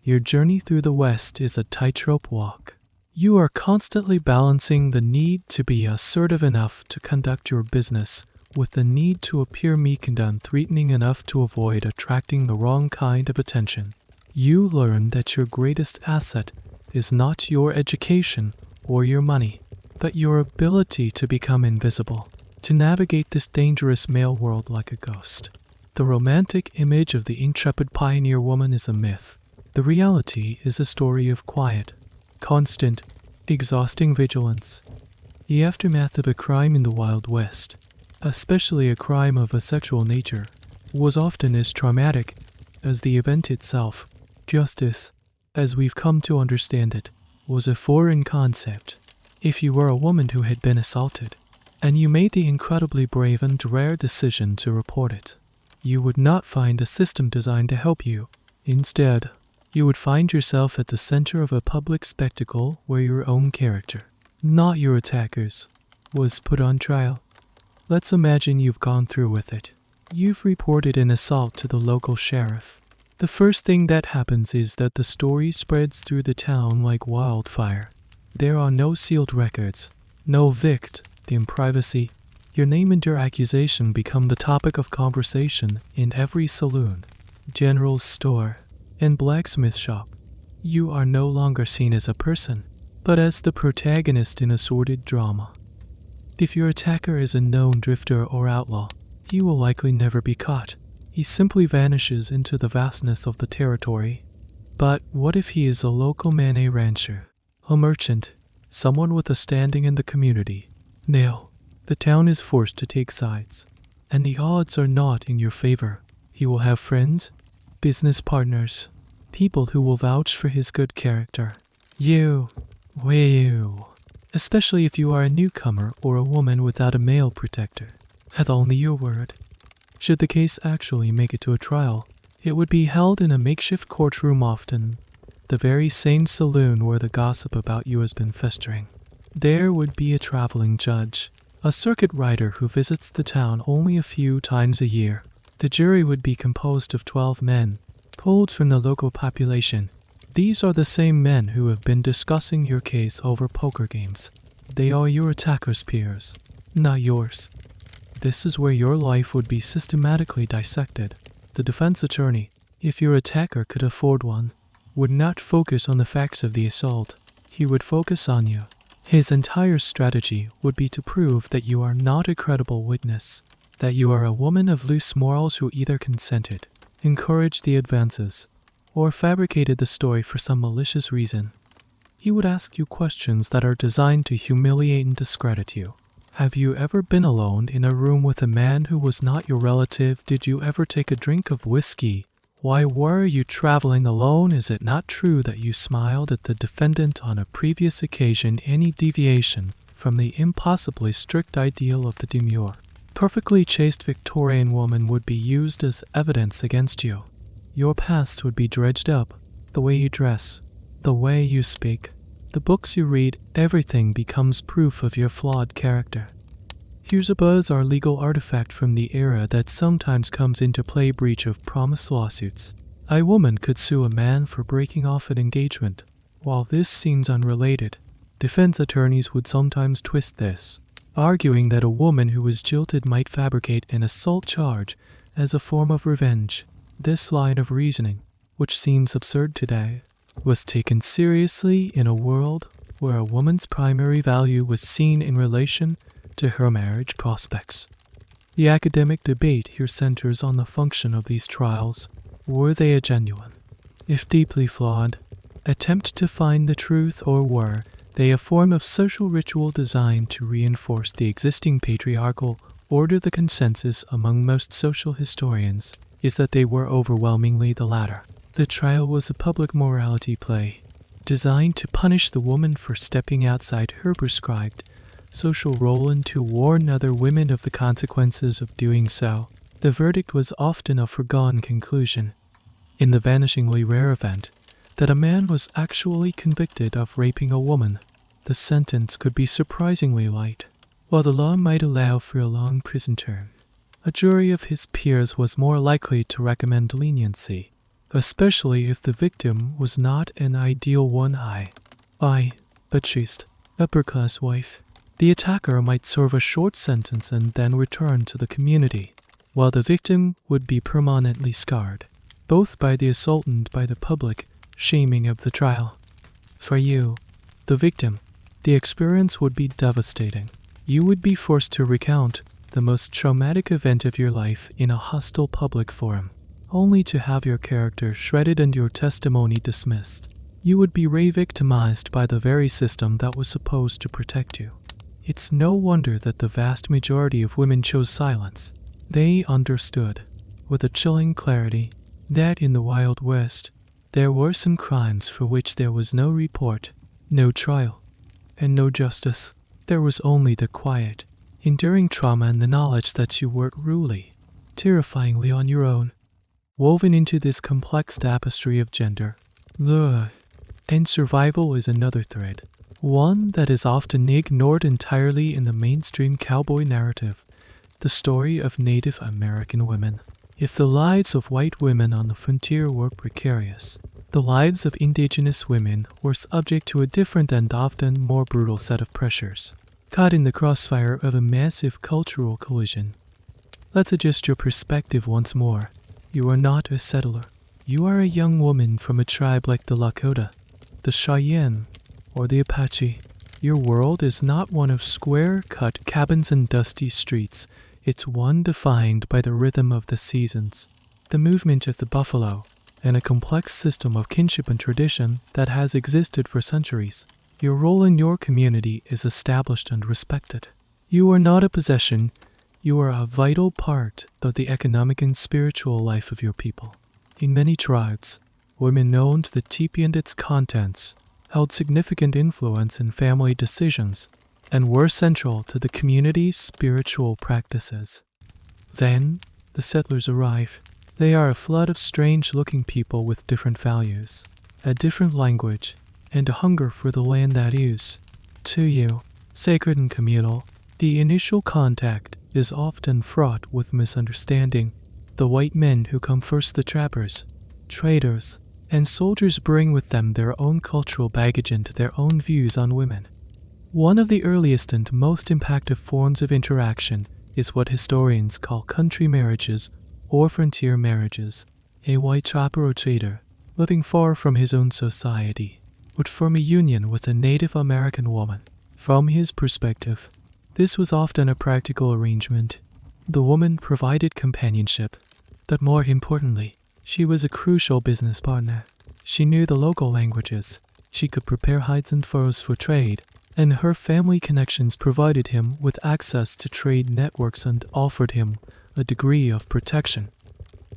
Your journey through the West is a tightrope walk. You are constantly balancing the need to be assertive enough to conduct your business with the need to appear meek and unthreatening enough to avoid attracting the wrong kind of attention. You learn that your greatest asset is not your education or your money, but your ability to become invisible, to navigate this dangerous male world like a ghost. The romantic image of the intrepid pioneer woman is a myth. The reality is a story of quiet, constant, exhausting vigilance. The aftermath of a crime in the Wild West, especially a crime of a sexual nature, was often as traumatic as the event itself. Justice, as we've come to understand it, was a foreign concept. If you were a woman who had been assaulted, and you made the incredibly brave and rare decision to report it. You would not find a system designed to help you. Instead, you would find yourself at the center of a public spectacle where your own character, not your attackers, was put on trial. Let's imagine you've gone through with it. You've reported an assault to the local sheriff. The first thing that happens is that the story spreads through the town like wildfire. There are no sealed records, no victim privacy. Your name and your accusation become the topic of conversation in every saloon, general store, and blacksmith shop. You are no longer seen as a person, but as the protagonist in a sordid drama. If your attacker is a known drifter or outlaw, he will likely never be caught. He simply vanishes into the vastness of the territory. But what if he is a local man, a rancher, a merchant, someone with a standing in the community? Now, the town is forced to take sides, and the odds are not in your favor. He will have friends, business partners, people who will vouch for his good character. You, especially if you are a newcomer or a woman without a male protector, have only your word. Should the case actually make it to a trial, it would be held in a makeshift courtroom, often the very same saloon where the gossip about you has been festering. There would be a traveling judge, a circuit rider who visits the town only a few times a year. The jury would be composed of 12 men, pulled from the local population. These are the same men who have been discussing your case over poker games. They are your attacker's peers, not yours. This is where your life would be systematically dissected. The defense attorney, if your attacker could afford one, would not focus on the facts of the assault. He would focus on you. His entire strategy would be to prove that you are not a credible witness, that you are a woman of loose morals who either consented, encouraged the advances, or fabricated the story for some malicious reason. He would ask you questions that are designed to humiliate and discredit you. Have you ever been alone in a room with a man who was not your relative? Did you ever take a drink of whiskey? Why were you traveling alone? Is it not true that you smiled at the defendant on a previous occasion? Any deviation from the impossibly strict ideal of the demure, perfectly chaste Victorian woman would be used as evidence against you. Your past would be dredged up, the way you dress, the way you speak, the books you read, everything becomes proof of your flawed character. Here's a bizarre legal artifact from the era that sometimes comes into play: breach of promise lawsuits. A woman could sue a man for breaking off an engagement. While this seems unrelated, defense attorneys would sometimes twist this, arguing that a woman who was jilted might fabricate an assault charge as a form of revenge. This line of reasoning, which seems absurd today, was taken seriously in a world where a woman's primary value was seen in relation to her marriage prospects. The academic debate here centers on the function of these trials. Were they a genuine, if deeply flawed, attempt to find the truth, or were they a form of social ritual designed to reinforce the existing patriarchal order? The consensus among most social historians is that they were overwhelmingly the latter. The trial was a public morality play, designed to punish the woman for stepping outside her prescribed social role and to warn other women of the consequences of doing so. The verdict was often a foregone conclusion. In the vanishingly rare event that a man was actually convicted of raping a woman, the sentence could be surprisingly light. While the law might allow for a long prison term, a jury of his peers was more likely to recommend leniency, especially if the victim was not an ideal one. A chaste, upper-class wife. The attacker might serve a short sentence and then return to the community, while the victim would be permanently scarred, both by the assault and by the public shaming of the trial. For you, the victim, the experience would be devastating. You would be forced to recount the most traumatic event of your life in a hostile public forum, only to have your character shredded and your testimony dismissed. You would be re-victimized by the very system that was supposed to protect you. It's no wonder that the vast majority of women chose silence. They understood, with a chilling clarity, that in the Wild West, there were some crimes for which there was no report, no trial, and no justice. There was only the quiet, enduring trauma and the knowledge that you were truly, terrifyingly on your own. Woven into this complex tapestry of gender, love, and survival is another thread, one that is often ignored entirely in the mainstream cowboy narrative, the story of Native American women. If the lives of white women on the frontier were precarious, the lives of indigenous women were subject to a different and often more brutal set of pressures, caught in the crossfire of a massive cultural collision. Let's adjust your perspective once more. You are not a settler. You are a young woman from a tribe like the Lakota, the Cheyenne, or the Apache. Your world is not one of square-cut cabins and dusty streets. It's one defined by the rhythm of the seasons, the movement of the buffalo, and a complex system of kinship and tradition that has existed for centuries. Your role in your community is established and respected. You are not a possession. You are a vital part of the economic and spiritual life of your people. In many tribes, women owned the teepee and its contents, held significant influence in family decisions, and were central to the community's spiritual practices. Then, the settlers arrive. They are a flood of strange-looking people with different values, a different language, and a hunger for the land that is, to you, sacred and communal. The initial contact is often fraught with misunderstanding. The white men who come first, the trappers, traders, and soldiers, bring with them their own cultural baggage and their own views on women. One of the earliest and most impactful forms of interaction is what historians call country marriages or frontier marriages. A white trapper or trader, living far from his own society, would form a union with a Native American woman. From his perspective, this was often a practical arrangement. The woman provided companionship, but more importantly, she was a crucial business partner. She knew the local languages, she could prepare hides and furs for trade, and her family connections provided him with access to trade networks and offered him a degree of protection.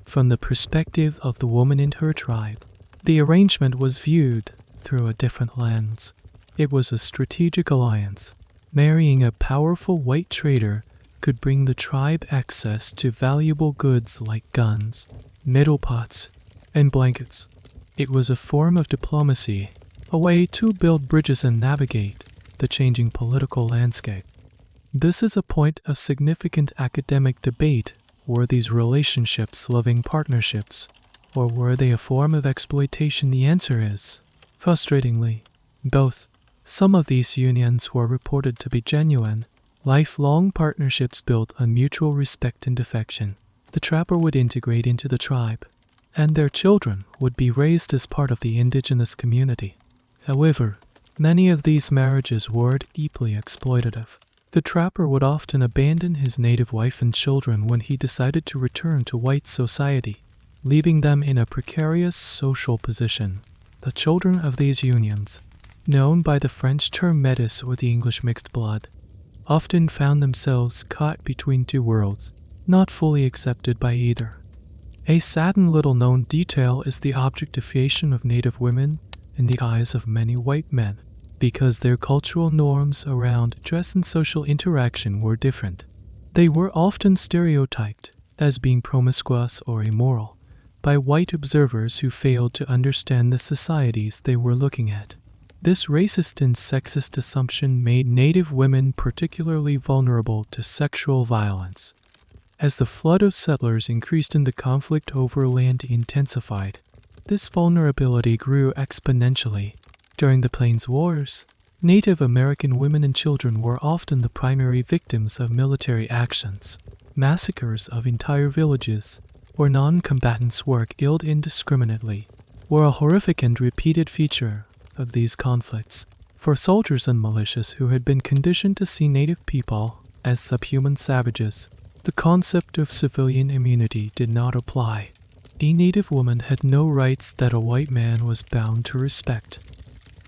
From the perspective of the woman in her tribe, the arrangement was viewed through a different lens. It was a strategic alliance. Marrying a powerful white trader could bring the tribe access to valuable goods like guns, metal pots, and blankets. It was a form of diplomacy, a way to build bridges and navigate the changing political landscape. This is a point of significant academic debate. Were these relationships loving partnerships, or were they a form of exploitation? The answer is, frustratingly, both. Some of these unions were reported to be genuine, lifelong partnerships built on mutual respect and affection. The trapper would integrate into the tribe, and their children would be raised as part of the indigenous community. However, many of these marriages were deeply exploitative. The trapper would often abandon his native wife and children when he decided to return to white society, leaving them in a precarious social position. The children of these unions, known by the French term métis or the English mixed blood, often found themselves caught between two worlds, not fully accepted by either. A sad and little-known detail is the objectification of Native women in the eyes of many white men, because their cultural norms around dress and social interaction were different. They were often stereotyped as being promiscuous or immoral by white observers who failed to understand the societies they were looking at. This racist and sexist assumption made Native women particularly vulnerable to sexual violence. As the flood of settlers increased and the conflict over land intensified, this vulnerability grew exponentially. During the Plains Wars, Native American women and children were often the primary victims of military actions. Massacres of entire villages, where non-combatants were killed indiscriminately, were a horrific and repeated feature of these conflicts. For soldiers and militias who had been conditioned to see Native people as subhuman savages, the concept of civilian immunity did not apply. A Native woman had no rights that a white man was bound to respect.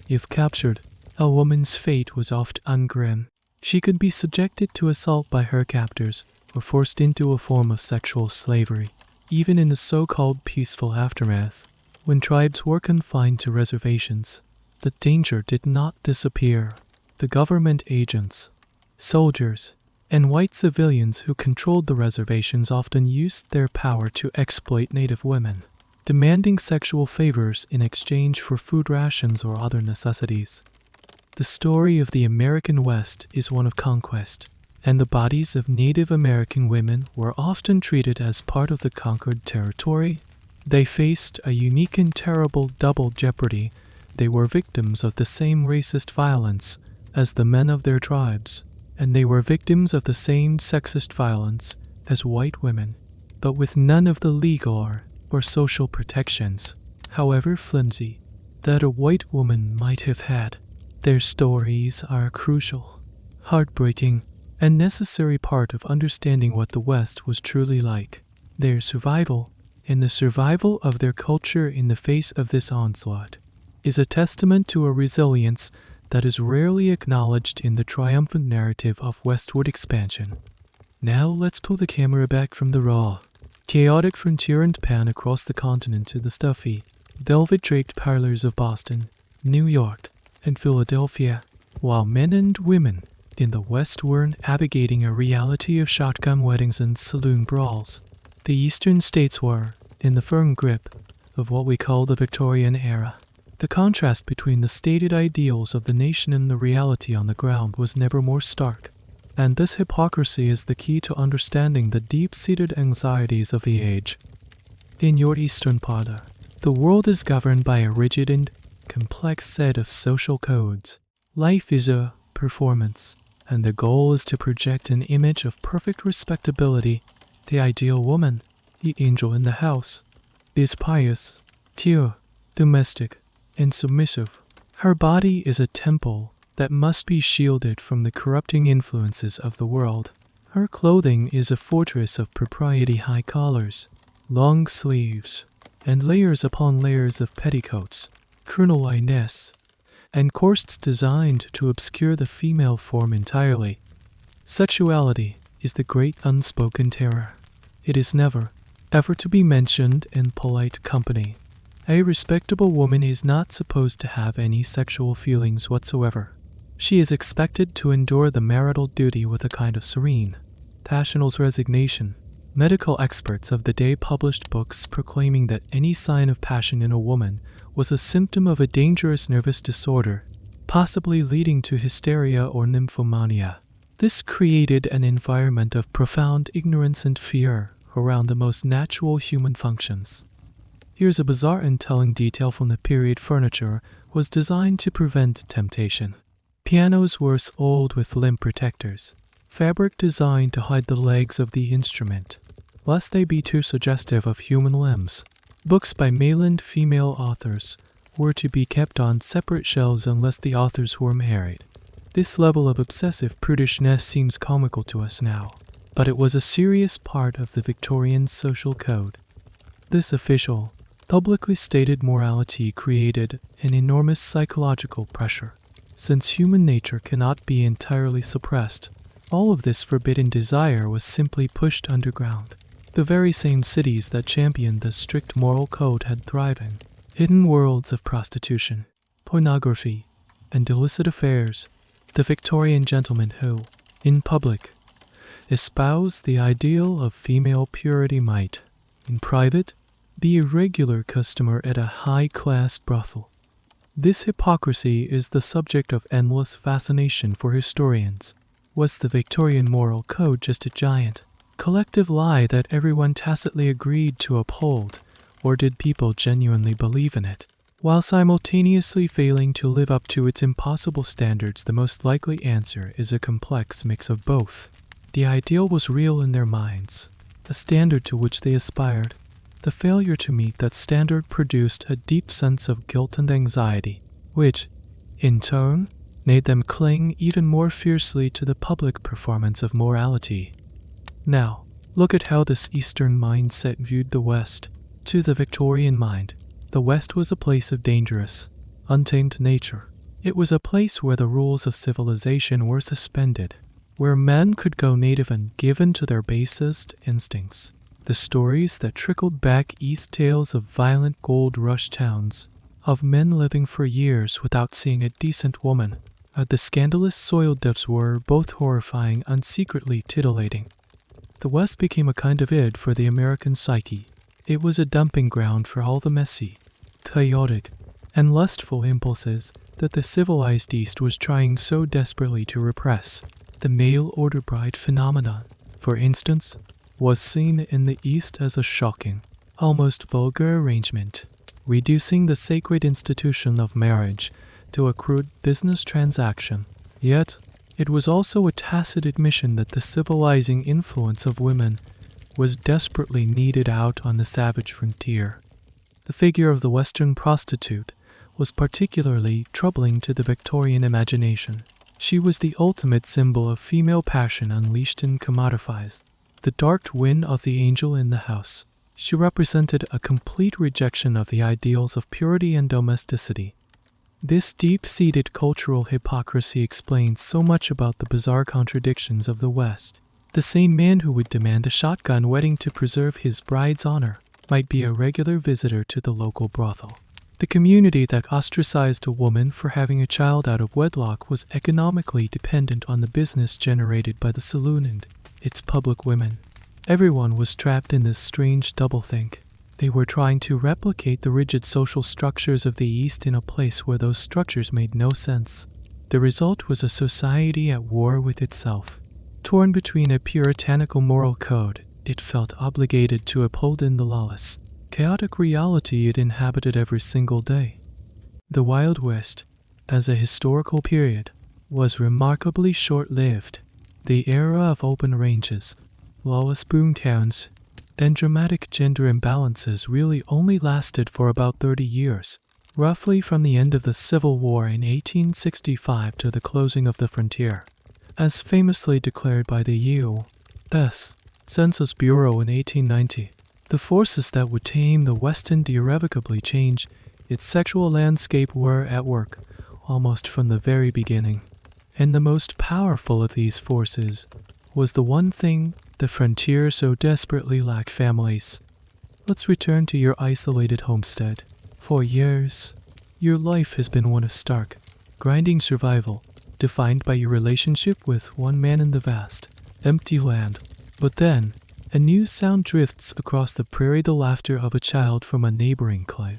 If captured, a woman's fate was often grim. She could be subjected to assault by her captors or forced into a form of sexual slavery. Even in the so-called peaceful aftermath, when tribes were confined to reservations, the danger did not disappear. The government agents, soldiers, and white civilians who controlled the reservations often used their power to exploit native women, demanding sexual favors in exchange for food rations or other necessities. The story of the American West is one of conquest, and the bodies of Native American women were often treated as part of the conquered territory. They faced a unique and terrible double jeopardy. They were victims of the same racist violence as the men of their tribes, and they were victims of the same sexist violence as white women, but with none of the legal or social protections, however flimsy, that a white woman might have had. Their stories are a crucial, heartbreaking, and necessary part of understanding what the West was truly like. Their survival, and the survival of their culture in the face of this onslaught, is a testament to a resilience that is rarely acknowledged in the triumphant narrative of westward expansion. Now let's pull the camera back from the raw, chaotic frontier and pan across the continent to the stuffy, velvet-draped parlors of Boston, New York, and Philadelphia, while men and women in the West were navigating a reality of shotgun weddings and saloon brawls. The eastern states were in the firm grip of what we call the Victorian era. The contrast between the stated ideals of the nation and the reality on the ground was never more stark, and this hypocrisy is the key to understanding the deep-seated anxieties of the age. In your eastern part, the world is governed by a rigid and complex set of social codes. Life is a performance, and the goal is to project an image of perfect respectability. The ideal woman, the angel in the house, is pious, pure, domestic, and submissive. Her body is a temple that must be shielded from the corrupting influences of the world. Her clothing is a fortress of propriety: high collars, long sleeves, and layers upon layers of petticoats, crinolines, and corsets designed to obscure the female form entirely. Sexuality is the great unspoken terror. It is never, ever to be mentioned in polite company. A respectable woman is not supposed to have any sexual feelings whatsoever. She is expected to endure the marital duty with a kind of serene, passional resignation. Medical experts of the day published books proclaiming that any sign of passion in a woman was a symptom of a dangerous nervous disorder, possibly leading to hysteria or nymphomania. This created an environment of profound ignorance and fear around the most natural human functions. Here's a bizarre and telling detail from the period. Furniture was designed to prevent temptation. Pianos were old with limb protectors, fabric designed to hide the legs of the instrument, lest they be too suggestive of human limbs. Books by male and female authors were to be kept on separate shelves unless the authors were married. This level of obsessive prudishness seems comical to us now, but it was a serious part of the Victorian social code. This official, publicly stated morality created an enormous psychological pressure. Since human nature cannot be entirely suppressed, all of this forbidden desire was simply pushed underground. The very same cities that championed the strict moral code had thriving hidden worlds of prostitution, pornography, and illicit affairs. The Victorian gentleman who, in public, espoused the ideal of female purity might, in private, be a regular customer at a high-class brothel. This hypocrisy is the subject of endless fascination for historians. Was the Victorian moral code just a giant, collective lie that everyone tacitly agreed to uphold, or did people genuinely believe in it? While simultaneously failing to live up to its impossible standards, the most likely answer is a complex mix of both. The ideal was real in their minds, a standard to which they aspired. The failure to meet that standard produced a deep sense of guilt and anxiety, which, in turn, made them cling even more fiercely to the public performance of morality. Now, look at how this Eastern mindset viewed the West. To the Victorian mind, the West was a place of dangerous, untamed nature. It was a place where the rules of civilization were suspended, where men could go native and given to their basest instincts. The stories that trickled back east, tales of violent gold rush towns, of men living for years without seeing a decent woman, The scandalous soil dips were both horrifying and secretly titillating. The West became a kind of id for the American psyche. It was a dumping ground for all the messy, chaotic, and lustful impulses that the civilized East was trying so desperately to repress. The mail order bride phenomenon, for instance, was seen in the East as a shocking, almost vulgar arrangement, reducing the sacred institution of marriage to a crude business transaction. Yet, it was also a tacit admission that the civilizing influence of women was desperately needed out on the savage frontier. The figure of the Western prostitute was particularly troubling to the Victorian imagination. She was the ultimate symbol of female passion unleashed and commodified, the dark twin of the angel in the house. She represented a complete rejection of the ideals of purity and domesticity. This deep-seated cultural hypocrisy explains so much about the bizarre contradictions of the West. The same man who would demand a shotgun wedding to preserve his bride's honor might be a regular visitor to the local brothel. The community that ostracized a woman for having a child out of wedlock was economically dependent on the business generated by the saloon and its public women. Everyone was trapped in this strange doublethink. They were trying to replicate the rigid social structures of the East in a place where those structures made no sense. The result was a society at war with itself. Torn between a puritanical moral code it felt obligated to uphold and the lawless, chaotic reality it inhabited every single day. The Wild West, as a historical period, was remarkably short-lived. The era of open ranges, lawless boomtowns, and dramatic gender imbalances really only lasted for about 30 years, roughly from the end of the Civil War in 1865 to the closing of the frontier, as famously declared by the U.S. Census Bureau in 1890. The forces that would tame the West and irrevocably change its sexual landscape were at work, almost from the very beginning. And the most powerful of these forces was the one thing the frontier so desperately lacked: families. Let's return to your isolated homestead. For years, your life has been one of stark, grinding survival, defined by your relationship with one man in the vast, empty land. But then, a new sound drifts across the prairie: the laughter of a child from a neighboring clay.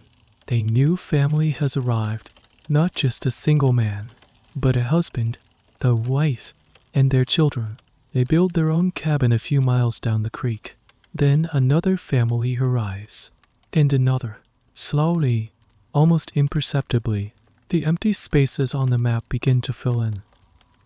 A new family has arrived, not just a single man, but a husband, a wife, and their children. They build their own cabin a few miles down the creek. Then another family arrives, and another. Slowly, almost imperceptibly, the empty spaces on the map begin to fill in.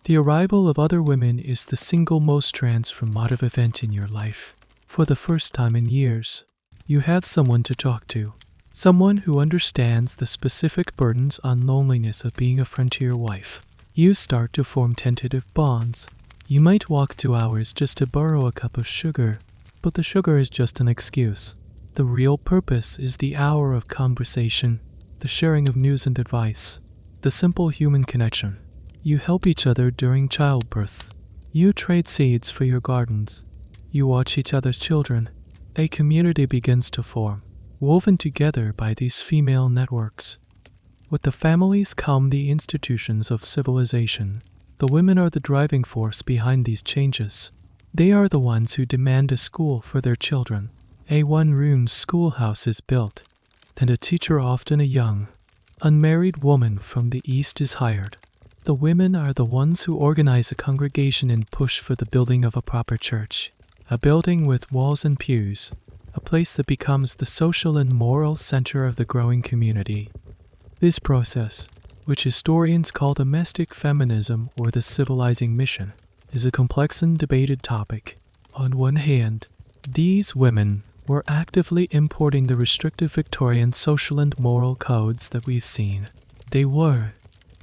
The arrival of other women is the single most transformative event in your life. For the first time in years, you have someone to talk to, someone who understands the specific burdens and loneliness of being a frontier wife. You start to form tentative bonds. You might walk 2 hours just to borrow a cup of sugar, but the sugar is just an excuse. The real purpose is the hour of conversation, the sharing of news and advice, the simple human connection. You help each other during childbirth. You trade seeds for your gardens. You watch each other's children. A community begins to form, woven together by these female networks. With the families come the institutions of civilization. The women are the driving force behind these changes. They are the ones who demand a school for their children. A one-room schoolhouse is built, and a teacher, often a young, unmarried woman from the East, is hired. The women are the ones who organize a congregation and push for the building of a proper church, a building with walls and pews, a place that becomes the social and moral center of the growing community. This process, which historians call domestic feminism or the civilizing mission, is a complex and debated topic. On one hand, these women were actively importing the restrictive Victorian social and moral codes that we've seen. They were,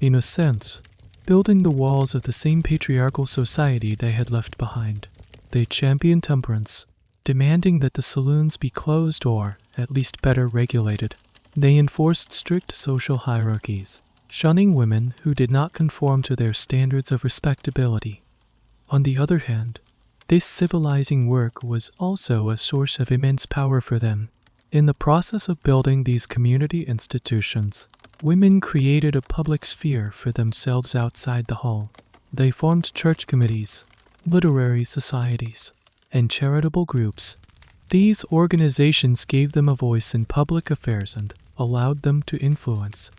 in a sense, building the walls of the same patriarchal society they had left behind. They championed temperance, demanding that the saloons be closed or, at least, better regulated. They enforced strict social hierarchies, shunning women who did not conform to their standards of respectability. On the other hand, this civilizing work was also a source of immense power for them. In the process of building these community institutions, Women created a public sphere for themselves outside the hall. They formed church committees, literary societies, and charitable groups. These organizations gave them a voice in public affairs and allowed them to influence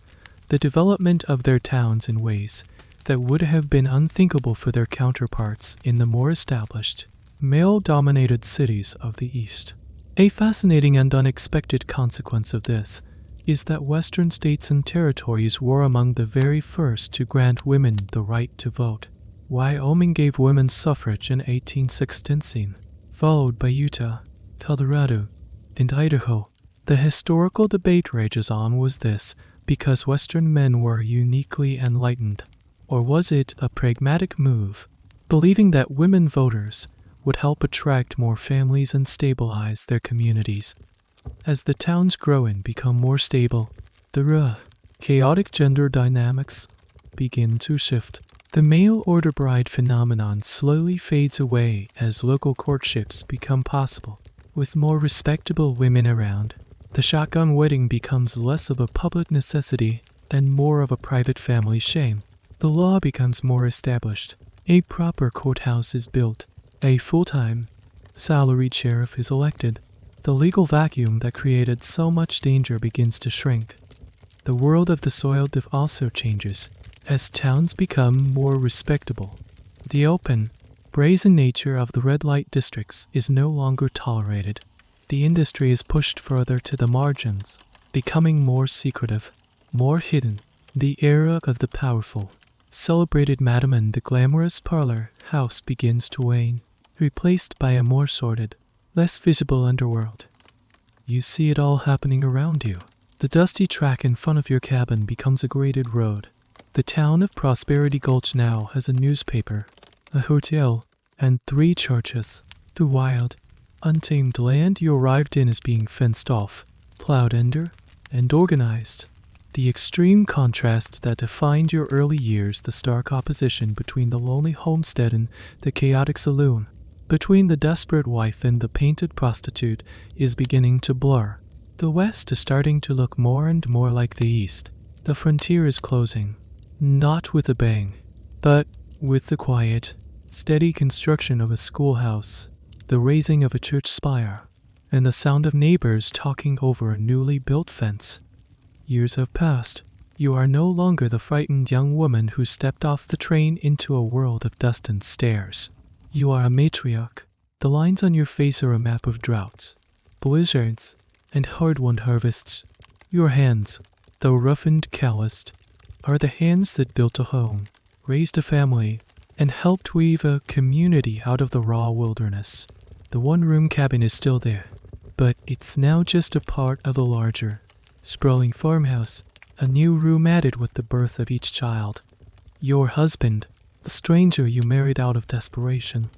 the development of their towns in ways that would have been unthinkable for their counterparts in the more established, male-dominated cities of the East. A fascinating and unexpected consequence of this is that Western states and territories were among the very first to grant women the right to vote. Wyoming gave women suffrage in 1816, followed by Utah, Colorado, and Idaho. The historical debate rages on: was this because Western men were uniquely enlightened, or was it a pragmatic move, believing that women voters would help attract more families and stabilize their communities? As the towns grow and become more stable, the chaotic gender dynamics begin to shift. The mail order bride phenomenon slowly fades away as local courtships become possible. With more respectable women around, the shotgun wedding becomes less of a public necessity and more of a private family shame. The law becomes more established. A proper courthouse is built. A full-time, salaried sheriff is elected. The legal vacuum that created so much danger begins to shrink. The world of the soiled div also changes as towns become more respectable. The open, brazen nature of the red light districts is no longer tolerated. The industry is pushed further to the margins, becoming more secretive, more hidden. The era of the powerful, celebrated madam and the glamorous parlor house begins to wane, replaced by a more sordid, less visible underworld. You see it all happening around you. The dusty track in front of your cabin becomes a graded road. The town of Prosperity Gulch now has a newspaper, a hotel, and 3 churches. The wild, untamed land you arrived in is being fenced off, plowed under, and organized. The extreme contrast that defined your early years, the stark opposition between the lonely homestead and the chaotic saloon, between the desperate wife and the painted prostitute, is beginning to blur. The West is starting to look more and more like the East. The frontier is closing, not with a bang, but with the quiet, steady construction of a schoolhouse, the raising of a church spire, and the sound of neighbors talking over a newly built fence. Years have passed. You are no longer the frightened young woman who stepped off the train into a world of dust and stairs. You are a matriarch. The lines on your face are a map of droughts, blizzards, and hard-won harvests. Your hands, though rough and calloused, are the hands that built a home, raised a family, and helped weave a community out of the raw wilderness. The one-room cabin is still there, but it's now just a part of a larger, sprawling farmhouse, a new room added with the birth of each child. Your husband, the stranger you married out of desperation,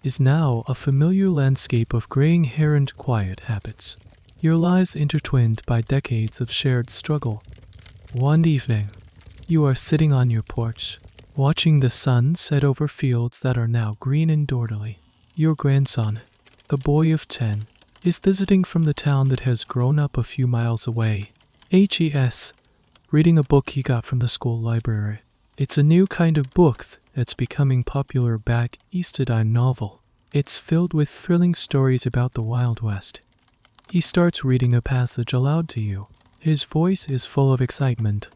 is now a familiar landscape of graying hair and quiet habits. Your lives intertwined by decades of shared struggle. One evening, you are sitting on your porch, watching the sun set over fields that are now green and orderly. Your grandson, a boy of 10, is visiting from the town that has grown up a few miles away. HES, reading a book he got from the school library. It's a new kind of book that's becoming popular back east, a dime novel. It's filled with thrilling stories about the Wild West. He starts reading a passage aloud to you. His voice is full of excitement.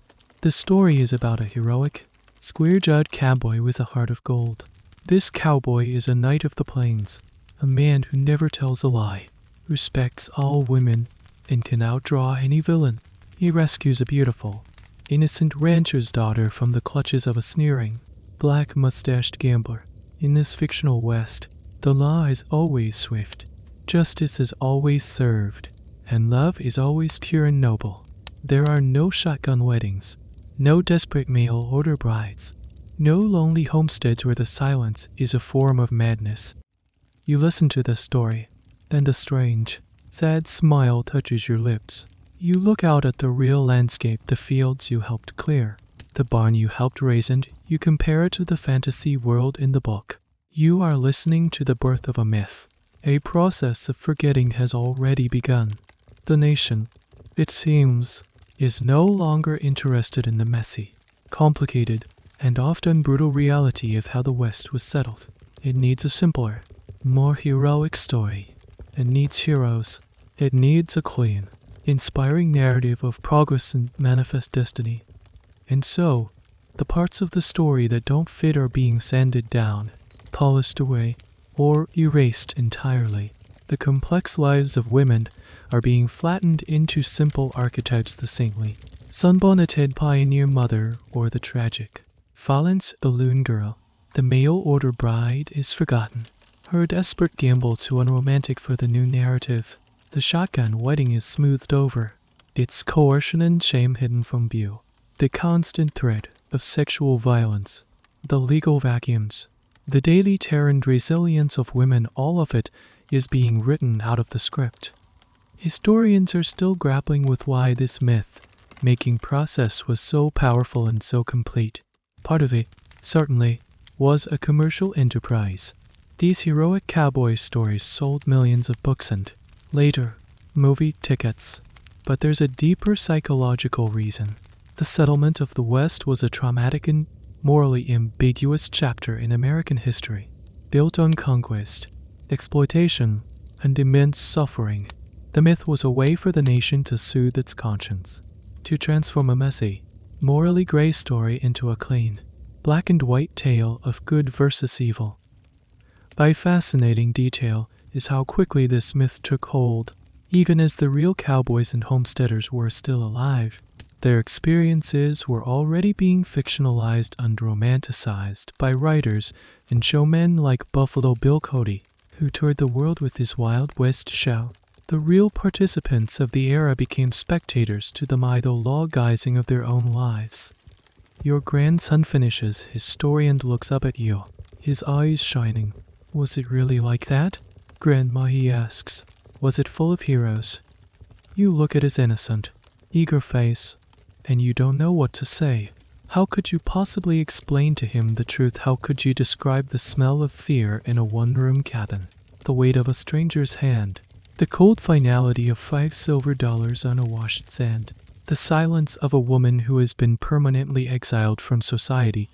The story is about a heroic, square-jawed cowboy with a heart of gold. This cowboy is a knight of the plains, a man who never tells a lie, respects all women, and can outdraw any villain. He rescues a beautiful, innocent rancher's daughter from the clutches of a sneering, black-mustached gambler. In this fictional West, the law is always swift, justice is always served, and love is always pure and noble. There are no shotgun weddings, no desperate mail order brides, no lonely homesteads where the silence is a form of madness. You listen to the story, and a strange, sad smile touches your lips. You look out at the real landscape, the fields you helped clear, the barn you helped raise, and you compare it to the fantasy world in the book. You are listening to the birth of a myth. A process of forgetting has already begun. The nation, it seems, is no longer interested in the messy, complicated, and often brutal reality of how the West was settled. It needs a simpler, more heroic story. It needs heroes. It needs a clean, inspiring narrative of progress and manifest destiny. And so, the parts of the story that don't fit are being sanded down, polished away, or erased entirely. The complex lives of women are being flattened into simple archetypes: the saintly, sunbonneted pioneer mother, or the tragic, violent saloon girl. The mail order bride is forgotten, her desperate gamble too unromantic for the new narrative. The shotgun wedding is smoothed over, its coercion and shame hidden from view. The constant threat of sexual violence, the legal vacuums, the daily terror and resilience of women, all of it is being written out of the script. Historians are still grappling with why this myth-making process was so powerful and so complete. Part of it, certainly, was a commercial enterprise. These heroic cowboy stories sold millions of books and, later, movie tickets. But there's a deeper psychological reason. The settlement of the West was a traumatic and morally ambiguous chapter in American history, built on conquest, exploitation, and immense suffering. The myth was a way for the nation to soothe its conscience, to transform a messy, morally gray story into a clean, black and white tale of good versus evil. By fascinating detail is how quickly this myth took hold. Even as the real cowboys and homesteaders were still alive, their experiences were already being fictionalized and romanticized by writers and showmen like Buffalo Bill Cody, who toured the world with his Wild West show. The real participants of the era became spectators to the mythologizing of their own lives. Your grandson finishes his story and looks up at you, his eyes shining. Was it really like that? Grandma, he asks. Was it full of heroes? You look at his innocent, eager face, and you don't know what to say. How could you possibly explain to him the truth? How could you describe the smell of fear in a one-room cabin, the weight of a stranger's hand, the cold finality of $5 silver on a washed sand, the silence of a woman who has been permanently exiled from society?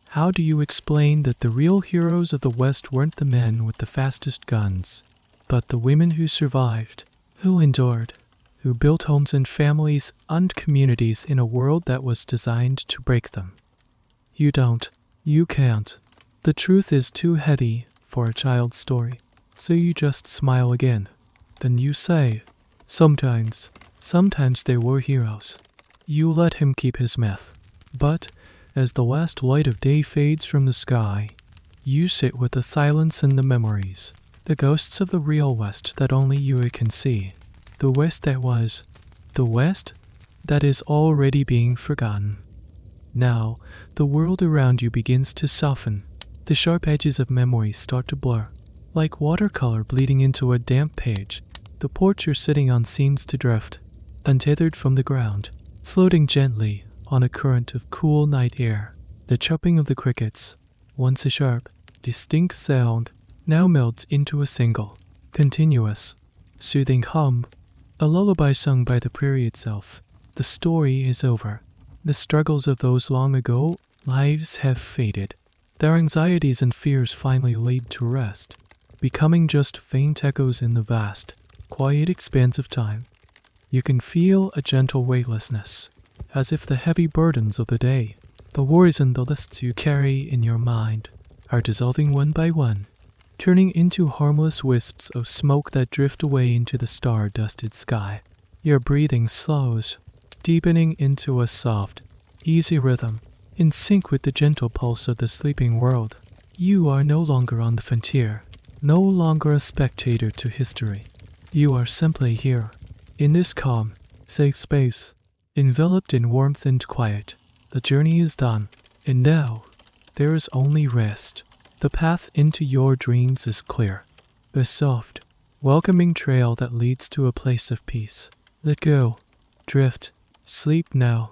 How do you explain that the real heroes of the West weren't the men with the fastest guns, but the women who survived, who endured, who built homes and families and communities in a world that was designed to break them? You don't. You can't. The truth is too heavy for a child's story. So you just smile again. Then you say, sometimes they were heroes. You let him keep his myth. But, as the last light of day fades from the sky, you sit with the silence and the memories, the ghosts of the real West that only you can see. The West that was, the West that is already being forgotten. Now, the world around you begins to soften. The sharp edges of memory start to blur. Like watercolor bleeding into a damp page, the porch you're sitting on seems to drift, untethered from the ground, floating gently on a current of cool night air. The chirping of the crickets, once a sharp, distinct sound, now melts into a single, continuous, soothing hum, a lullaby sung by the prairie itself. The story is over. The struggles of those long ago lives have faded. Their anxieties and fears finally laid to rest, becoming just faint echoes in the vast, quiet expanse of time. You can feel a gentle weightlessness, as if the heavy burdens of the day, the worries and the lists you carry in your mind, are dissolving one by one, turning into harmless wisps of smoke that drift away into the star-dusted sky. Your breathing slows, deepening into a soft, easy rhythm, in sync with the gentle pulse of the sleeping world. You are no longer on the frontier, no longer a spectator to history. You are simply here, in this calm, safe space, enveloped in warmth and quiet. The journey is done, and now there is only rest. The path into your dreams is clear, a soft, welcoming trail that leads to a place of peace. Let go, drift, sleep now.